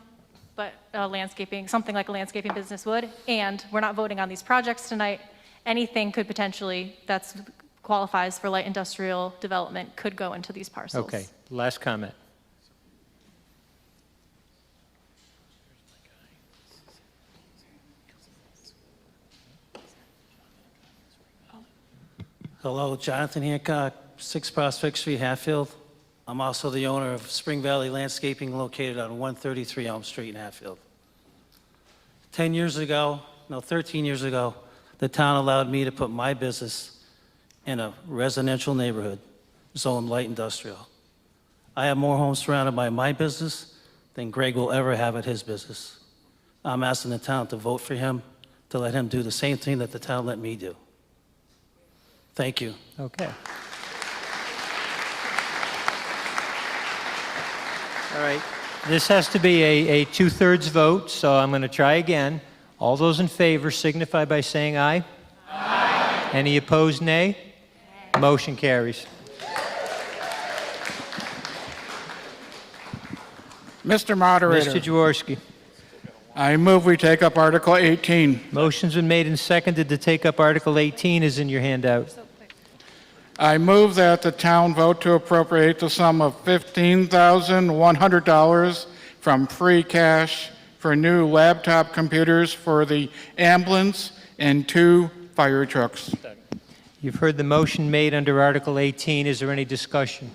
but landscaping, something like a landscaping business would. And we're not voting on these projects tonight. Anything could potentially, that qualifies for light industrial development, could go into these parcels. Okay, last comment. Hello, Jonathan Hancock, 6 Prospect Street, Hatfield. I'm also the owner of Spring Valley Landscaping located on 133 Elm Street in Hatfield. 13 years ago, the town allowed me to put my business in a residential neighborhood, zoned light industrial. I have more homes surrounded by my business than Greg will ever have at his business. I'm asking the town to vote for him, to let him do the same thing that the town let me do. Thank you. Okay. All right. This has to be a 2/3 vote, so I'm going to try again. All those in favor signify by saying aye. Aye. Any opposed, nay? Nay. Motion carries. Mr. Moderator. Mr. Jaworski. I move we take up Article 18. Motion's been made and seconded to take up Article 18 is in your handout. I move that the town vote to appropriate the sum of $15,100 from free cash for new laptop computers for the ambulance and 2 fire trucks. You've heard the motion made under Article 18. Is there any discussion?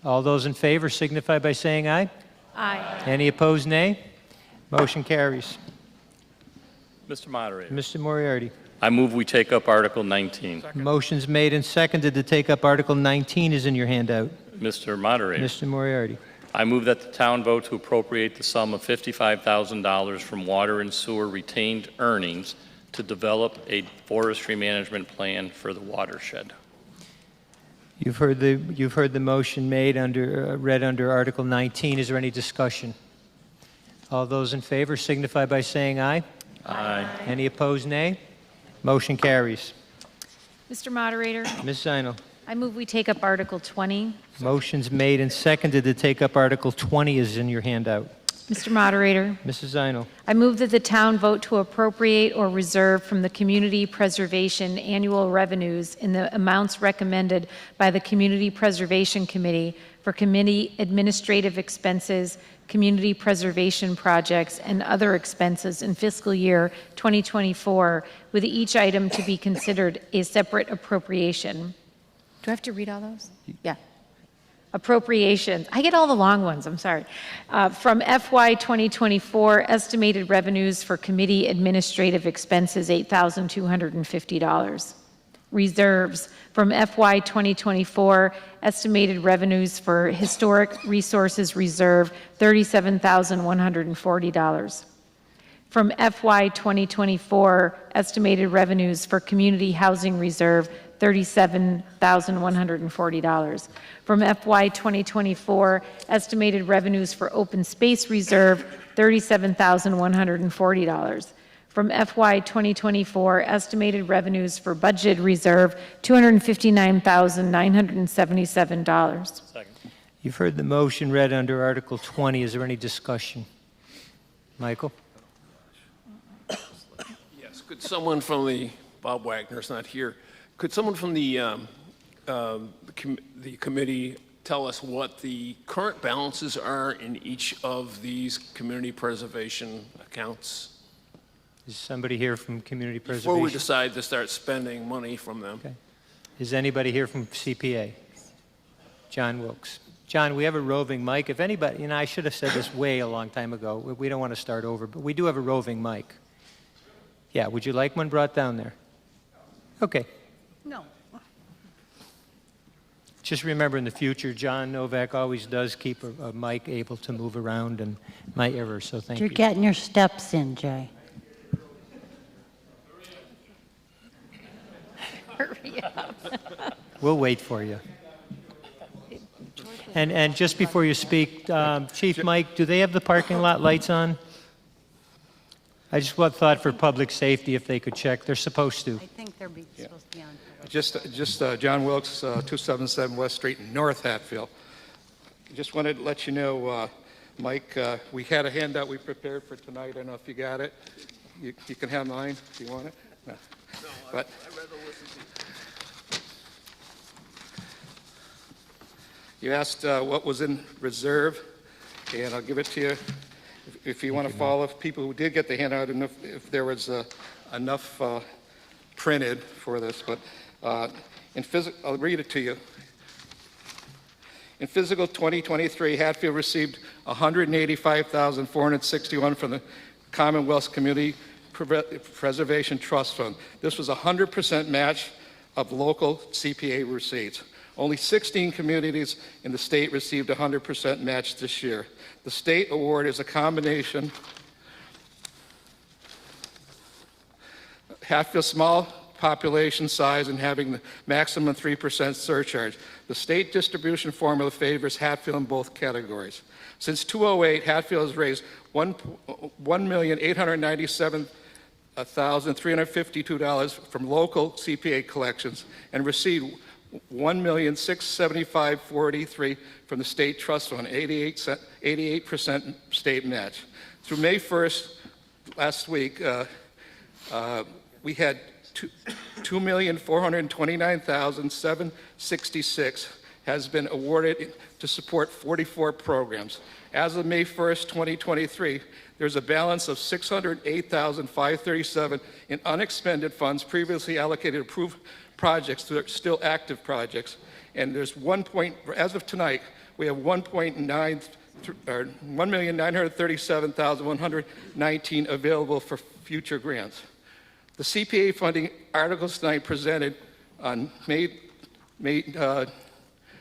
All those in favor signify by saying aye. Aye. Any opposed, nay? Motion carries. Mr. Moderator, Mr. Moriarty. I move we take up Article 19. Motion's made and seconded to take up Article 19 is in your handout. Mr. Moderator, Mr. Moriarty. I move that the town vote to appropriate the sum of $55,000 from water and sewer retained earnings to develop a forestry management plan for the watershed. You've heard the motion made read under Article 19. Is there any discussion? All those in favor signify by saying aye. Aye. Any opposed, nay? Motion carries. Mr. Moderator, Ms. Zinal. I move we take up Article 20. Motion's made and seconded to take up Article 20 is in your handout. Mr. Moderator, Mrs. Zinal. I move that the town vote to appropriate or reserve from the Community Preservation annual revenues in the amounts recommended by the Community Preservation Committee for committee administrative expenses, community preservation projects, and other expenses in fiscal year 2024, with each item to be considered a separate appropriation. Do I have to read all those? Yeah. Appropriations. I get all the long ones, I'm sorry. From FY 2024, estimated revenues for committee administrative expenses, $8,250. Reserves. From FY 2024, estimated revenues for Historic Resources Reserve, $37,140. From FY 2024, estimated revenues for Community Housing Reserve, $37,140. From FY 2024, estimated revenues for Open Space Reserve, $37,140. From FY 2024, estimated revenues for budget reserve, $259,977. You've heard the motion read under Article 20. Is there any discussion? Michael? Yes, could someone from Bob Wagner's not here, could someone from the committee tell us what the current balances are in each of these community preservation accounts? Is somebody here from Community Preservation? Before we decide to start spending money from them. Okay. Is anybody here from CPA? John Wilkes. John, we have a roving mic. If anybody, I should have said this way a long time ago. We don't want to start over, but we do have a roving mic. Yeah, would you like one brought down there? Okay. No. Just remember in the future, John Novak always does keep a mic able to move around and my error, so thank you. You're getting your steps in, Jay. Hurry up. We'll wait for you. And just before you speak, Chief Mike, do they have the parking lot lights on? I just thought for public safety if they could check. They're supposed to. I think they're supposed to be on. Just John Wilkes, 277 West Street, North Hatfield. Just wanted to let you know, Mike, we had a handout we prepared for tonight. I don't know if you got it. You can have mine if you want it. No. But I'd rather listen to you. you asked what was in reserve, and I'll give it to you if you want to follow people who did get the handout and if there was enough printed for this. But I'll read it to you. In fiscal 2023, Hatfield received $185,461 from the Commonwealth's Community Preservation Trust Fund. This was a 100% match of local CPA receipts. Only 16 communities in the state received a 100% match this year. The state award is a combination. Hatfield's small population size and having the maximum 3% surcharge. The state distribution formula favors Hatfield in both categories. Since 2008, Hatfield has raised $1,897,352 from local CPA collections and received $1,675,483 from the state trust fund, 88% state match. Through May 1st, last week, we had $2,429,766 has been awarded to support 44 programs. As of May 1st, 2023, there's a balance of $608,537 in unexpended funds previously allocated to approved projects that are still active projects. And there's as of tonight, we have $1,937,119 available for future grants. The CPA funding articles tonight presented on May 9,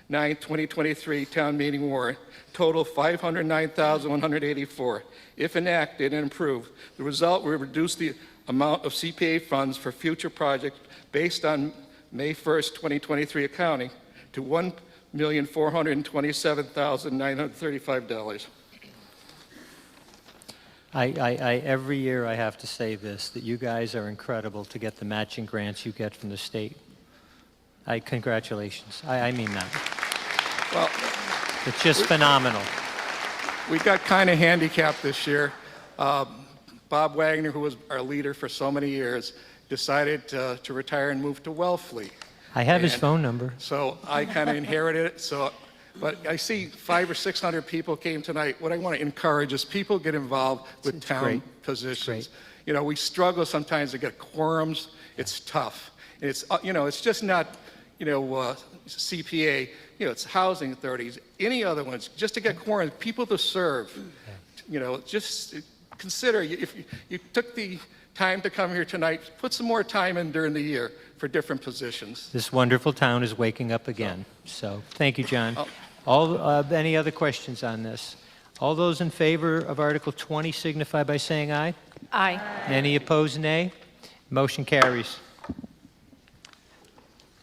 2023 town meeting warrant total $509,184. If enacted and approved, the result will reduce the amount of CPA funds for future projects based on May 1st, 2023 accounting to $1,427,935. Every year I have to say this, that you guys are incredible to get the matching grants you get from the state. Congratulations. I mean that. Well, it's just phenomenal. We got kind of handicapped this year. Bob Wagner, who was our leader for so many years, decided to retire and move to Wellfleet. I have his phone number. So I kind of inherited it. But I see 500 or 600 people came tonight. What I want to encourage is people get involved with town positions. You know, we struggle sometimes to get quorums. It's tough. It's it's just not CPA. It's housing authorities, any other ones. Just to get quorums, people to serve. Just consider if you took the time to come here tonight, put some more time in during the year for different positions. This wonderful town is waking up again. So thank you, John. Any other questions on this? All those in favor of Article 20 signify by saying aye. Aye. Any opposed, nay? Motion carries.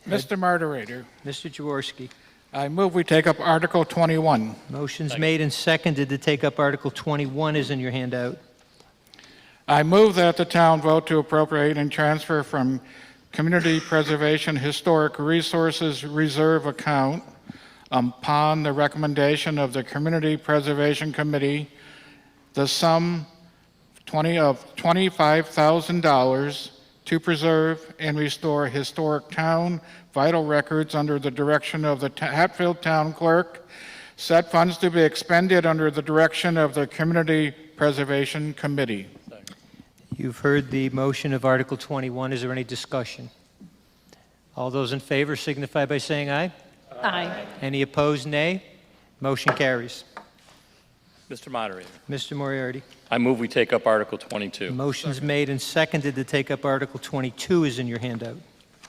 Mr. Moderator. Mr. Jaworski. I move we take up Article 21. Motion's made and seconded to take up Article 21 is in your handout. I move that the town vote to appropriate and transfer from Community Preservation Historic Resources Reserve account upon the recommendation of the Community Preservation Committee the sum of $25,000 to preserve and restore historic town vital records under the direction of the Hatfield Town Clerk. Said funds to be expended under the direction of the Community Preservation Committee. You've heard the motion of Article 21. Is there any discussion? All those in favor signify by saying aye. Aye. Any opposed, nay. Motion carries. Mr. Moderator, Mr. Moriarty. I move we take up Article 22. Motion's made and seconded to take up Article 22 is in your handout.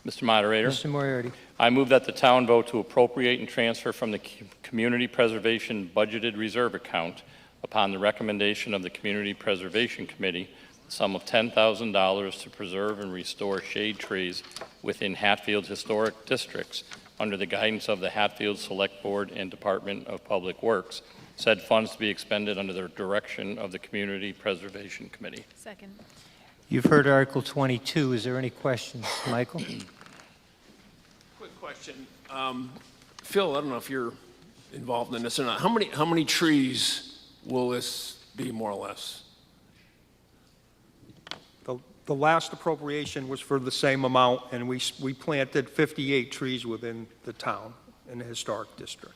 Mr. Moderator, Mr. Moriarty. I move that the town vote to appropriate and transfer from the Community Preservation Budgeted Reserve account upon the recommendation of the Community Preservation Committee the sum of $10,000 to preserve and restore shade trees within Hatfield's historic districts under the guidance of the Hatfield Select Board and Department of Public Works. Said funds to be expended under the direction of the Community Preservation Committee. Second. You've heard Article 22. Is there any questions? Michael? Quick question. Phil, I don't know if you're involved in this or not. How many trees will this be, more or less? The last appropriation was for the same amount, and we planted 58 trees within the town in the historic district.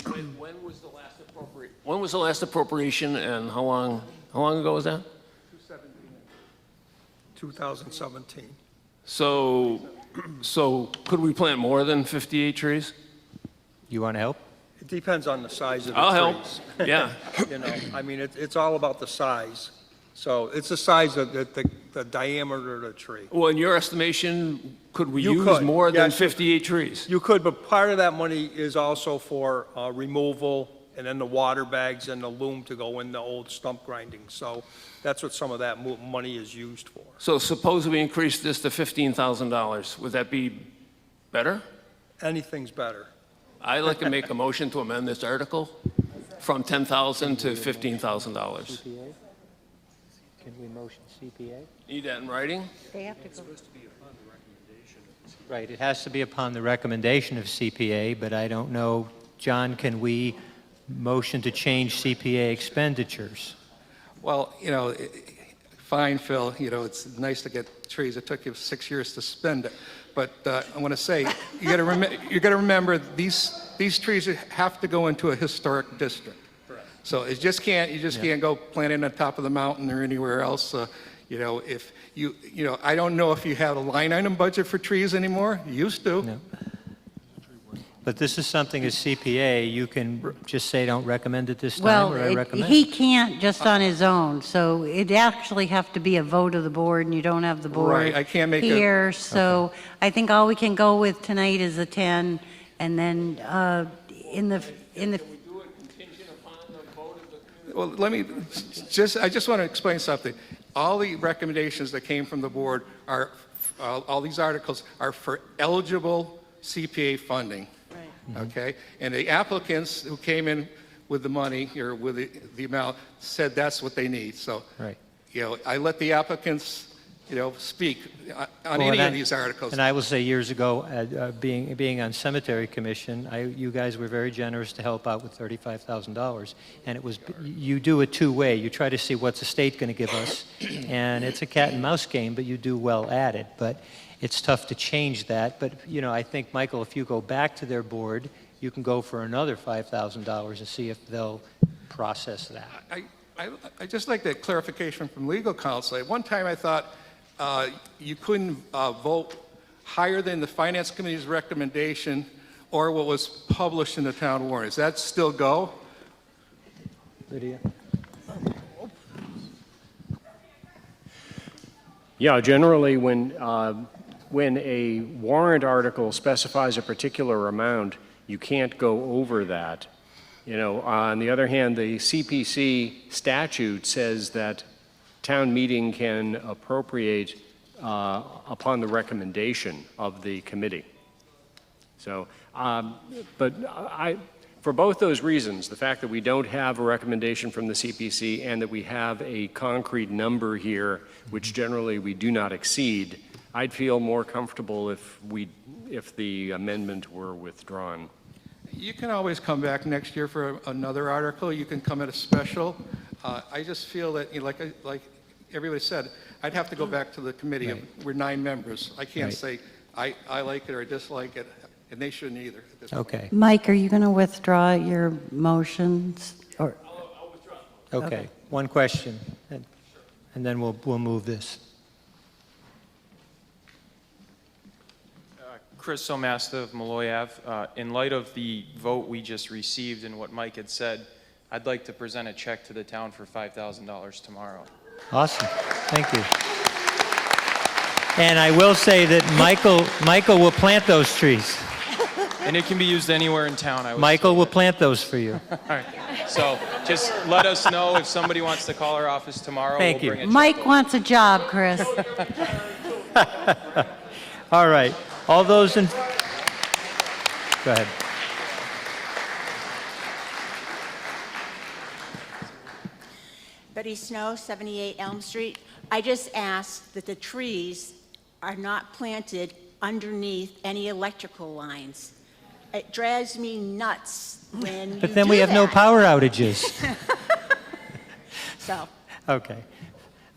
And when was the last appropriation? When was the last appropriation, and how long ago was that? 2017. So could we plant more than 58 trees? You want to help? It depends on the size of the I'll trees. help. Yeah. You know, I mean, it's all about the size. So it's the size of the diameter of the tree. Well, in your estimation, could we You use could, more than yes. 58 trees? You could, but part of that money is also for removal, and then the water bags and the loom to go in the old stump grinding. So that's what some of that money is used for. So suppose we increase this to $15,000. Would that be better? Anything's better. I'd like to make a motion to amend this article from $10,000 to $15,000. Can we motion CPA? Need that in writing? They have to go. Right, it has to be upon the recommendation of CPA, but I don't know, John, can we motion to change CPA expenditures? Well, fine, Phil, it's nice to get trees. It took you 6 years to spend it. But I want to say, you got to remember, these trees have to go into a historic district. So you just can't go plant it on top of the mountain or anywhere else. If I don't know if you have a line item budget for trees anymore. You used to. No. But this is something as CPA, you can just say, don't recommend it this time, Well, or I recommend. he can't just on his own, so it'd actually have to be a vote of the board, and you don't have the board Right, I can't make here. So I think all we can go with tonight is a 10, and then in the Well, I just want to explain something. All the recommendations that came from the board are, all these articles are for eligible CPA funding. Right. Okay? And the applicants who came in with the money or with the amount said that's what they need. So, Right. I let the applicants, speak on any of these articles. And I will say years ago, being on Cemetery Commission, you guys were very generous to help out with $35,000. And it was, you do it two-way. You try to see what's the state going to give us. And it's a cat and mouse game, but you do well at it. But it's tough to change that. But, I think, Michael, if you go back to their board, you can go for another $5,000 and see if they'll process that. I just like that clarification from legal counsel. At one time I thought you couldn't vote higher than the Finance Committee's recommendation or what was published in the town warrant. Does that still go? Lydia? Yeah, generally when a warrant article specifies a particular amount, you can't go over that. On the other hand, the CPC statute says that town meeting can appropriate upon the recommendation of the committee. So, but for both those reasons, the fact that we don't have a recommendation from the CPC and that we have a concrete number here, which generally we do not exceed, I'd feel more comfortable if the amendment were withdrawn. You can always come back next year for another article. You can come at a special. I just feel that, you know, like everybody said, I'd have to go back to the committee. Right. We're 9 members. I can't Right. say I like it or dislike it, and they shouldn't either. at this point. Okay. Mike, are you going to withdraw your motions? Or I'll withdraw. Okay. One question, and then we'll move this. Chris Somasta of Malloy Ave. In light of the vote we just received and what Mike had said, I'd like to present a check to the town for $5,000 tomorrow. Awesome. Thank you. And I will say that Michael will plant those trees. And it can be used anywhere in town. Michael will plant those for you. All right. So just let us know if somebody wants to call our office tomorrow. Thank you. We'll bring a check Mike over. wants a job, Chris. All right. All those in... Go ahead. Betty Snow, 78 Elm Street. I just asked that the trees are not planted underneath any electrical lines. It drives me nuts when you But then do we have no that. power outages. So, Okay.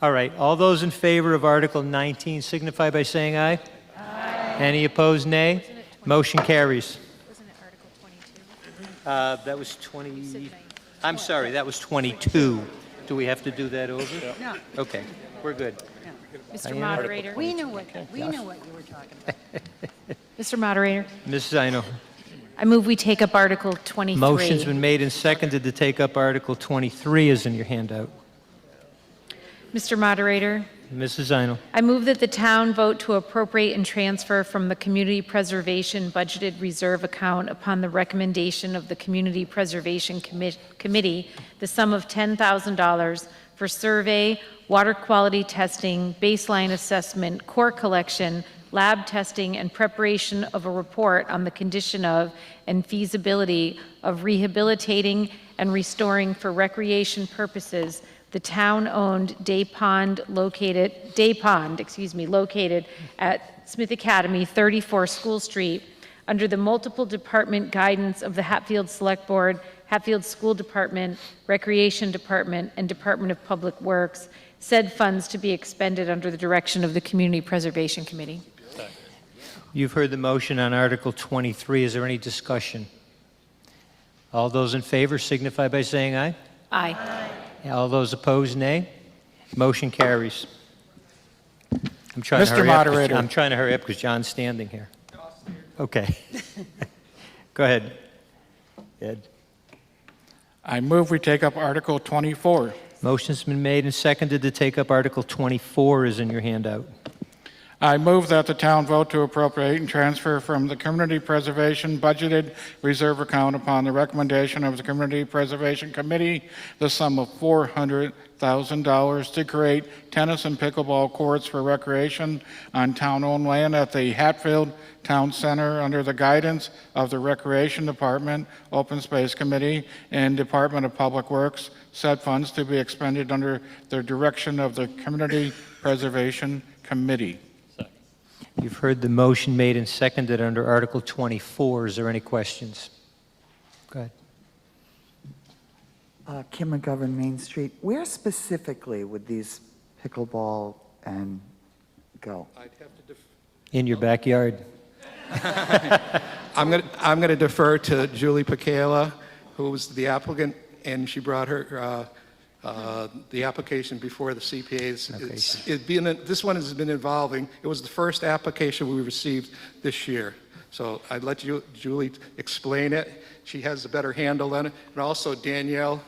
All right. All those in favor of Article 19 signify by saying aye. Aye. Any opposed, nay? Motion carries. Wasn't it Article 22? That was 20... I'm sorry, that was 22. Do we have to do that over? No. Okay, we're good. Mr. Diana? Moderator. we knew what you were talking about. Mr. Moderator, Mrs. Zino. I move we take up Article 23. Motion's been made and seconded to take up Article 23 is in your handout. Mr. Moderator, Mrs. Zino. I move that the town vote to appropriate and transfer from the Community Preservation Budgeted Reserve Account upon the recommendation of the Community Preservation Committee the sum of $10,000 for survey, water quality testing, baseline assessment, core collection, lab testing, and preparation of a report on the condition of and feasibility of rehabilitating and restoring for recreation purposes the town-owned day pond located at Smith Academy, 34 School Street, under the multiple department guidance of the Hatfield Select Board, Hatfield School Department, Recreation Department, and Department of Public Works, said funds to be expended under the direction of the Community Preservation Committee. You've heard the motion on Article 23. Is there any discussion? All those in favor signify by saying aye. Aye. All those opposed, nay. Motion carries. I'm trying to Mr. hurry up 'cause- Moderator. I'm trying to hurry up because John's standing here. Okay. Go ahead, Ed. I move we take up Article 24. Motion's been made and seconded to take up Article 24 is in your handout. I move that the town vote to appropriate and transfer from the Community Preservation Budgeted Reserve Account upon the recommendation of the Community Preservation Committee the sum of $400,000 to create tennis and pickleball courts for recreation on town-owned land at the Hatfield Town Center under the guidance of the Recreation Department, Open Space Committee, and Department of Public Works. Said funds to be expended under the direction of the Community Preservation Committee. You've heard the motion made and seconded under Article 24. Is there any questions? Go ahead. Kim McGovern, Main Street. Where specifically would these pickleball and go? I'd have to In your backyard. I'm going to defer to Julie Pacala, who was the applicant, and she brought her the application before the CPAs. This one has been evolving. It was the first application we received this year. So I'd let Julie explain it. She has a better handle on it. And also Danielle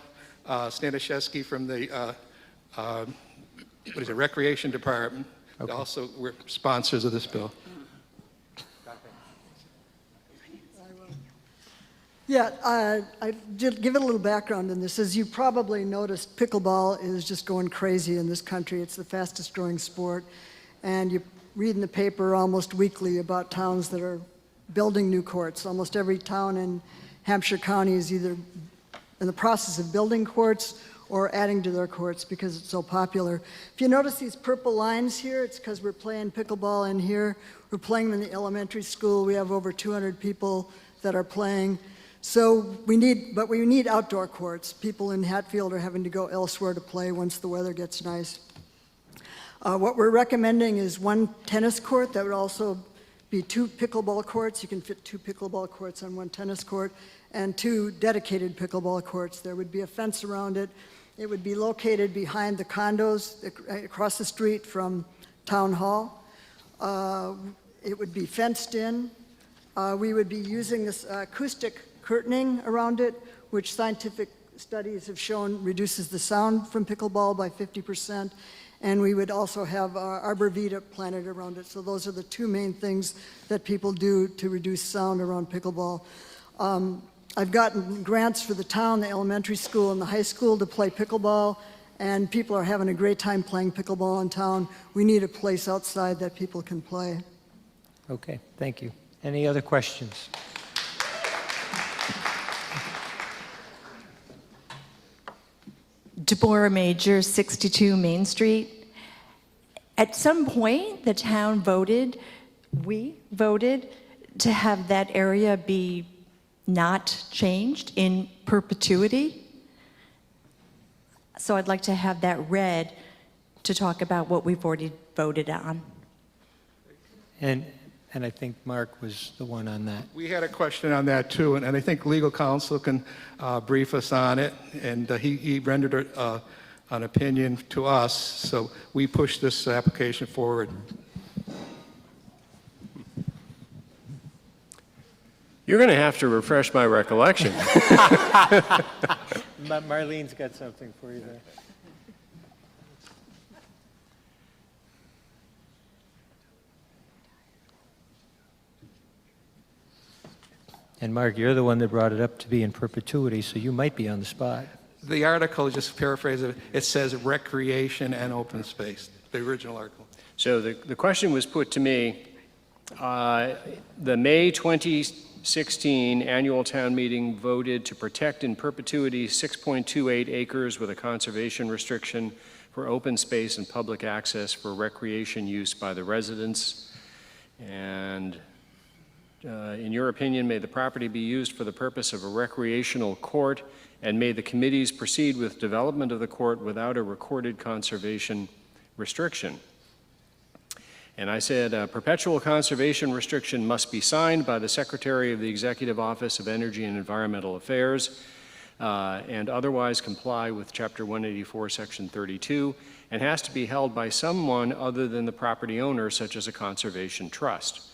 Staniszewski from the Recreation Department. Okay. Also, we're sponsors of this bill. Yeah, I did give it a little background in this. As you probably noticed, pickleball is just going crazy in this country. It's the fastest growing sport. And you read in the paper almost weekly about towns that are building new courts. Almost every town in Hampshire County is either in the process of building courts or adding to their courts because it's so popular. If you notice these purple lines here, it's because we're playing pickleball in here. We're playing them in the elementary school. We have over 200 people that are playing. So we need outdoor courts. People in Hatfield are having to go elsewhere to play once the weather gets nice. What we're recommending is one tennis court that would also be 2 pickleball courts. You can fit 2 pickleball courts on one tennis court, and 2 dedicated pickleball courts. There would be a fence around it. It would be located behind the condos across the street from Town Hall. It would be fenced in. We would be using this acoustic curtaining around it, which scientific studies have shown reduces the sound from pickleball by 50%. And we would also have arborvitae planted around it. So those are the 2 main things that people do to reduce sound around pickleball. I've gotten grants for the town, the elementary school, and the high school to play pickleball, and people are having a great time playing pickleball in town. We need a place outside that people can play. Okay, thank you. Any other questions? Deborah Major, 62 Main Street. At some point, the town we voted to have that area be not changed in perpetuity. So I'd like to have that read to talk about what we've already voted on. And I think Mark was the one on that. We had a question on that too, and I think legal counsel can brief us on it. And he rendered an opinion to us, so we pushed this application forward. You're going to have to refresh my recollection. Marlene's got something for you there. And Mark, you're the one that brought it up to be in perpetuity, so you might be on the spot. The article, just paraphrase it, it says recreation and open space, the original article. So the question was put to me, the May 2016 annual town meeting voted to protect in perpetuity 6.28 acres with a conservation restriction for open space and public access for recreation use by the residents. And in your opinion, may the property be used for the purpose of a recreational court, and may the committees proceed with development of the court without a recorded conservation restriction. And I said, a perpetual conservation restriction must be signed by the Secretary of the Executive Office of Energy and Environmental Affairs and otherwise comply with Chapter 184, Section 32, and has to be held by someone other than the property owner, such as a conservation trust.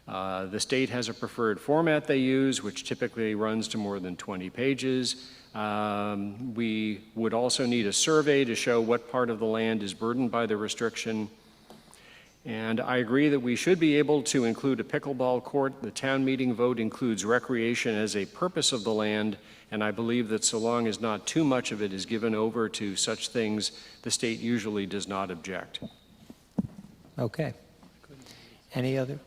The state has a preferred format they use, which typically runs to more than 20 pages. We would also need a survey to show what part of the land is burdened by the restriction. And I agree that we should be able to include a pickleball court. The town meeting vote includes recreation as a purpose of the land, and I believe that so long as not too much of it is given over to such things, the state usually does not object. Okay. Any other?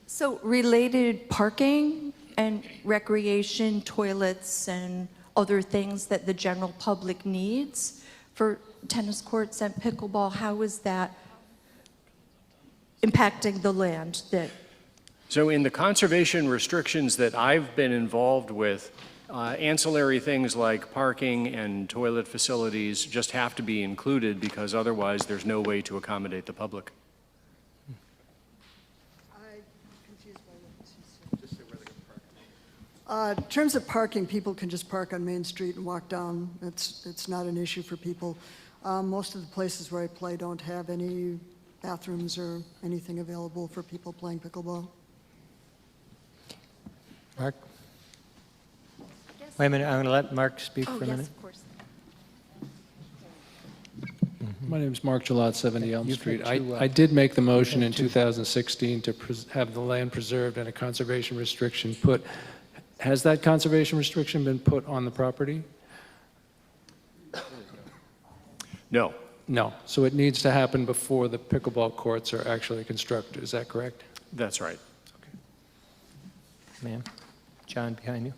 So related parking and recreation, toilets, and other things that the general public needs for tennis courts and pickleball, how is that impacting the land that? So in the conservation restrictions that I've been involved with, ancillary things like parking and toilet facilities just have to be included because otherwise there's no way to accommodate the public. In terms of parking, people can just park on Main Street and walk down. It's not an issue for people. Most of the places where I play don't have any bathrooms or anything available for people playing pickleball. Mark? Wait a minute, I'm going to let Mark speak for a minute. Yes, of course. My name is Mark Gillot, 70 Elm Street. two, I did make the motion in 2016 to have the land preserved and a conservation restriction put. Has that conservation restriction been put on the property? No. No. So it needs to happen before the pickleball courts are actually constructed. Is that correct? That's right. Ma'am. John, behind you.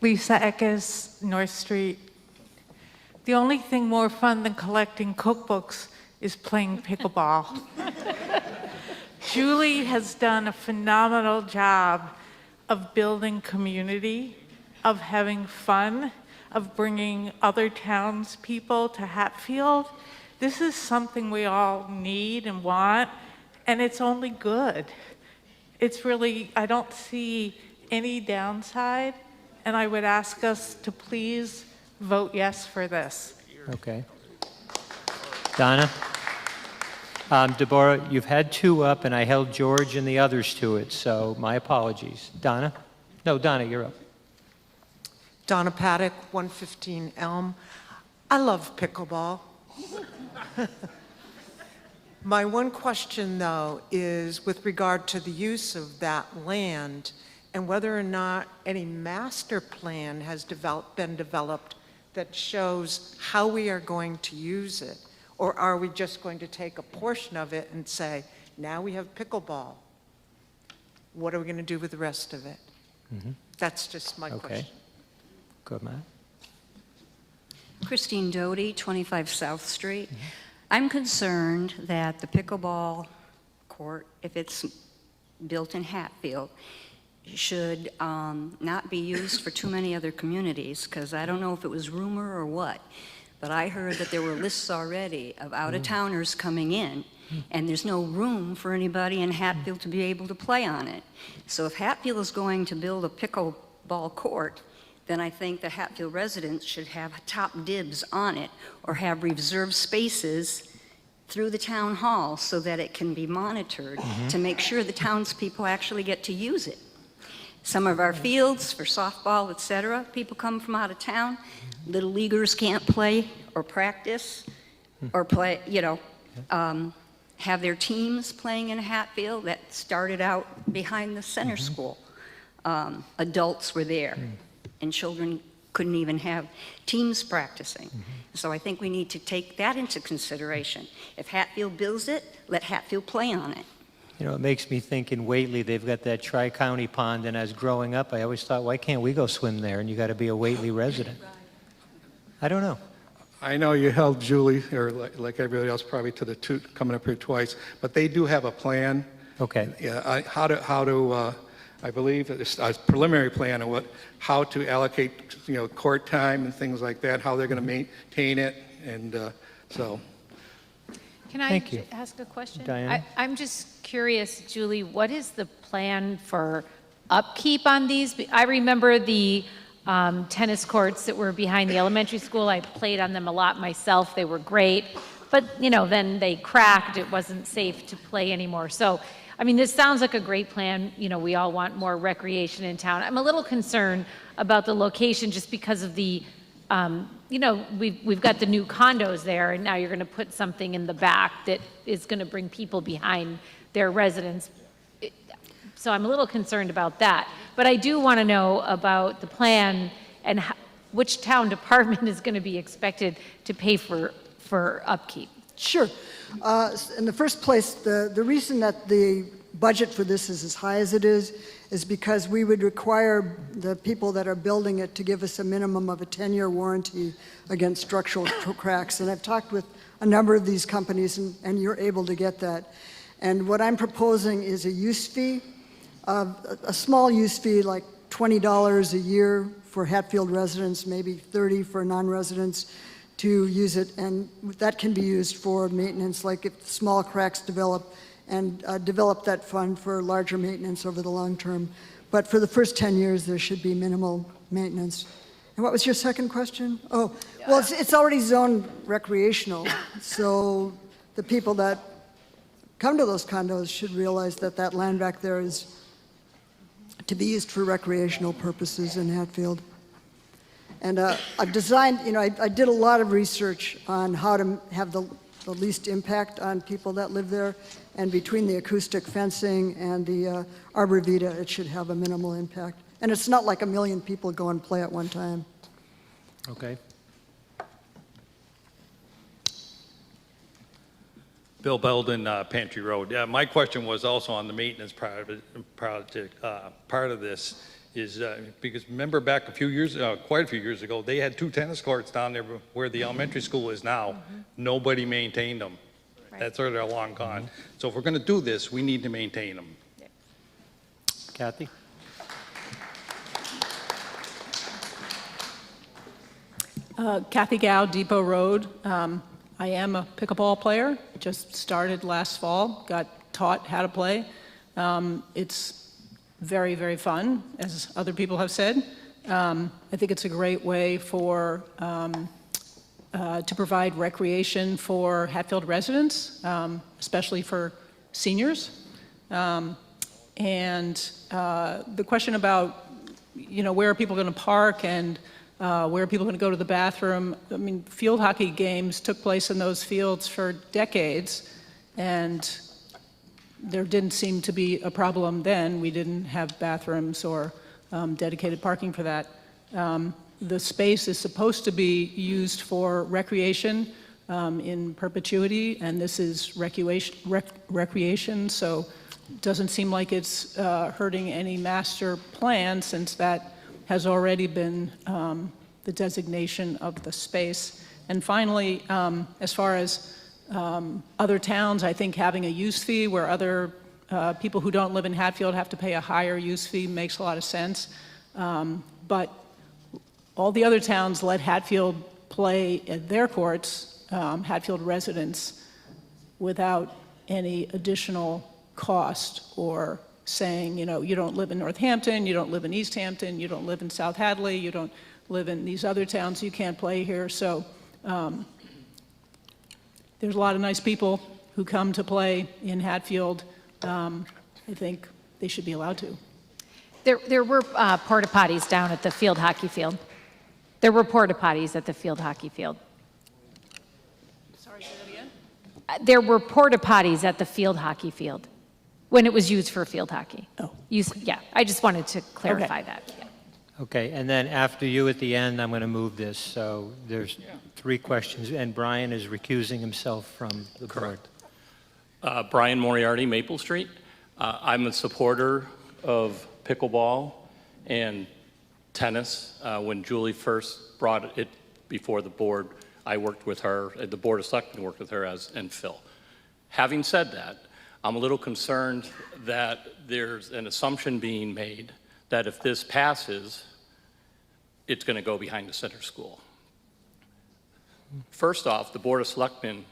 Lisa Eckes, North Street. The only thing more fun than collecting cookbooks is playing pickleball. Julie has done a phenomenal job of building community, of having fun, of bringing other townspeople to Hatfield. This is something we all need and want, and it's only good. It's really, I don't see any downside, and I would ask us to please vote yes for this. Okay. Donna? Deborah, you've had two up, and I held George and the others to it, so my apologies. Donna? No, Donna, you're up. Donna Paddock, 115 Elm. I love pickleball. My one question, though, is with regard to the use of that land and whether or not any master plan has been developed that shows how we are going to use it. Or are we just going to take a portion of it and say, now we have pickleball. What are we going to do with the rest of it? Mm-hmm. That's just my Okay. question. Good, Matt. Christine Doty, 25 South Street. I'm concerned that the pickleball court, if it's built in Hatfield, should not be used for too many other communities, because I don't know if it was rumor or what, but I heard that there were lists already of out-of-towners coming in, and there's no room for anybody in Hatfield to be able to play on it. So if Hatfield is going to build a pickleball court, then I think the Hatfield residents should have top dibs on it, or have reserved spaces through the town hall so that it can be monitored to make sure the townspeople actually get to use it. Some of our fields for softball, et cetera, people come from out of town. Little leaguers can't play or practice or play, have their teams playing in Hatfield. That started out behind the center school. Adults were there, and children couldn't even have teams practicing. So I think we need to take that into consideration. If Hatfield builds it, let Hatfield play on it. You know, it makes me think in Whately, they've got that Tri-County pond, and as growing up, I always thought, why can't we go swim there? And you got to be a Whately resident. I don't know. I know you held Julie, or like everybody else, probably to the two, coming up here twice, but they do have a plan. Okay. Yeah, I believe it's a preliminary plan of how to allocate, court time and things like that, how they're going to maintain it, and so. Can I Thank you. ask a question? Diana? I'm just curious, Julie, what is the plan for upkeep on these? I remember the tennis courts that were behind the elementary school. I played on them a lot myself. They were great. But, then they cracked. It wasn't safe to play anymore. So, I mean, this sounds like a great plan. We all want more recreation in town. I'm a little concerned about the location just because of the we've got the new condos there, and now you're going to put something in the back that is going to bring people behind their residence. So I'm a little concerned about that. But I do want to know about the plan and which town department is going to be expected to pay for upkeep. Sure. In the first place, the reason that the budget for this is as high as it is because we would require the people that are building it to give us a minimum of a 10-year warranty against structural cracks. And I've talked with a number of these companies, and you're able to get that. And what I'm proposing is a use fee, a small use fee, like $20 a year for Hatfield residents, maybe $30 for non-residents, to use it, and that can be used for maintenance, like if small cracks develop, and develop that fund for larger maintenance over the long term. But for the first 10 years, there should be minimal maintenance. And what was your second question? Oh, well, it's already zoned recreational, so the people that come to those condos should realize that that land back there is to be used for recreational purposes in Hatfield. And I've designed, I did a lot of research on how to have the least impact on people that live there. And between the acoustic fencing and the arbor vitae, it should have a minimal impact. And it's not like 1 million people go and play at one time. Okay. Bill Belden, Pantry Road. Yeah, my question was also on the maintenance part of this is because remember back quite a few years ago, they had 2 tennis courts down there where the elementary school is now. Nobody maintained them. That's where they're long gone. So if we're going to do this, we need to maintain them. Kathy? Kathy Gow, Depot Road. I am a pickleball player. Just started last fall, got taught how to play. It's very, very fun, as other people have said. I think it's a great way to provide recreation for Hatfield residents, especially for seniors. And the question about, where are people going to park and where are people going to go to the bathroom? I mean, field hockey games took place in those fields for decades, and there didn't seem to be a problem then. We didn't have bathrooms or dedicated parking for that. The space is supposed to be used for recreation in perpetuity, and this is recreation, so it doesn't seem like it's hurting any master plan, since that has already been the designation of the space. And finally, as far as other towns, I think having a use fee where other people who don't live in Hatfield have to pay a higher use fee makes a lot of sense. But all the other towns let Hatfield play at their courts, Hatfield residents, without any additional cost or saying, you don't live in Northampton, you don't live in East Hampton, you don't live in South Hadley, you don't live in these other towns, you can't play here. So there's a lot of nice people who come to play in Hatfield. I think they should be allowed to. There were porta potties down at the field hockey field. There were porta potties at the field hockey field. Sorry, say that again? There were porta potties at the field hockey field when it was used for field hockey. Oh. Yeah, I just wanted to clarify that. Yeah. Okay, and then after you at the end, I'm going to move this. So there's 3 questions, and Brian is recusing himself from the board. Brian Moriarty, Maple Street. I'm a supporter of pickleball and tennis. When Julie first brought it before the board, I worked with her, the Board of Selectmen worked with her and Phil. Having said that, I'm a little concerned that there's an assumption being made that if this passes, it's going to go behind the center school. First off, the Board of Selectmen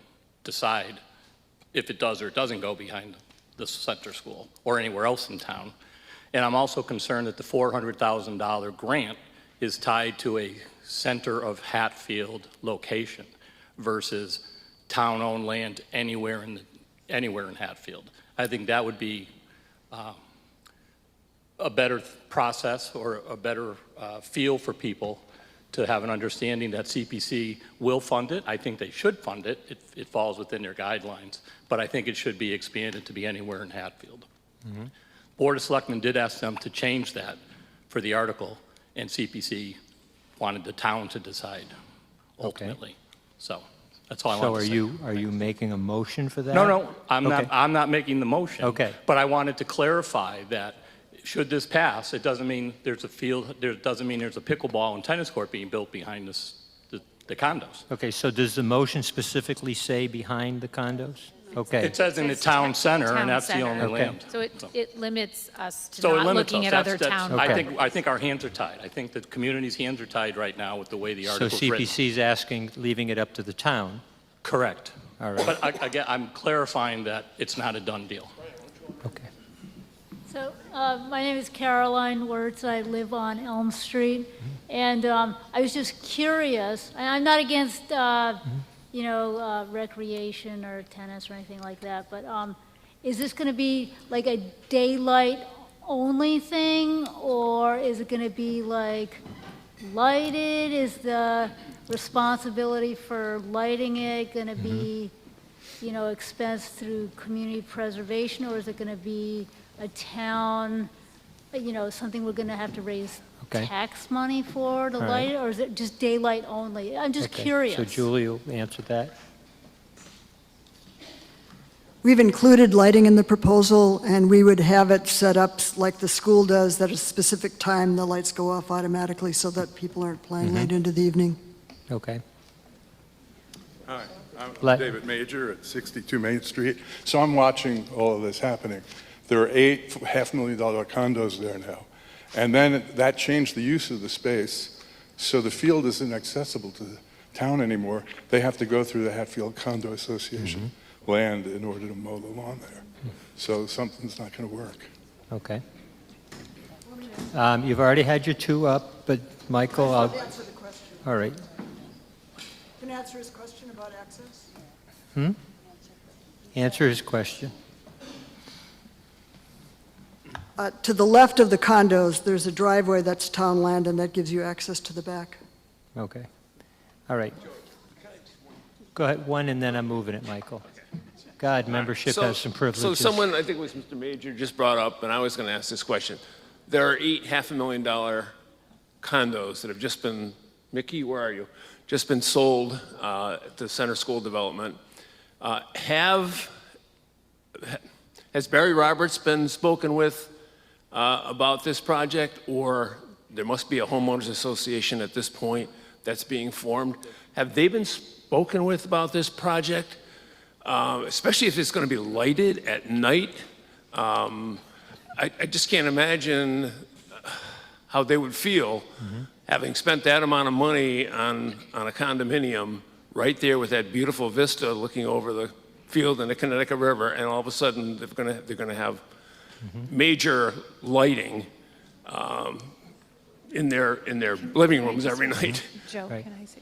decide if it does or it doesn't go behind the center school or anywhere else in town. And I'm also concerned that the $400,000 grant is tied to a center of Hatfield location versus town-owned land anywhere in Hatfield. I think that would be a better process or a better feel for people to have an understanding that CPC will fund it. I think they should fund it. It falls within their guidelines, but I think it should be expanded to be anywhere in Hatfield. Mm-hmm. Board of Selectmen did ask them to change that for the article, and CPC wanted the town to decide ultimately. Okay. So that's all I want to say. So are you making a motion for that? No, I'm not making the motion. Okay. But I wanted to clarify that should this pass, it doesn't mean there's a field, doesn't mean there's a pickleball and tennis court being built behind the condos. Okay, so does the motion specifically say behind the condos? Okay. It says in the town center, and that's the only land. So it limits us to not looking at other town. I think our hands are tied. I think the community's hands are tied right now with the way the article's written. So CPC's asking, leaving it up to the town? Correct. All right. But again, I'm clarifying that it's not a done deal. Okay. So my name is Caroline Wirtz. I live on Elm Street. And I was just curious. I'm not against, recreation or tennis or anything like that. But is this going to be like a daylight only thing? Or is it going to be like lighted? Is the responsibility for lighting it going to be, expensed through community preservation? Or is it going to be a town, something we're going to have to raise tax money for to light it, or is it just daylight only? I'm just curious. So Julie will answer that. We've included lighting in the proposal, and we would have it set up like the school does, that at a specific time, the lights go off automatically so that people aren't playing late into the evening. Okay. Hi, I'm Let- David Major at 62 Main Street. So I'm watching all of this happening. There are 8 $500,000 condos there now. And then that changed the use of the space, so the field isn't accessible to the town anymore. They have to go through the Hatfield Condo Association land in order to mow the lawn there. So something's not going to work. Okay. You've already had your 2 up, but Michael, Answer the question. all right. Can you answer his question about access? Answer his question. To the left of the condos, there's a driveway that's town land, and that gives you access to the back. Okay. All right. Go ahead, 1, and then I'm moving it, Michael. God, membership has some privileges. So someone, I think it was Mr. Major, just brought up, and I was going to ask this question. There are 8 $500,000 condos that have just been, Mickey, where are you? Just been sold at the Center School Development. Has Barry Roberts been spoken with about this project, or there must be a homeowners association at this point that's being formed? Have they been spoken with about this project? Especially if it's going to be lighted at night. I just can't imagine how they would feel having spent that amount of money on a condominium right there with that beautiful vista looking over the field and the Connecticut River, and all of a sudden they're going to have major lighting in their living rooms every night. Joe, can I say?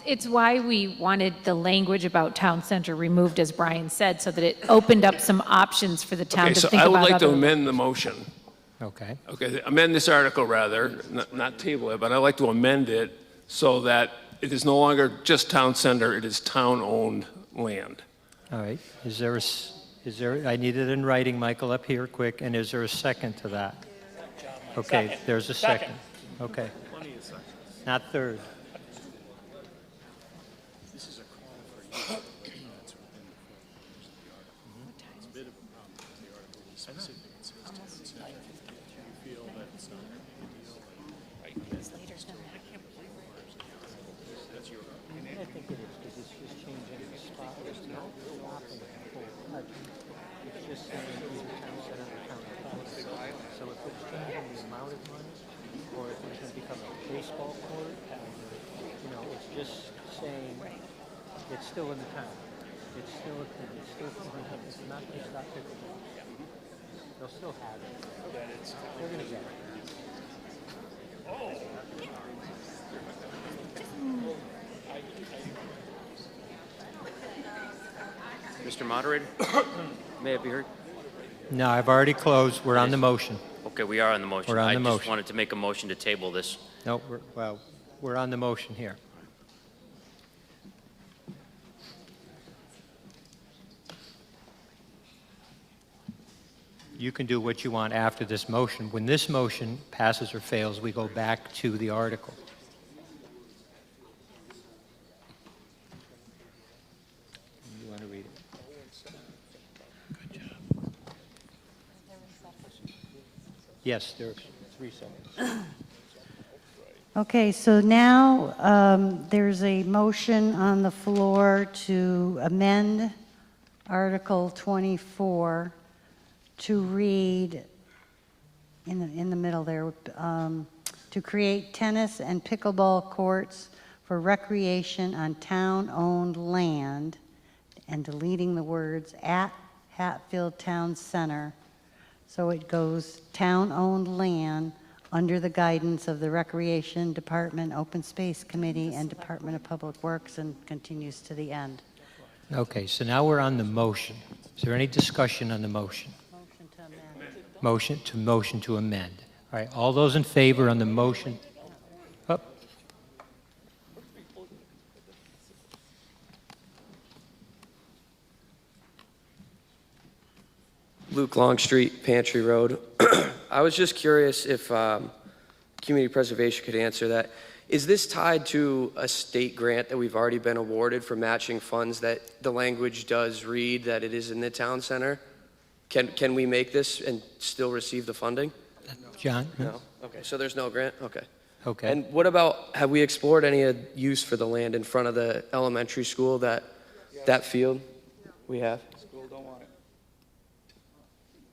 It's why we wanted the language about town center removed, as Brian said, so that it opened up some options for the town Okay, to so think I about. would like to other- amend the motion. Okay. Okay, amend this article rather, not table it, but I'd like to amend it so that it is no longer just town center, it is town-owned land. All right. Is there, I need it in writing, Michael, up here quick, and is there a second to that? Okay, Second. there's a second. Okay. Not third. Baseball court, it's just saying it's still in the town. It's still a thing. It's not going to stop pickleball. They'll still have it. They're going to get it. Mr. Moderator, may I be heard? No, I've already closed. We're on the motion. Okay, we are on the motion. We're on the I motion. just wanted to make a motion to table this. No, we're on the motion here. You can do what you want after this motion. When this motion passes or fails, we go back to the article. You want to read it? Yes, there's 3 seconds. Okay, so now there's a motion on the floor to amend Article 24 to read, in the middle there, to create tennis and pickleball courts for recreation on town-owned land, and deleting the words "at Hatfield Town Center." So it goes town-owned land under the guidance of the Recreation Department, Open Space Committee, and Department of Public Works, and continues to the end. Okay, so now we're on the motion. Is there any discussion on the motion? Motion to amend. All right, all those in favor on the motion? Up. Luke Longstreet, Pantry Road. I was just curious if Community Preservation could answer that. Is this tied to a state grant that we've already been awarded for matching funds that the language does read that it is in the town center? Can we make this and still receive the funding? John? No? Okay, so there's no grant? Okay. Okay. And what about, have we explored any use for the land in front of the elementary school, that field? We have? School don't want it.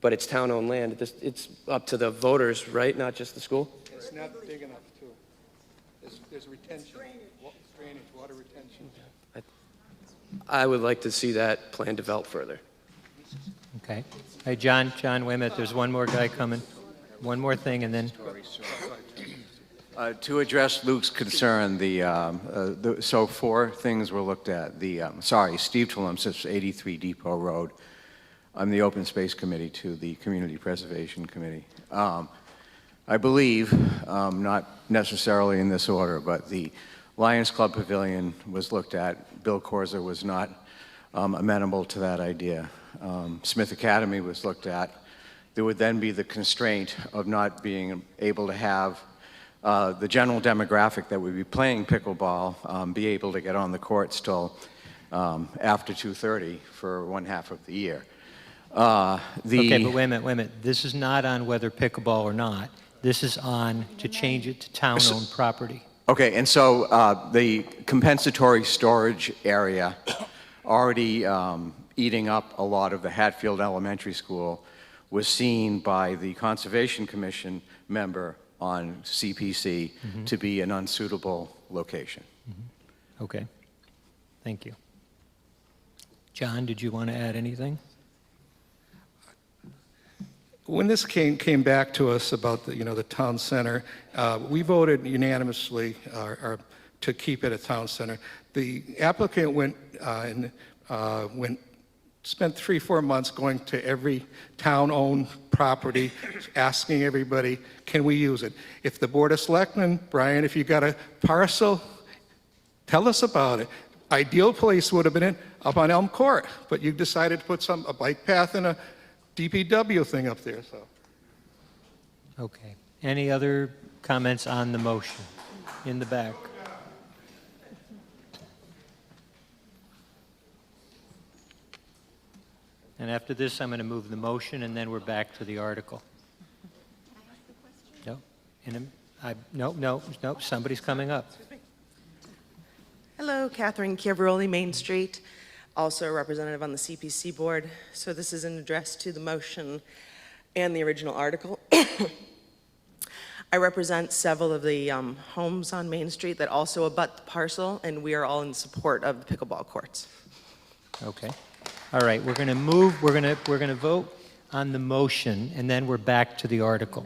But it's town-owned land. It's up to the voters, right? Not just the school? It's not big enough, too. There's retention, drainage, water retention. I would like to see that plan developed further. Okay. Hey, John, wait a minute. There's one more guy coming. One more thing, and then... To address Luke's concern, so 4 things were looked at. Steve Twillum sits 83 Depot Road. I'm the Open Space Committee to the Community Preservation Committee. I believe, not necessarily in this order, but the Lions Club Pavilion was looked at. Bill Corza was not amenable to that idea. Smith Academy was looked at. There would then be the constraint of not being able to have the general demographic that would be playing pickleball be able to get on the courts till after 2:30 for one half of the year. Okay, but wait a minute. This is not on whether pickleball or not. This is on to change it to town-owned property. Okay, and so the compensatory storage area already eating up a lot of the Hatfield Elementary School was seen by the Conservation Commission member on CPC to be an unsuitable location. Okay. Thank you. John, did you want to add anything? When this came back to us about the town center, we voted unanimously to keep it a town center. The applicant spent 3-4 months going to every town-owned property, asking everybody, can we use it? If the Board of Selectmen, Brian, if you got a parcel, tell us about it. Ideal place would have been up on Elm Court, but you decided to put a bike path and a DPW thing up there, so. Okay. Any other comments on the motion? In the back. And after this, I'm going to move the motion, and then we're back to the article. No, somebody's coming up. Hello, Catherine Chiavaroli, Main Street, also a representative on the CPC board. So this is an address to the motion and the original article. I represent several of the homes on Main Street that also abut the parcel, and we are all in support of the pickleball courts. Okay. All right, we're going to move, we're going to vote on the motion, and then we're back to the article,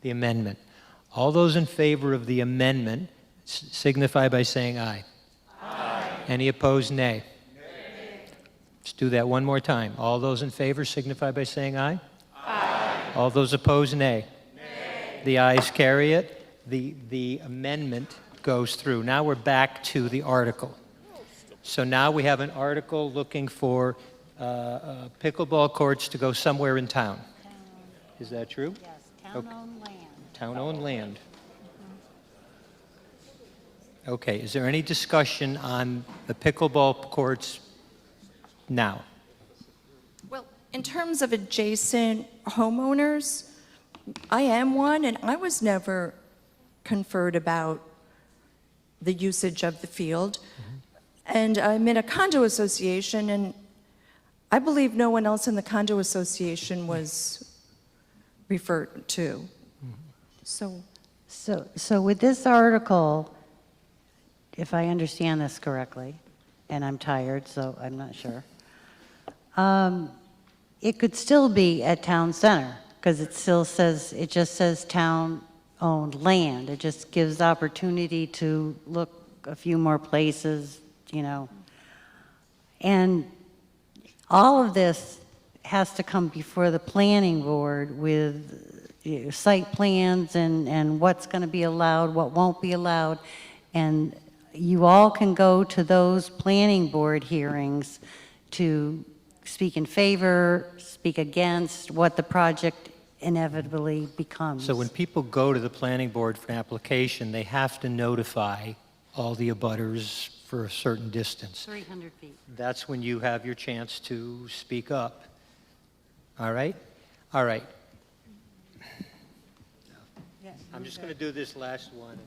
the amendment. All those in favor of the amendment signify by saying aye. Aye. Any opposed, nay. Let's do that one more time. All those in favor signify by saying aye. Aye. All those opposed, nay. The ayes carry it. The amendment goes through. Now we're back to the article. So now we have an article looking for pickleball courts to go somewhere in town. Is that true? Yes, town-owned land. Town-owned land. Okay, is there any discussion on the pickleball courts now? Well, in terms of adjacent homeowners, I am one, and I was never conferred about the usage of the field. And I'm in a condo association, and I believe no one else in the condo association was referred to. So with this article, if I understand this correctly, and I'm tired, so I'm not sure, it could still be at town center, because it just says town-owned land. It just gives opportunity to look a few more places, and all of this has to come before the planning board with site plans and what's going to be allowed, what won't be allowed, and you all can go to those planning board hearings to speak in favor, speak against what the project inevitably becomes. So when people go to the planning board for an application, they have to notify all the abutters for a certain distance. 300 feet. That's when you have your chance to speak up. All right? All right. I'm just going to do this last one.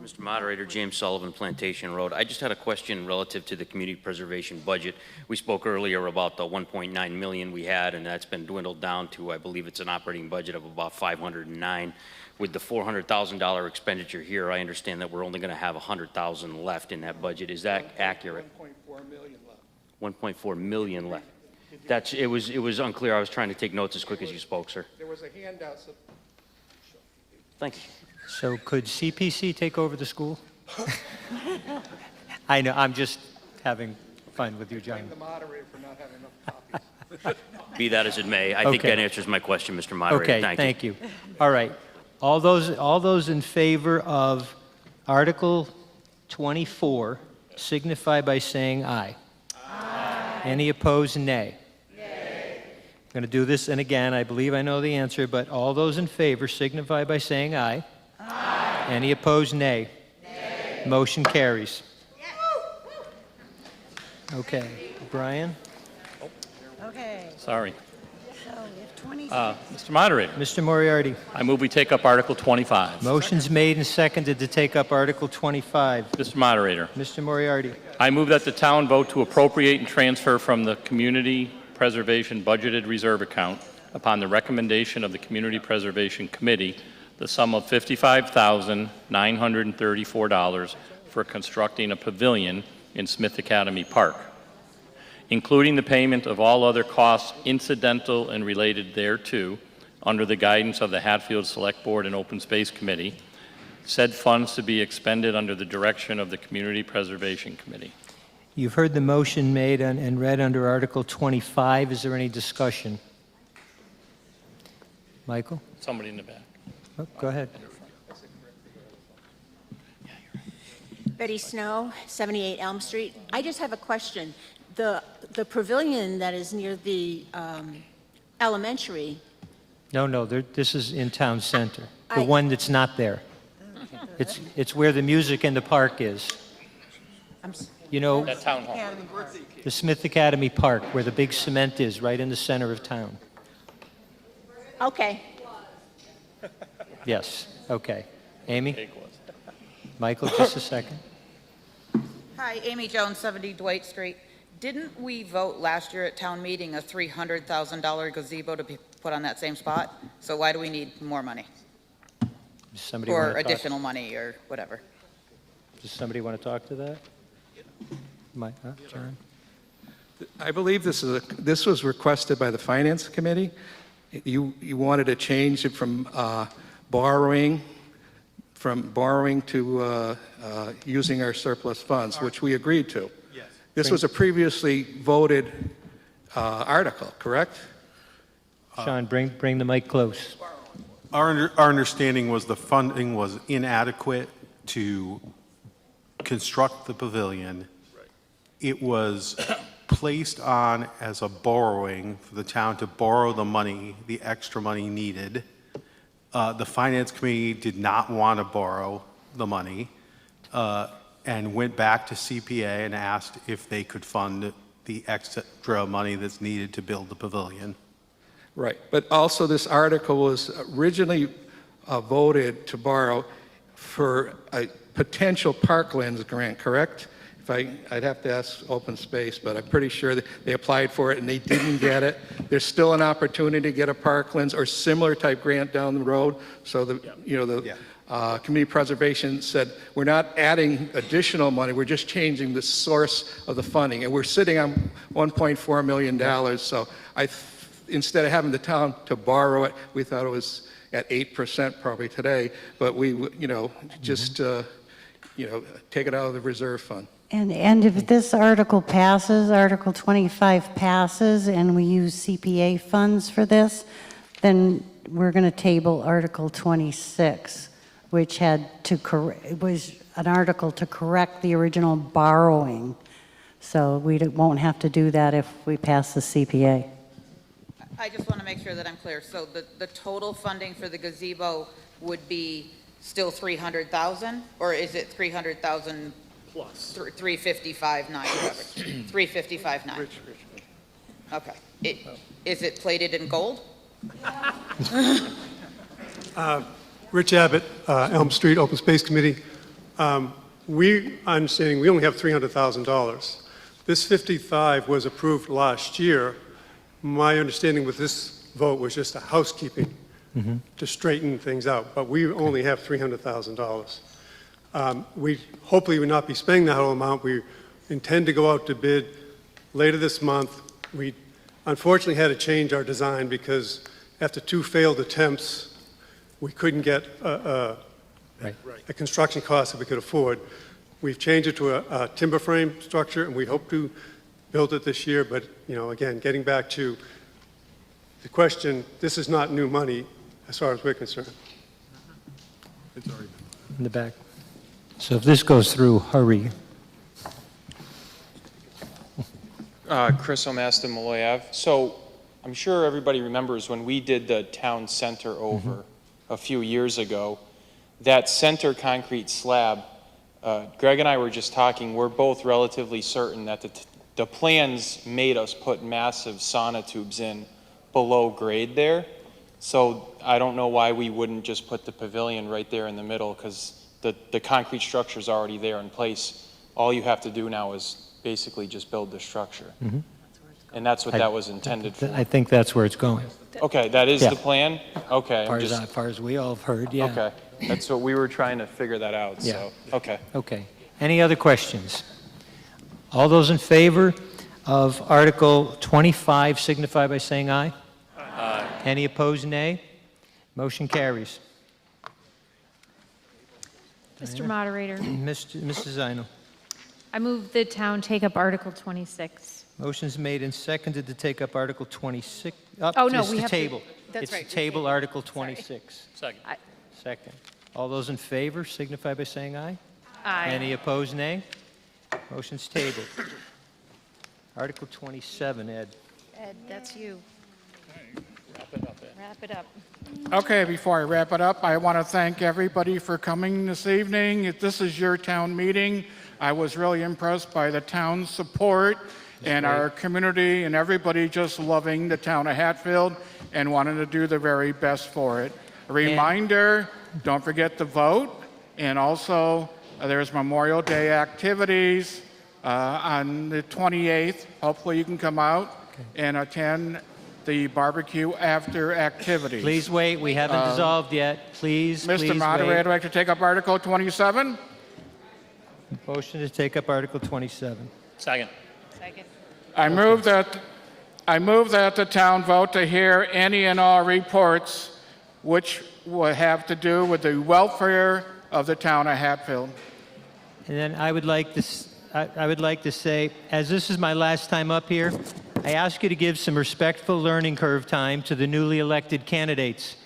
Mr. Moderator, James Sullivan, Plantation Road. I just had a question relative to the community preservation budget. We spoke earlier about the 1.9 million we had, and that's been dwindled down to, I believe it's an operating budget of about 509. With the $400,000 expenditure here, I understand that we're only going to have 100,000 left in that budget. Is that accurate? 1.4 million left. 1.4 million left. It was unclear. I was trying to take notes as quick as you spoke, sir. There was a handout. Thank you. So could CPC take over the school? I know, I'm just having fun with you, John. The moderator for not having enough copies. Be that as it may, I think Okay. that answers my question, Mr. Moderator. Okay, thank you. All right. All those in favor of Article 24 signify by saying aye. Aye. Any opposed, nay. Nay. I'm going to do this, and again, I believe I know the answer, but all those in favor signify by saying aye. Aye. Any opposed, nay. Nay. Motion carries. Okay, Brian? Okay. Sorry. So if 26. Mr. Moderator. Mr. Moriarty. I move we take up Article 25. Motion's made and seconded to take up Article 25. Mr. Moderator. Mr. Moriarty. I move that the town vote to appropriate and transfer from the Community Preservation Budgeted Reserve Account, upon the recommendation of the Community Preservation Committee, the sum of $55,934 for constructing a pavilion in Smith Academy Park, including the payment of all other costs incidental and related thereto, under the guidance of the Hatfield Select Board and Open Space Committee, said funds to be expended under the direction of the Community Preservation Committee. You've heard the motion made and read under Article 25. Is there any discussion? Michael? Somebody in the back. Oh, go ahead. Betty Snow, 78 Elm Street. I just have a question. The pavilion that is near the elementary, No, this is in Town Center. The one that's not there. It's where the music in the park is. You know, That town hall. the Smith Academy Park, where the big cement is, right in the center of town. okay. Yes, okay. Amy? Michael, just a second. Hi, Amy Jones, 70 Dwight Street. Didn't we vote last year at town meeting a $300,000 gazebo to be put on that same spot? So why do we need more money? Does somebody Or want to talk? additional money or whatever? Does somebody want to talk to that? John? I believe this was requested by the Finance Committee. You wanted to change it from borrowing to using our surplus funds, which we agreed to. Yes. This was a previously voted article, correct? Sean, bring the mic close. Our understanding was the funding was inadequate to construct the pavilion. It was placed on as a borrowing for the town to borrow the money, the extra money needed. The Finance Committee did not want to borrow the money and went back to CPA and asked if they could fund the extra money that's needed to build the pavilion. Right, but also this article was originally voted to borrow for a potential parklands grant, correct? I'd have to ask Open Space, but I'm pretty sure that they applied for it and they didn't get it. There's still an opportunity to get a parklands or similar type grant down the road. So Community Preservation said, we're not adding additional money, we're just changing the source of the funding. And we're sitting on $1.4 million. So instead of having the town to borrow it, we thought it was at 8% probably today, but we, just, take it out of the reserve fund. And if this article passes, Article 25 passes, and we use CPA funds for this, then we're going to table Article 26, which was an article to correct the original borrowing. So we won't have to do that if we pass the CPA. I just want to make sure that I'm clear. So the total funding for the gazebo would be still 300,000, or is it 300,000 Plus. 355,900, whatever. 355,900. Okay. Is it plated in gold? Rich Abbott, Elm Street Open Space Committee. Understanding we only have $300,000. This 55 was approved last year. My understanding with this vote was just a housekeeping to straighten things out, but we only have $300,000. We hopefully will not be spending that whole amount. We intend to go out to bid later this month. We unfortunately had to change our design because after 2 failed attempts, we couldn't get a construction cost that we could afford. We've changed it to a timber frame structure, and we hope to build it this year. But, again, getting back to the question, this is not new money as far as we're concerned. It's already In the back. So if this goes through, hurry. Chris O'Maston, Malloy Ave. So I'm sure everybody remembers when we did the town center over a few years ago, that center concrete slab, Greg and I were just talking, we're both relatively certain that the plans made us put massive sauna tubes in below grade there. So I don't know why we wouldn't just put the pavilion right there in the middle, because the concrete structure is already there in place. All you have to do now is basically just build the structure. And that's what that was intended for. I think that's where it's going. Okay, that is Yeah. the plan? Okay. As far as we all have heard, yeah. Okay, that's what we were trying to figure that out, Yeah. so, okay. Okay. Any other questions? All those in favor of Article 25 signify by saying aye. Aye. Any opposed, nay? Motion carries. Mr. Moderator, Mrs. Zinal. I move the town take up Article 26. Motion's made and seconded to take up Article 26. Oh, no, it's we the have to- table. that's It's right, the table, table. Article Sorry. 26. Second. Second. All those in favor signify by saying aye. Aye. Any opposed, nay? Motion's tabled. Article 27, Ed. Ed, that's you. Wrap it up, Ed. Wrap it up. Okay, before I wrap it up, I want to thank everybody for coming this evening. This is your town meeting. I was really impressed by the town's support and our community and everybody just loving the town of Hatfield and wanting to do the very best for it. A reminder, don't forget to vote. And also, there's Memorial Day activities on the 28th. Hopefully you can come out and attend the barbecue after activities. Please wait, we haven't dissolved yet. Please, Mr. please Moderator, I'd wait. like to take up Article 27. Motion to take up Article 27. Second. I move that the town vote to hear any and all reports which will have to do with the welfare of the town of Hatfield. And then I would like to say, as this is my last time up here, I ask you to give some respectful learning curve time to the newly elected candidates,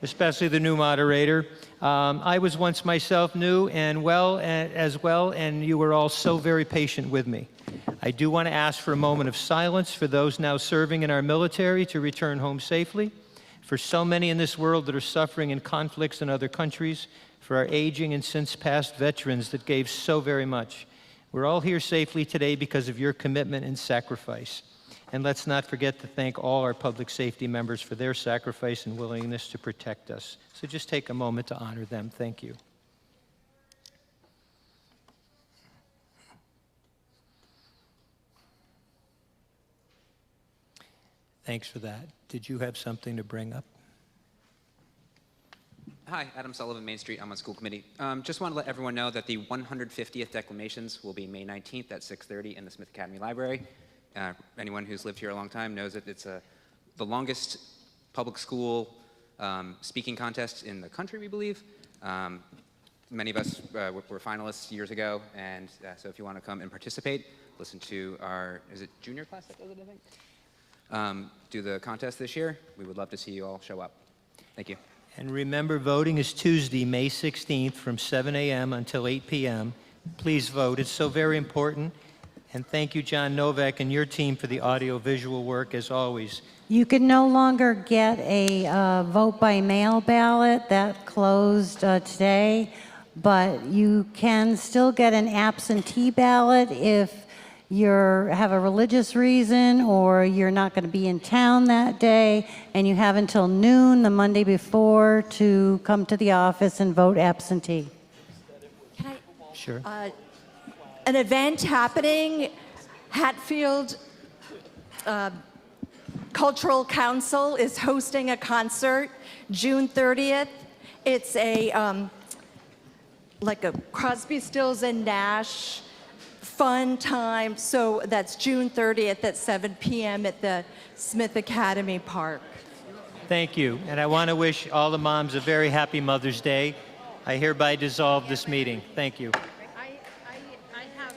especially the new moderator. I was once myself new and as well, and you were all so very patient with me. I do want to ask for a moment of silence for those now serving in our military to return home safely, for so many in this world that are suffering in conflicts in other countries, for our aging and since passed veterans that gave so very much. We're all here safely today because of your commitment and sacrifice. And let's not forget to thank all our public safety members for their sacrifice and willingness to protect us. So just take a moment to honor them. Thank you. Thanks for that. Did you have something to bring up? Hi, Adam Sullivan, Main Street. I'm on school committee. Just want to let everyone know that the 150th declamations will be May 19th at 6:30 in the Smith Academy Library. Anyone who's lived here a long time knows that it's the longest public school speaking contest in the country, we believe. Many of us were finalists years ago, and so if you want to come and participate, listen to our, is it junior class that does it, I think? Do the contest this year. We would love to see you all show up. Thank you. And remember, voting is Tuesday, May 16th from 7 a.m. until 8 p.m. Please vote. It's so very important. And thank you, John Novak, and your team for the audio-visual work, as always. You can no longer get a vote by mail ballot. That closed today. But you can still get an absentee ballot if you have a religious reason or you're not going to be in town that day, and you have until noon the Monday before to come to the office and vote absentee. Sure. An event happening, Hatfield Cultural Council is hosting a concert June 30th. It's a like a Crosby, Stills and Nash fun time. So that's June 30th at 7 p.m. at the Smith Academy Park. Thank you. And I want to wish all the moms a very happy Mother's Day. I hereby dissolve this meeting. Thank you. I have